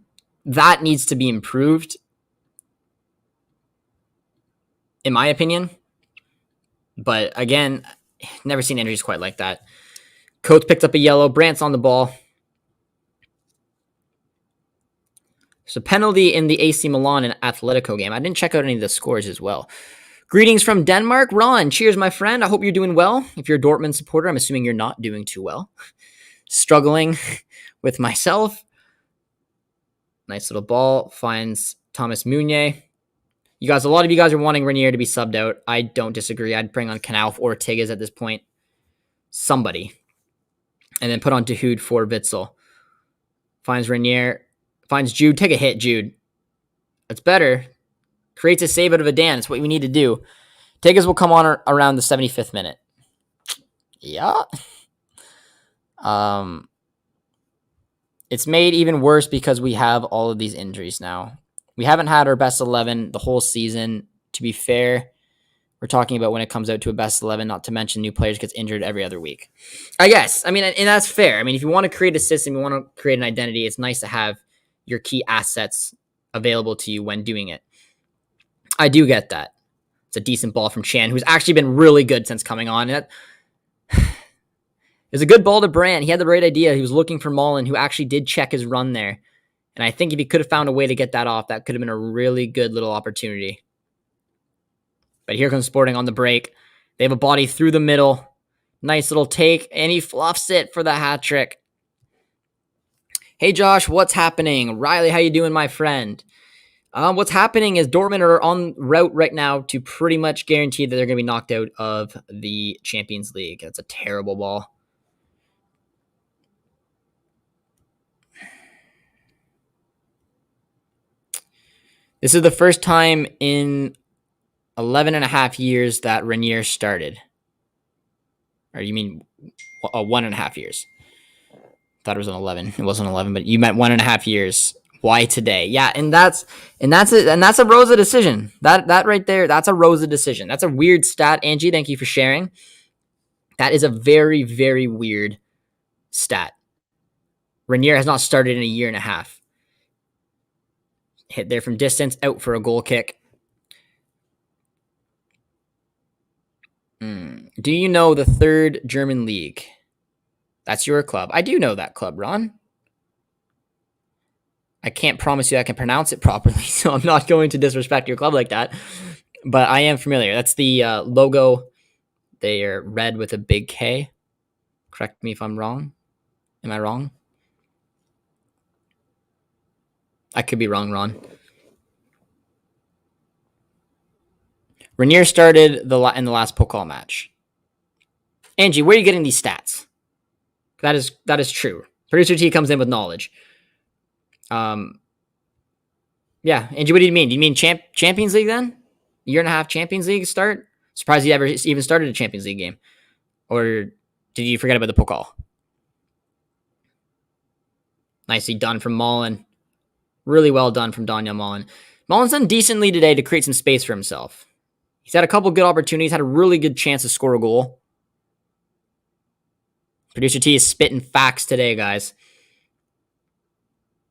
that needs to be improved, in my opinion. But again, never seen injuries quite like that. Coates picked up a yellow. Brandt's on the ball. So penalty in the AC Milan and Atletico game. I didn't check out any of the scores as well. Greetings from Denmark. Ron, cheers, my friend. I hope you're doing well. If you're a Dortmund supporter, I'm assuming you're not doing too well. Struggling with myself. Nice little ball. Finds Thomas Meunier. You guys, a lot of you guys are wanting Renier to be subbed out. I don't disagree. I'd bring on Knauf or Tigges at this point. Somebody. And then put on Dahoud for Witzel. Finds Renier. Finds Jude. Take a hit, Jude. That's better. Creates a save out of a Dan. That's what we need to do. Tigges will come on around the 75th minute. Yeah. It's made even worse because we have all of these injuries now. We haven't had our best 11 the whole season. To be fair, we're talking about when it comes out to a best 11, not to mention new players gets injured every other week. I guess. I mean, and that's fair. I mean, if you want to create a system, you want to create an identity, it's nice to have your key assets available to you when doing it. I do get that. It's a decent ball from Chan, who's actually been really good since coming on. It was a good ball to Brandt. He had the right idea. He was looking for Mullen, who actually did check his run there. And I think if he could have found a way to get that off, that could have been a really good little opportunity. But here comes Sporting on the break. They have a body through the middle. Nice little take, and he fluffs it for the hat trick. Hey, Josh, what's happening? Riley, how you doing, my friend? What's happening is Dortmund are on route right now to pretty much guarantee that they're going to be knocked out of the Champions League. That's a terrible ball. This is the first time in 11 and a half years that Renier started. Or you mean 1.5 years? Thought it was an 11. It wasn't 11, but you meant 1.5 years. Why today? Yeah, and that's a Rosa decision. That right there, that's a Rosa decision. That's a weird stat, Angie. Thank you for sharing. That is a very, very weird stat. Renier has not started in a year and a half. Hit there from distance, out for a goal kick. Do you know the third German league? That's your club. I do know that club, Ron. I can't promise you I can pronounce it properly, so I'm not going to disrespect your club like that. But I am familiar. That's the logo. They are red with a big K. Correct me if I'm wrong. Am I wrong? I could be wrong, Ron. Renier started in the last Pokal match. Angie, where are you getting these stats? That is true. Producer T comes in with knowledge. Yeah, Angie, what do you mean? Do you mean Champions League then? Year and a half Champions League start? Surprised you ever even started a Champions League game. Or did you forget about the Pokal? Nicely done from Mullen. Really well done from Daniel Mullen. Mullen's done decently today to create some space for himself. He's had a couple good opportunities, had a really good chance to score a goal. Producer T is spitting facts today, guys.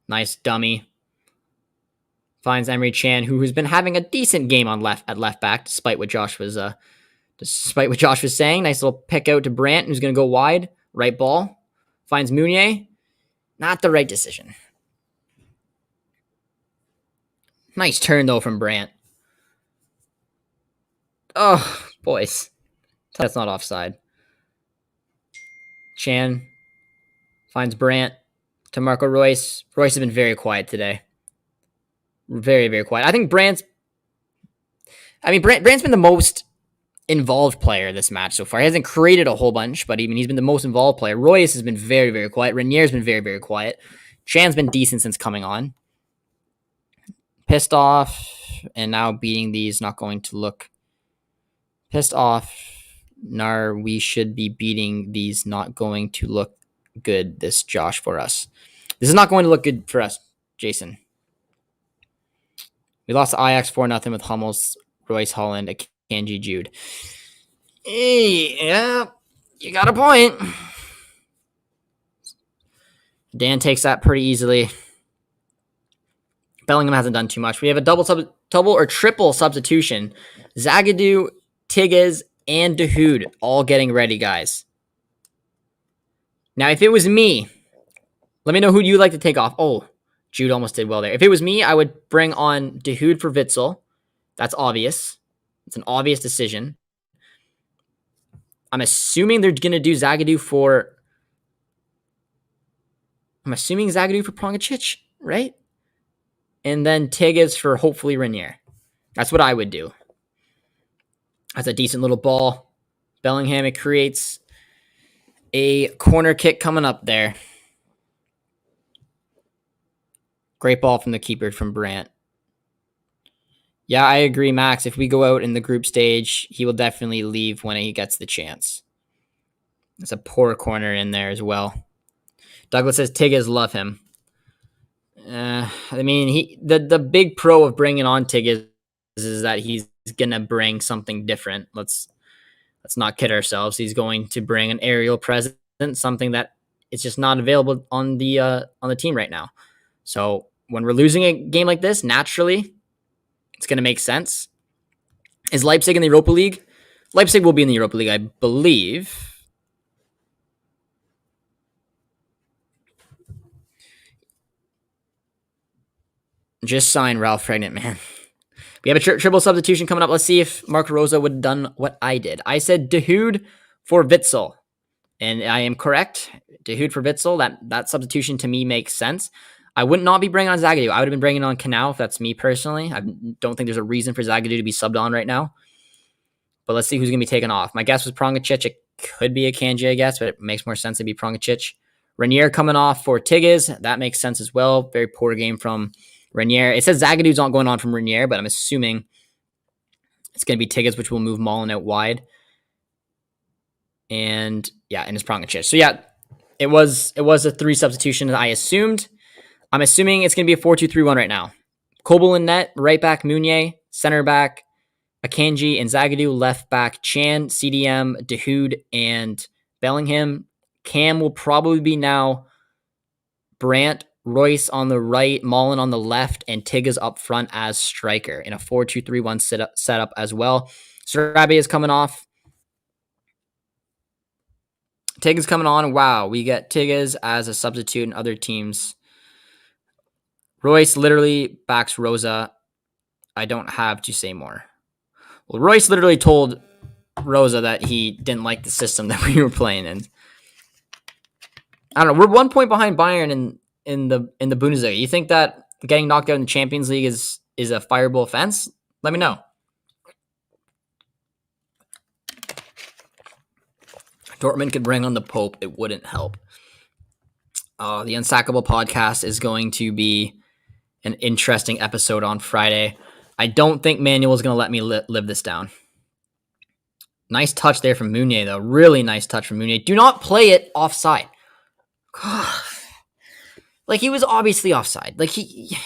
Nice dummy. Finds Emery Chan, who has been having a decent game at left back, despite what Josh was saying. Nice little pick out to Brandt, who's going to go wide. Right ball. Finds Meunier. Not the right decision. Nice turn, though, from Brandt. Oh, boys. That's not offside. Chan finds Brandt to Marco Royce. Royce has been very quiet today. Very, very quiet. I think Brandt's been the most involved player this match so far. He hasn't created a whole bunch, but he's been the most involved player. Royce has been very, very quiet. Renier's been very, very quiet. Chan's been decent since coming on. Pissed off, and now beating these, not going to look pissed off. We should be beating these, not going to look good, this Josh, for us. This is not going to look good for us, Jason. We lost to Ajax 4-0 with Hummels, Royce, Holland, Akanji, Jude. Hey, yeah, you got a point. Dan takes that pretty easily. Bellingham hasn't done too much. We have a double or triple substitution. Zagadou, Tigges, and Dahoud all getting ready, guys. Now, if it was me, let me know who you'd like to take off. Oh, Jude almost did well there. If it was me, I would bring on Dahoud for Witsel. That's obvious. It's an obvious decision. I'm assuming they're going to do Zagadou for... Prongacic, right? And then Tigges for hopefully Renier. That's what I would do. That's a decent little ball. Bellingham, it creates a corner kick coming up there. Great ball from the keeper, from Brandt. Yeah, I agree, Max. If we go out in the group stage, he will definitely leave when he gets the chance. It's a poor corner in there as well. Douglas says Tigges, love him. The big pro of bringing on Tigges is that he's gonna bring something different. Let's not kid ourselves. He's going to bring an aerial presence, something that is just not available on the team right now. So when we're losing a game like this, naturally, it's gonna make sense. Is Leipzig in the Europa League? Leipzig will be in the Europa League, I believe. Just sign Ralph Pregnant, man. We have a triple substitution coming up. Let's see if Marco Rosa would have done what I did. I said Dahoud for Witsel. And I am correct. Dahoud for Witsel. That substitution to me makes sense. I would not be bringing on Zagadou. I would have been bringing on Canal if that's me personally. I don't think there's a reason for Zagadou to be subbed on right now. But let's see who's going to be taken off. My guess was Prongacic. It could be Akanji, I guess, but it makes more sense to be Prongacic. Renier coming off for Tigges. That makes sense as well. Very poor game from Renier. It says Zagadu's not going on from Renier, but I'm assuming it's going to be Tigges, which will move Mullen out wide. And yeah, and it's Prongacic. So yeah, it was a 3 substitution I assumed. I'm assuming it's going to be a 4-2-3-1 right now. Kobel in net, right back Meunier, center back Akanji and Zagadou, left back Chan, CDM, Dahoud, and Bellingham. Cam will probably be now Brandt, Royce on the right, Mullen on the left, and Tigges up front as striker in a 4-2-3-1 setup as well. Sarabi is coming off. Tigges coming on. Wow, we get Tigges as a substitute in other teams. Royce literally backs Rosa. I don't have to say more. Well, Royce literally told Rosa that he didn't like the system that we were playing in. I don't know. We're 1 point behind Bayern in the Bundesliga. You think that getting knocked out in the Champions League is a fireable offense? Let me know. Dortmund could bring on the Pope. It wouldn't help. The Unsackable podcast is going to be an interesting episode on Friday. I don't think Manuel is going to let me live this down. Nice touch there from Meunier, though. Really nice touch from Meunier. Do not play it offside. Like, he was obviously offside. Like, it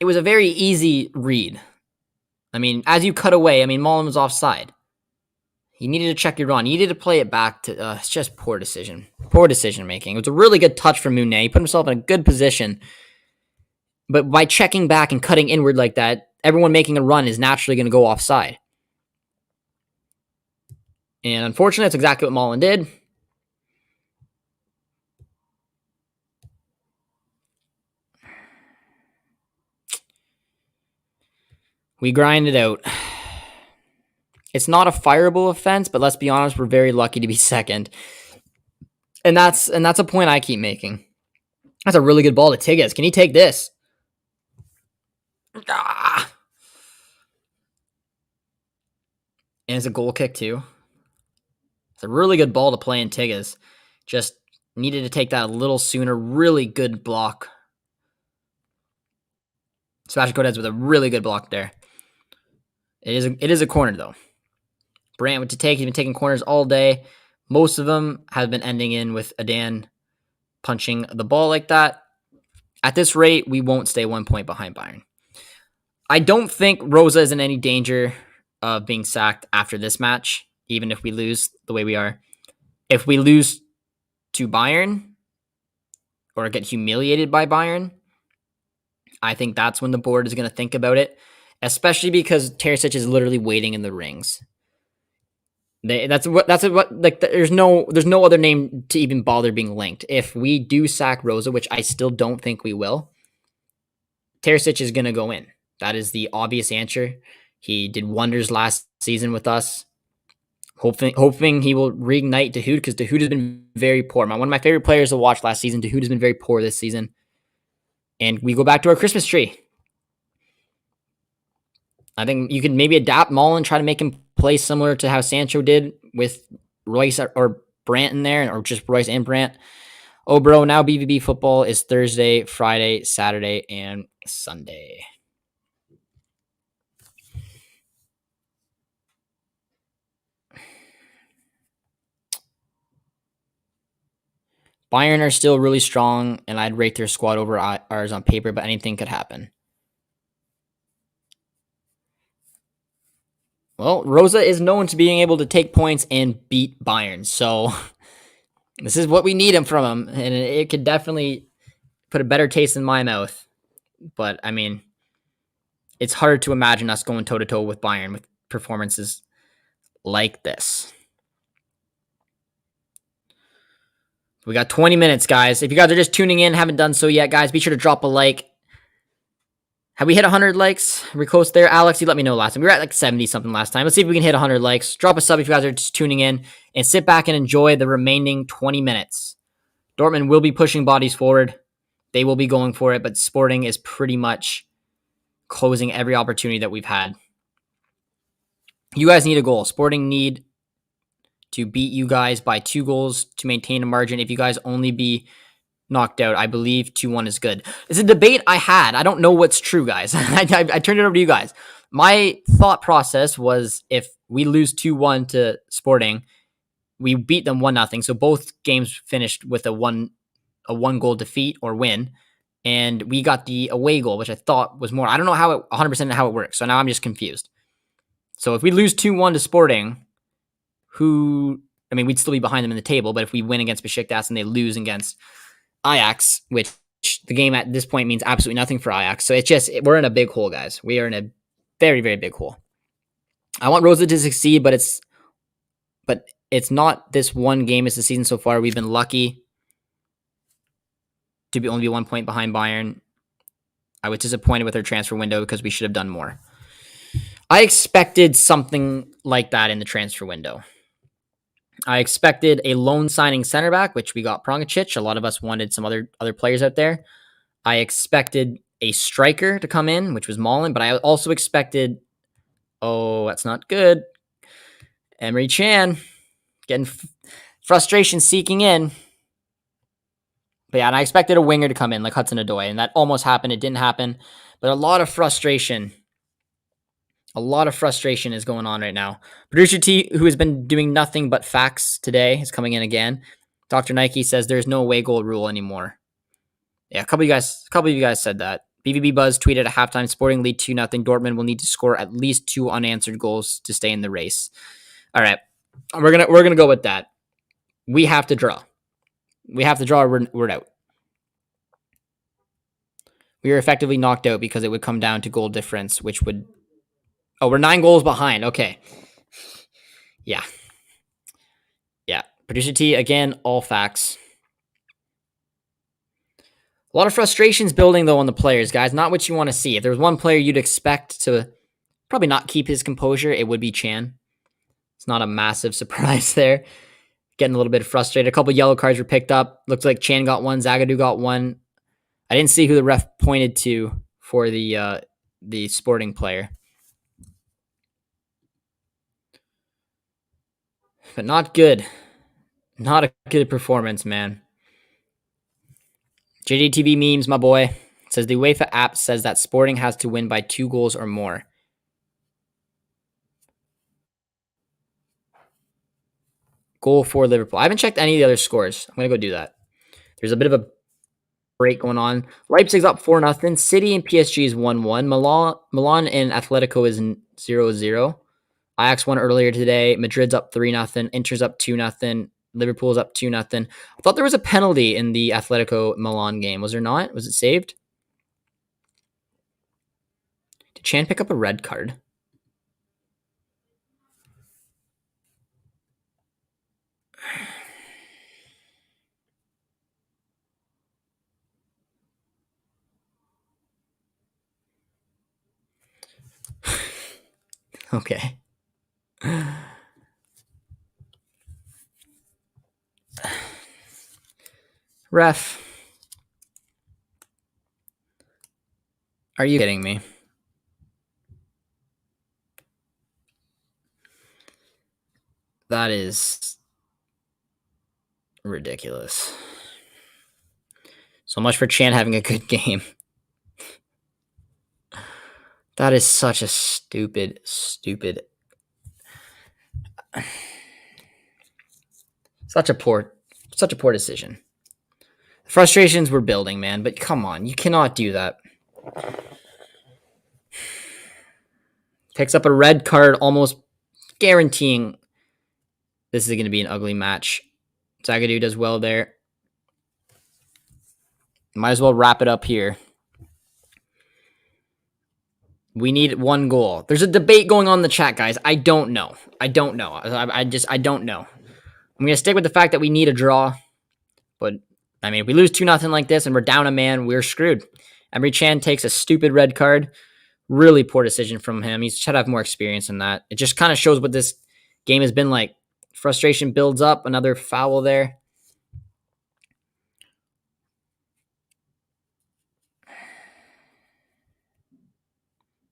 was a very easy read. I mean, as you cut away, Mullen was offside. You needed to check your run. You needed to play it back to... it's just poor decision. Poor decision-making. It was a really good touch from Meunier. He put himself in a good position. But by checking back and cutting inward like that, everyone making a run is naturally going to go offside. And unfortunately, that's exactly what Mullen did. We grind it out. It's not a fireable offense, but let's be honest, we're very lucky to be second. And that's a point I keep making. That's a really good ball to Tigges. Can he take this? And it's a goal kick too. It's a really good ball to play in Tigges. Just needed to take that a little sooner. Really good block. Sebastian Cortez with a really good block there. It is a corner though. Brandt went to take. He's been taking corners all day. Most of them have been ending in with Adan punching the ball like that. At this rate, we won't stay 1 point behind Bayern. I don't think Rosa is in any danger of being sacked after this match, even if we lose the way we are. If we lose to Bayern or get humiliated by Bayern, I think that's when the board is going to think about it, especially because Terzic is literally waiting in the rings. There's no other name to even bother being linked. If we do sack Rosa, which I still don't think we will, Terzic is going to go in. That is the obvious answer. He did wonders last season with us. Hoping he will reignite Dahoud, because Dahoud has been very poor. One of my favorite players to watch last season. Dahoud has been very poor this season. And we go back to our Christmas tree. I think you could maybe adapt Mullen, try to make him play similar to how Sancho did with Royce or Brandt in there, or just Royce and Brandt. Oh, bro, now BVB football is Thursday, Friday, Saturday, and Sunday. Bayern are still really strong, and I'd rate their squad over ours on paper, but anything could happen. Well, Rosa is known to being able to take points and beat Bayern, so this is what we need him from him, and it could definitely put a better taste in my mouth. But, I mean, it's hard to imagine us going toe-to-toe with Bayern with performances like this. We got 20 minutes, guys. If you guys are just tuning in, haven't done so yet, guys, be sure to drop a like. Have we hit 100 likes? Are we close there? Alex, you let me know last time. We were at like 70-something last time. Let's see if we can hit 100 likes. Drop a sub if you guys are just tuning in, and sit back and enjoy the remaining 20 minutes. Dortmund will be pushing bodies forward. They will be going for it, but Sporting is pretty much closing every opportunity that we've had. You guys need a goal. Sporting need to beat you guys by 2 goals to maintain a margin. If you guys only knocked out. I believe 2-1 is good. It's a debate I had. I don't know what's true, guys. I turned it over to you guys. My thought process was if we lose 2-1 to Sporting, we beat them 1-0. So both games finished with a one goal defeat or win. And we got the away goal, which I thought was more. I don't know how it 100% how it works. So now I'm just confused. So if we lose 2-1 to Sporting, we'd still be behind them in the table, but if we win against Besiktas and they lose against Ajax, which the game at this point means absolutely nothing for Ajax. So we're in a big hole, guys. We are in a very, very big hole. I want Rosa to succeed, but it's not this one game. It's the season so far. We've been lucky to only be 1 point behind Bayern. I was disappointed with our transfer window because we should have done more. I expected something like that in the transfer window. I expected a loan signing center back, which we got Prongacic. A lot of us wanted some other players out there. I expected a striker to come in, which was Mullen, but I also expected, that's not good, Emery Chan getting frustration seeking in. But yeah, and I expected a winger to come in like Hudson-Odoi, and that almost happened. It didn't happen, but a lot of frustration is going on right now. Producer T, who has been doing nothing but facts today, is coming in again. Dr. Nike says there's no away goal rule anymore. Yeah, a couple of you guys said that. BVB Buzz tweeted at halftime, Sporting lead 2-0. Dortmund will need to score at least 2 unanswered goals to stay in the race. All right, we're gonna go with that. We have to draw. Or we're out. We are effectively knocked out because it would come down to goal difference, which would. Oh, we're 9 goals behind. Okay. Yeah. Producer T, again, all facts. A lot of frustrations building, though, on the players, guys. Not what you want to see. If there was one player you'd expect to probably not keep his composure, it would be Chan. It's not a massive surprise there. Getting a little bit frustrated. A couple yellow cards were picked up. Looks like Chan got one. Zagadou got one. I didn't see who the ref pointed to for the Sporting player. But not good. Not a good performance, man. JJD TV memes, my boy. It says the UEFA app says that Sporting has to win by 2 goals or more. Goal for Liverpool. I haven't checked any of the other scores. I'm going to go do that. There's a bit of a break going on. Leipzig's up 4-0. City and PSG is 1-1. Milan and Atletico is 0-0. Ajax won earlier today. Madrid's up 3-0. Inter's up 2-0. Liverpool's up 2-0. I thought there was a penalty in the Atletico Milan game. Was there not? Was it saved? Did Chan pick up a red card? Okay. Ref. Are you kidding me? That is ridiculous. So much for Chan having a good game. That is such a stupid. Such a poor decision. Frustrations were building, man, but come on, you cannot do that. Picks up a red card, almost guaranteeing this is going to be an ugly match. Zagadou does well there. Might as well wrap it up here. We need 1 goal. There's a debate going on in the chat, guys. I don't know. I don't know. I'm going to stick with the fact that we need a draw. But, if we lose 2-0 like this and we're down a man, we're screwed. Emery Chan takes a stupid red card. Really poor decision from him. He should have more experience in that. It just kind of shows what this game has been like. Frustration builds up. Another foul there.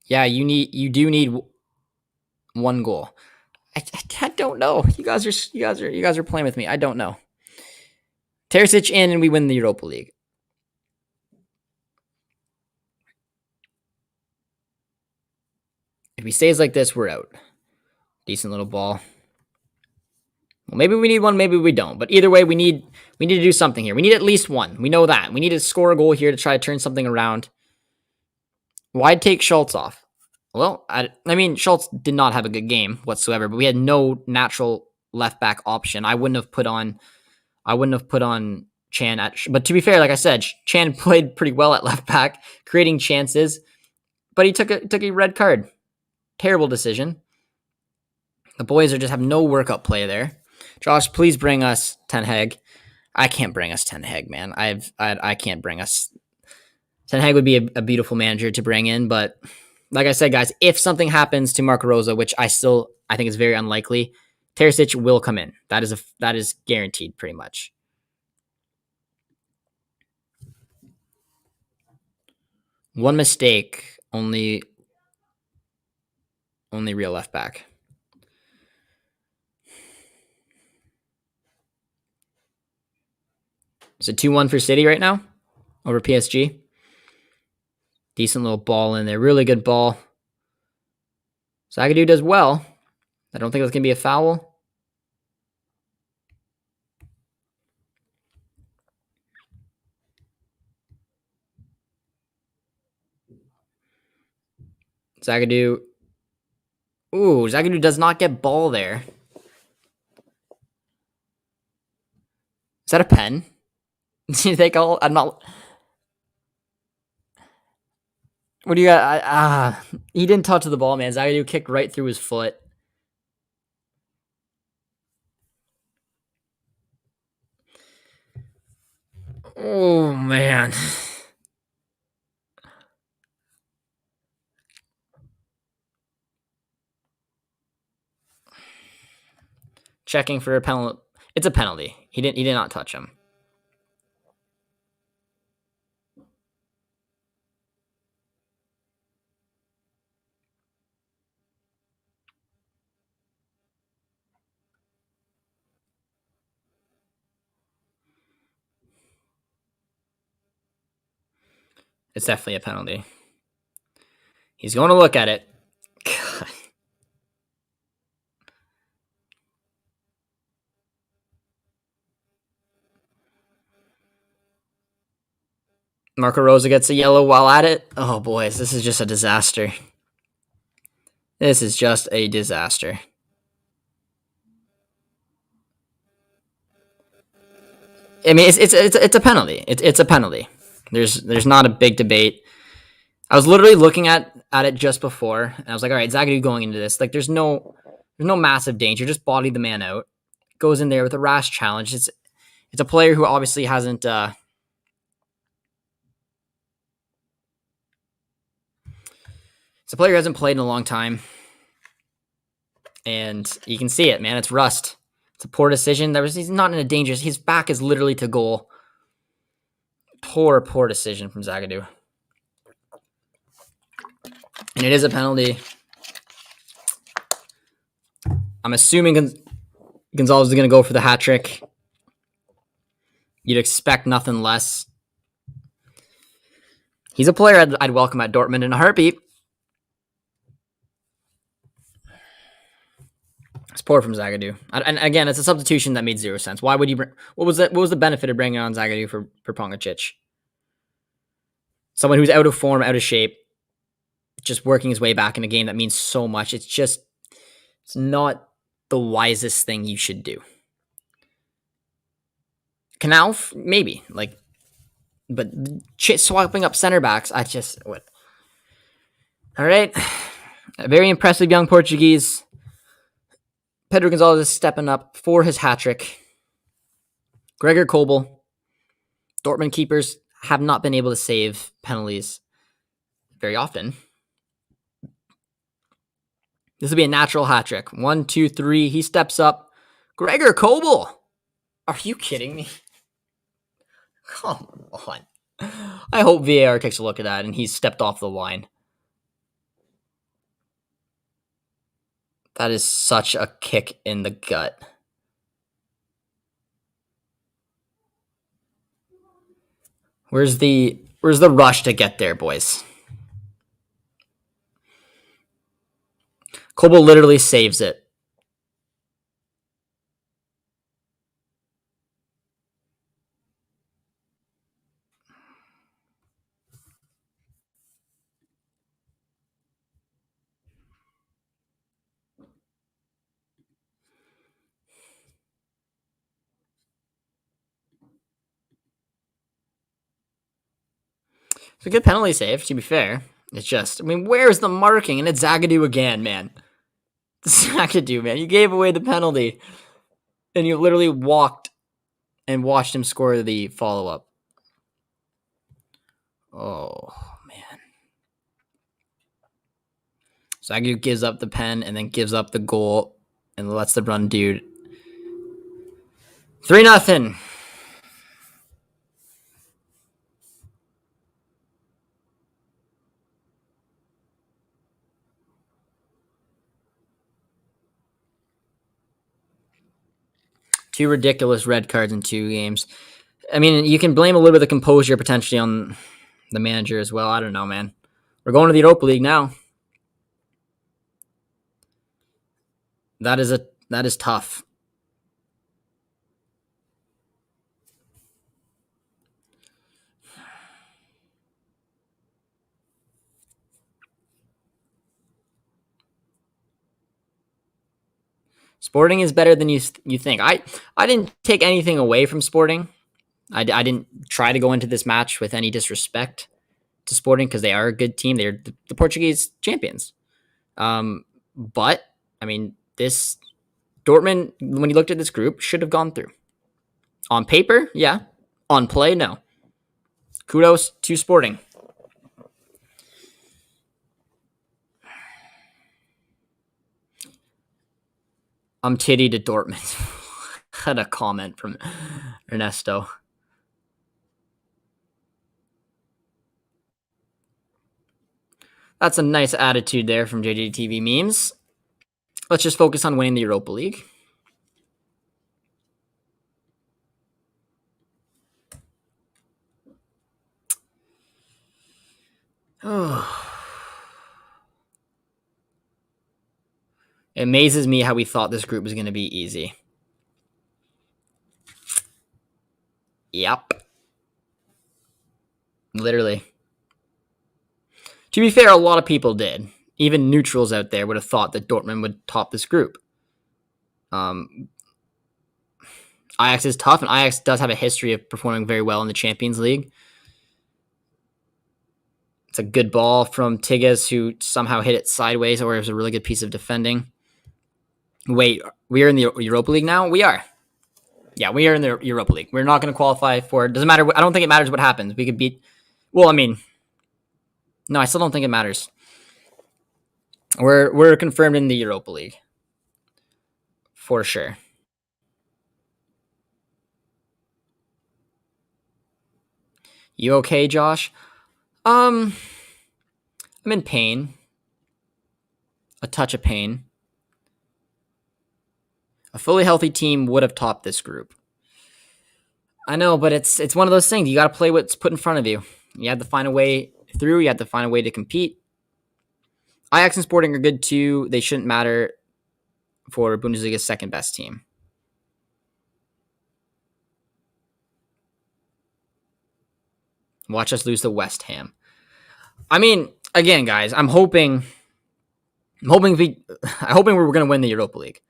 Yeah, you do need 1 goal. I don't know. You guys are playing with me. I don't know. Terzic in, and we win the Europa League. If he stays like this, we're out. Decent little ball. Well, maybe we need one, maybe we don't. But either way, we need to do something here. We need at least one. We know that. We need to score a goal here to try to turn something around. Why'd take Schultz off? Well, I mean, Schultz did not have a good game whatsoever, but we had no natural left back option. I wouldn't have put on Chan at. But to be fair, like I said, Chan played pretty well at left back, creating chances, but he took a red card. Terrible decision. The boys just have no workup play there. Josh, please bring us Ten Hag. I can't bring us Ten Hag, man. I can't bring us. Ten Hag would be a beautiful manager to bring in, but like I said, guys, if something happens to Marco Rose, which I think is very unlikely, Terzic will come in. That is guaranteed, pretty much. One mistake, only real left back. Is it 2-1 for City right now over PSG? Decent little ball in there. Really good ball. Zagadou does well. I don't think that's going to be a foul. Zagadou. Ooh, Zagadou does not get ball there. Is that a pen? Do you think I'm not... What do you got? He didn't touch the ball, man. Zagadou kicked right through his foot. Oh, man. Checking for a penalty. It's a penalty. He did not touch him. It's definitely a penalty. He's going to look at it. God. Marco Rose gets a yellow while at it. Oh, boys, this is just a disaster. This is just a disaster. I mean, it's a penalty. It's a penalty. There's not a big debate. I was literally looking at it just before, and I was like, all right, Zagadou going into this. Like, there's no massive danger. Just body the man out. Goes in there with a rash challenge. It's a player who obviously hasn't. It's a player who hasn't played in a long time, and you can see it, man. It's rust. It's a poor decision. He's not in a danger. His back is literally to goal. Poor decision from Zagadou. And it is a penalty. I'm assuming Gonzalez is going to go for the hat trick. You'd expect nothing less. He's a player I'd welcome at Dortmund in a heartbeat. It's poor from Zagadou. And again, it's a substitution that made zero sense. Why would you bring... What was the benefit of bringing on Zagadou for Pongacic? Someone who's out of form, out of shape, just working his way back in a game that means so much. It's not the wisest thing you should do. Knauf, maybe. But swapping up center backs, what? All right. A very impressive young Portuguese. Pedro Gonzalez is stepping up for his hat-trick. Gregor Kobel. Dortmund keepers have not been able to save penalties very often. This will be a natural hat-trick. 1, 2, 3. He steps up. Gregor Kobel. Are you kidding me? Come on. I hope VAR takes a look at that and he's stepped off the line. That is such a kick in the gut. Where's the rush to get there, boys? Kobo literally saves it. It's a good penalty save, to be fair. It's just, I mean, where's the marking? And it's Zagadou again, man. Zagadou, man. You gave away the penalty. And you literally walked and watched him score the follow-up. Oh, man. Zagadou gives up the pen and then gives up the goal and lets the run dude. 3-0. Two ridiculous red cards in 2 games. I mean, you can blame a little bit of the composure potentially on the manager as well. I don't know, man. We're going to the Europa League now. That is tough. Sporting is better than you think. I didn't take anything away from Sporting. I didn't try to go into this match with any disrespect to Sporting because they are a good team. They're the Portuguese champions. But I mean, this Dortmund, when you looked at this group, should have gone through. On paper, yeah. On play, no. Kudos to Sporting. I'm titty to Dortmund. Had a comment from Ernesto. That's a nice attitude there from JJD TV memes. Let's just focus on winning the Europa League. Oh. It amazes me how we thought this group was going to be easy. Yep. Literally. To be fair, a lot of people did. Even neutrals out there would have thought that Dortmund would top this group. Ajax is tough, and Ajax does have a history of performing very well in the Champions League. It's a good ball from Tigges, who somehow hit it sideways, or it was a really good piece of defending. Wait, we are in the Europa League now? We are. Yeah, we are in the Europa League. We're not going to qualify for it. Doesn't matter. I don't think it matters what happens. We could beat... Well, I mean... No, I still don't think it matters. We're confirmed in the Europa League. For sure. You okay, Josh? I'm in pain. A touch of pain. A fully healthy team would have topped this group. I know, but it's one of those things. You got to play what's put in front of you. You have to find a way through. You have to find a way to compete. Ajax and Sporting are good too. They shouldn't matter for Bundesliga's second best team. Watch us lose to West Ham. I mean, again, guys, I'm hoping we're going to win the Europa League.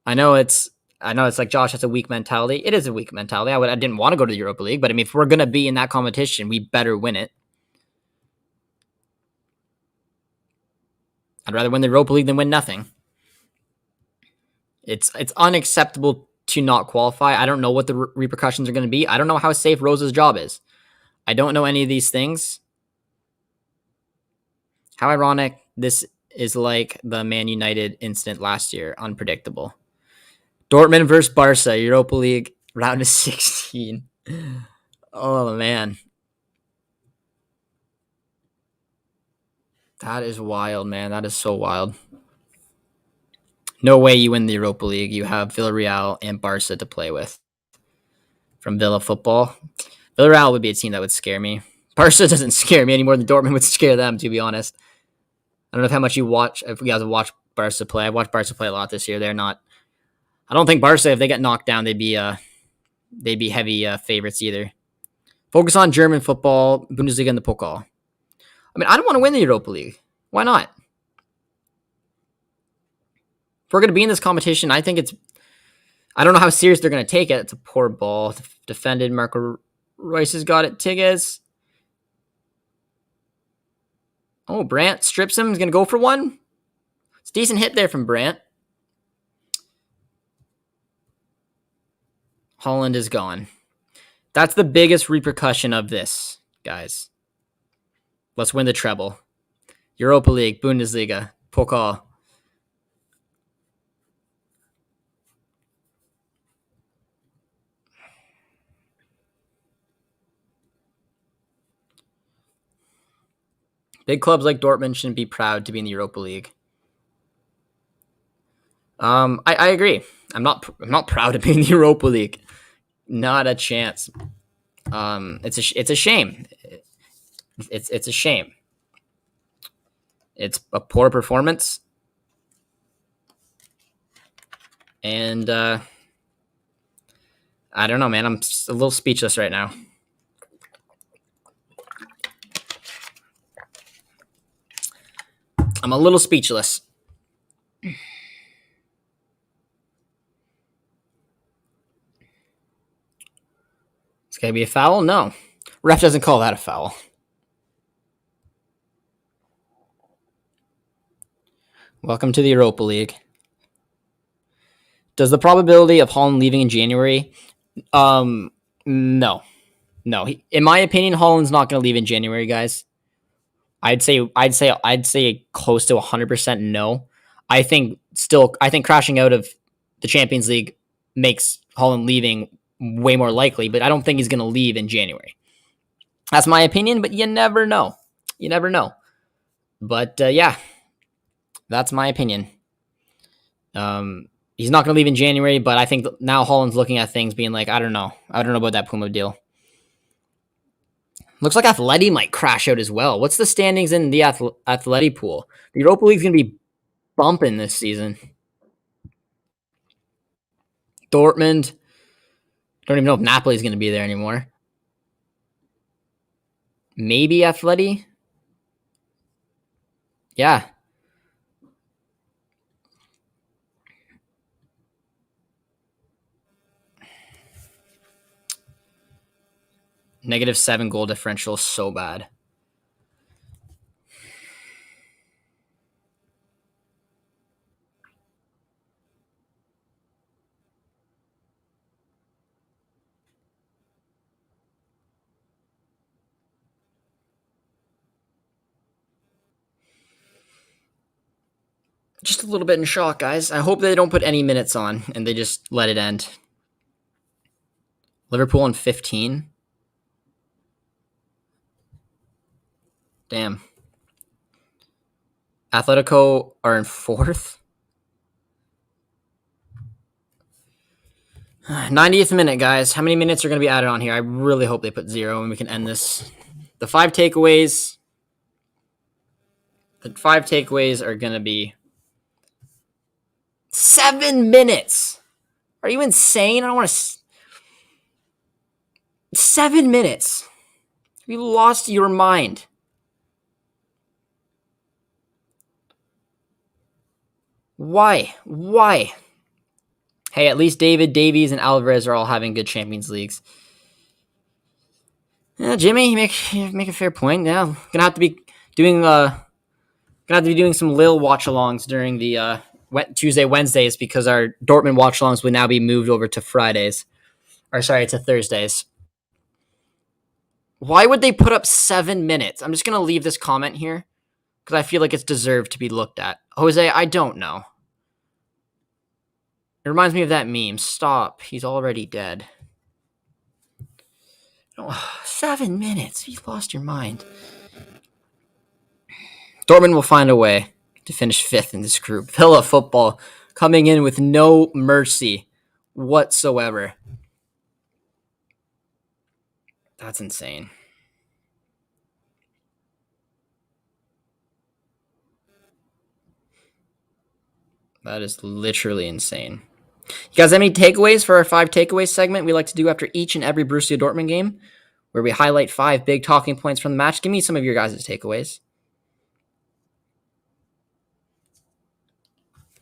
I know it's like, Josh, that's a weak mentality. It is a weak mentality. I didn't want to go to the Europa League, but I mean, if we're going to be in that competition, we better win it. I'd rather win the Europa League than win nothing. It's unacceptable to not qualify. I don't know what the repercussions are going to be. I don't know how safe Rosa's job is. I don't know any of these things. How ironic. This is like the Man United incident last year. Unpredictable. Dortmund versus Barca, Europa League, round of 16. Oh, man. That is wild, man. That is so wild. No way you win the Europa League. You have Villarreal and Barca to play with from Villa Football. Villarreal would be a team that would scare me. Barca doesn't scare me any more than Dortmund would scare them, to be honest. I don't know how much you watch. If you guys have watched Barca play, I've watched Barca play a lot this year. They're not. I don't think Barca, if they get knocked down, they'd be heavy favorites either. Focus on German football, Bundesliga, and the Pokal. I mean, I don't want to win the Europa League. Why not? If we're going to be in this competition, I think it's. I don't know how serious they're going to take it. It's a poor ball. Defended. Marco Reus has got it. Tigges. Oh, Brandt strips him. He's going to go for one. It's a decent hit there from Brandt. Holland is gone. That's the biggest repercussion of this, guys. Let's win the treble. Europa League, Bundesliga, Pokal. Big clubs like Dortmund shouldn't be proud to be in the Europa League. I agree. I'm not proud to be in the Europa League. Not a chance. It's a shame. It's a shame. It's a poor performance, and I don't know, man. I'm a little speechless right now. I'm a little speechless. It's gonna be a foul? No. Ref doesn't call that a foul. Welcome to the Europa League. Does the probability of Holland leaving in January? No. In my opinion, Holland's not going to leave in January, guys. I'd say close to 100% no. I think crashing out of the Champions League makes Holland leaving way more likely, but I don't think he's going to leave in January. That's my opinion, but you never know. But yeah, that's my opinion. He's not going to leave in January, but I think now Holland's looking at things being like, I don't know about that Puma deal. Looks like Atleti might crash out as well. What's the standings in the Atleti pool? The Europa League's going to be bumping this season. Dortmund. Don't even know if Napoli's going to be there anymore. Maybe Atleti. Yeah. -7 goal differential is so bad. Just a little bit in shock, guys. I hope they don't put any minutes on and they just let it end. Liverpool on 15. Damn. Atletico are in 4th. 90th minute, guys. How many minutes are going to be added on here? I really hope they put 0 and we can end this. The 5 takeaways. The 5 takeaways are going to be 7 minutes. Are you insane? I don't want to. 7 minutes. You lost your mind. Why? Hey, at least David, Davies, and Alvarez are all having good Champions Leagues. Yeah, Jimmy, you make a fair point. Yeah, gonna have to be doing some Lille watch-alongs during the Tuesday, Wednesdays because our Dortmund watch-alongs will now be moved over to to Thursdays. Why would they put up 7 minutes? I'm just gonna leave this comment here because I feel like it's deserved to be looked at. Jose, I don't know. It reminds me of that meme. Stop. He's already dead. Oh, 7 minutes. You lost your mind. Dortmund will find a way to finish 5th in this group. Villa football coming in with no mercy whatsoever. That's insane. That is literally insane. You guys have any takeaways for our 5 takeaways segment we like to do after each and every Borussia Dortmund game, where we highlight 5 big talking points from the match? Give me some of your guys' takeaways.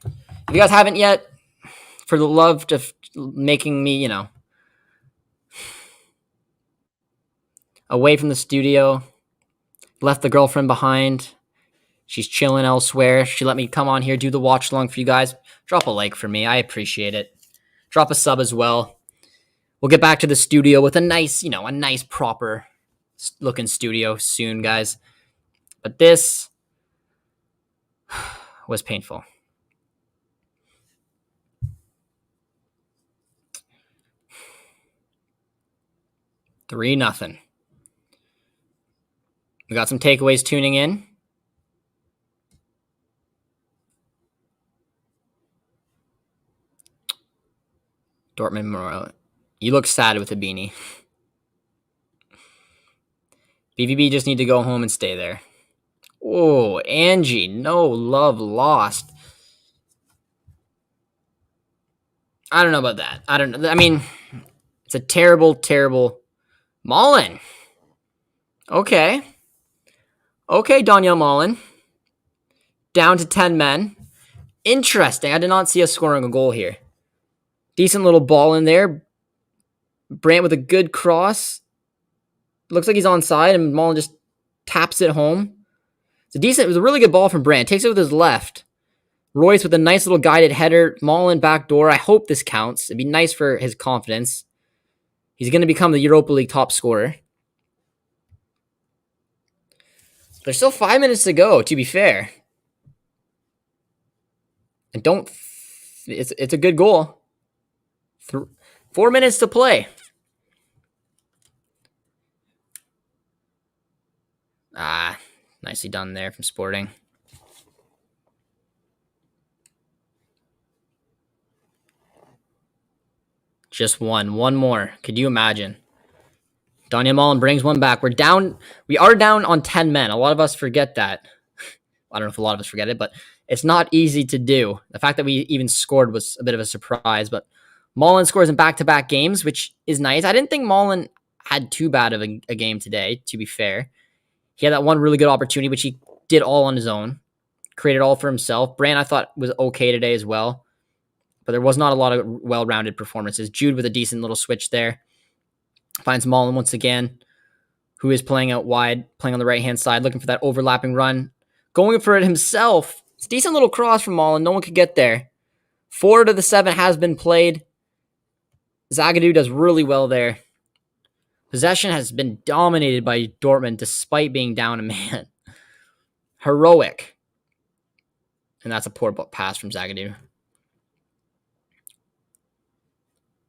If you guys haven't yet, for the love of making me, away from the studio, left the girlfriend behind. She's chilling elsewhere. She let me come on here, do the watch along for you guys. Drop a like for me. I appreciate it. Drop a sub as well. We'll get back to the studio with a nice proper looking studio soon, guys. But this was painful. Three nothing. We got some takeaways tuning in. Dortmund Morale. You look sad with a beanie. BVB just need to go home and stay there. Oh, Angie, no love lost. I don't know about that. I don't know. I mean, it's a terrible, terrible Mullen. Okay, Daniel Mullen. Down to 10 men. Interesting. I did not see us scoring a goal here. Decent little ball in there. Brandt with a good cross. Looks like he's onside, and Mullen just taps it home. It was a really good ball from Brandt. Takes it with his left. Royce with a nice little guided header. Mullen backdoor. I hope this counts. It'd be nice for his confidence. He's going to become the Europa League top scorer. There's still 5 minutes to go, to be fair. And it's a good goal. 4 minutes to play. Nicely done there from Sporting. Just one more. Could you imagine? Daniel Mullen brings one back. We are down on 10 men. A lot of us forget that. I don't know if a lot of us forget it, but it's not easy to do. The fact that we even scored was a bit of a surprise, but Mullen scores in back-to-back games, which is nice. I didn't think Mullen had too bad of a game today, to be fair. He had that one really good opportunity, which he did all on his own. Created all for himself. Brandt, I thought, was okay today as well, but there was not a lot of well-rounded performances. Jude with a decent little switch there. Finds Mullen once again, who is playing out wide, playing on the right-hand side, looking for that overlapping run. Going for it himself. It's a decent little cross from Mullen. No one could get there. 4 to the 7 has been played. Zagadou does really well there. Possession has been dominated by Dortmund despite being down a man. Heroic. And that's a poor pass from Zagadou.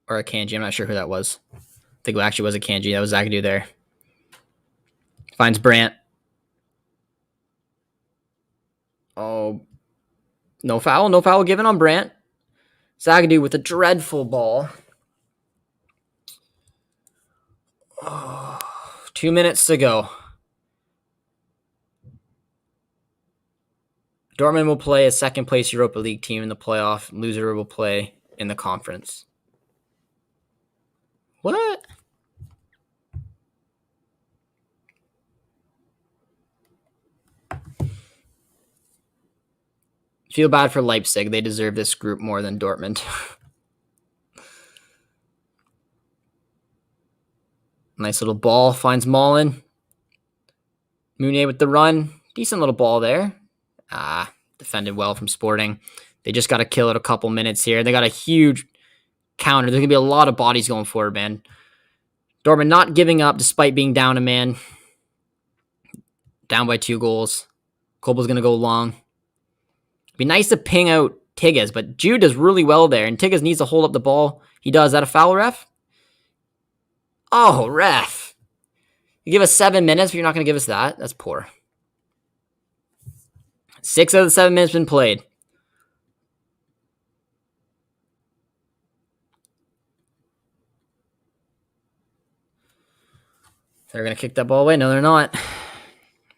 Or a Kanji. I'm not sure who that was. I think it actually was a Kanji. That was Zagadou there. Finds Brandt. Oh, no foul. No foul given on Brandt. Zagadou with a dreadful ball. 2 minutes to go. Dortmund will play a second-place Europa League team in the playoff. Loser will play in the conference. What? Feel bad for Leipzig. They deserve this group more than Dortmund. Nice little ball. Finds Mullen. Mounier with the run. Decent little ball there. Defended well from Sporting. They just got to kill it a couple minutes here. They got a huge counter. There's going to be a lot of bodies going forward, man. Dortmund not giving up despite being down a man. Down by 2 goals. Kobel's going to go long. Be nice to ping out Tigges, but Jude does really well there, and Tigges needs to hold up the ball. He does. Is that a foul, ref? Oh, ref. You give us 7 minutes, but you're not going to give us that? That's poor. 6 out of the 7 minutes been played. They're going to kick that ball away. No, they're not.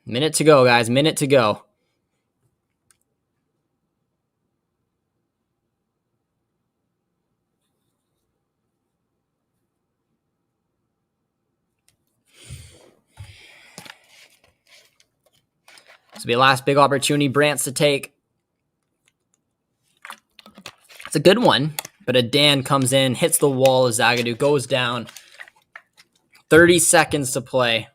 Minute to go, guys. Minute to go. This will be the last big opportunity Brant's to take. It's a good one, but Adan comes in, hits the wall as Zagadou goes down. 30 seconds to play.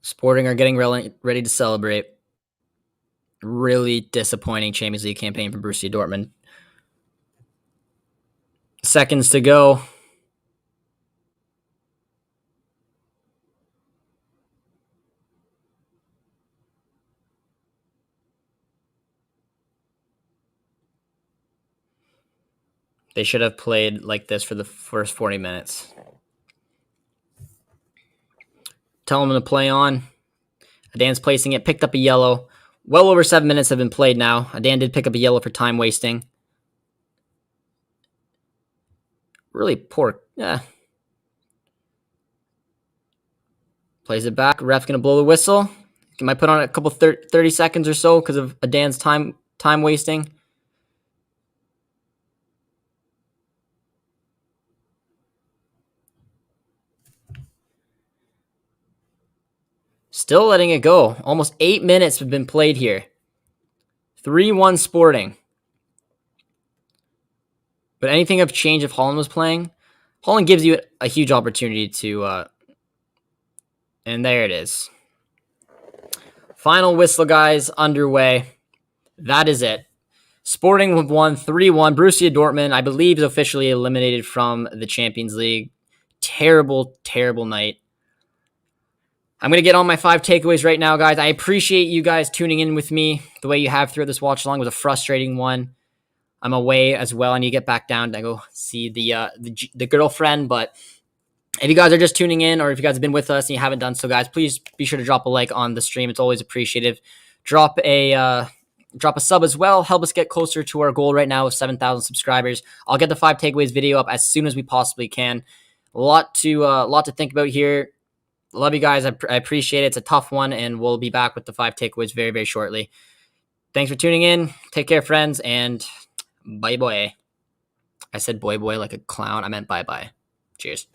Sporting are getting ready to celebrate. Really disappointing Champions League campaign for Borussia Dortmund. Seconds to go. They should have played like this for the first 40 minutes. Tell them to play on. Adan's placing it, picked up a yellow. Well over 7 minutes have been played now. Adan did pick up a yellow for time wasting. Really poor. Plays it back. Ref's going to blow the whistle. He might put on a couple 30 seconds or so because of Adan's time wasting. Still letting it go. Almost 8 minutes have been played here. 3-1 Sporting. But anything have changed if Holland was playing? Holland gives you a huge opportunity to... and there it is. Final whistle, guys, underway. That is it. Sporting have won 3-1. Borussia Dortmund, I believe, is officially eliminated from the Champions League. Terrible, terrible night. I'm going to get on my 5 takeaways right now, guys. I appreciate you guys tuning in with me the way you have throughout this watch along. It was a frustrating one. I'm away as well. I need to get back down to go see the girlfriend. But if you guys are just tuning in, or if you guys have been with us and you haven't done so, guys, please be sure to drop a like on the stream. It's always appreciative. Drop a sub as well. Help us get closer to our goal right now of 7,000 subscribers. I'll get the 5 takeaways video up as soon as we possibly can. A lot to think about here. Love you guys. I appreciate it. It's a tough one, and we'll be back with the 5 takeaways very, very shortly. Thanks for tuning in. Take care, friends, and bye-bye. I said boy like a clown. I meant bye-bye. Cheers.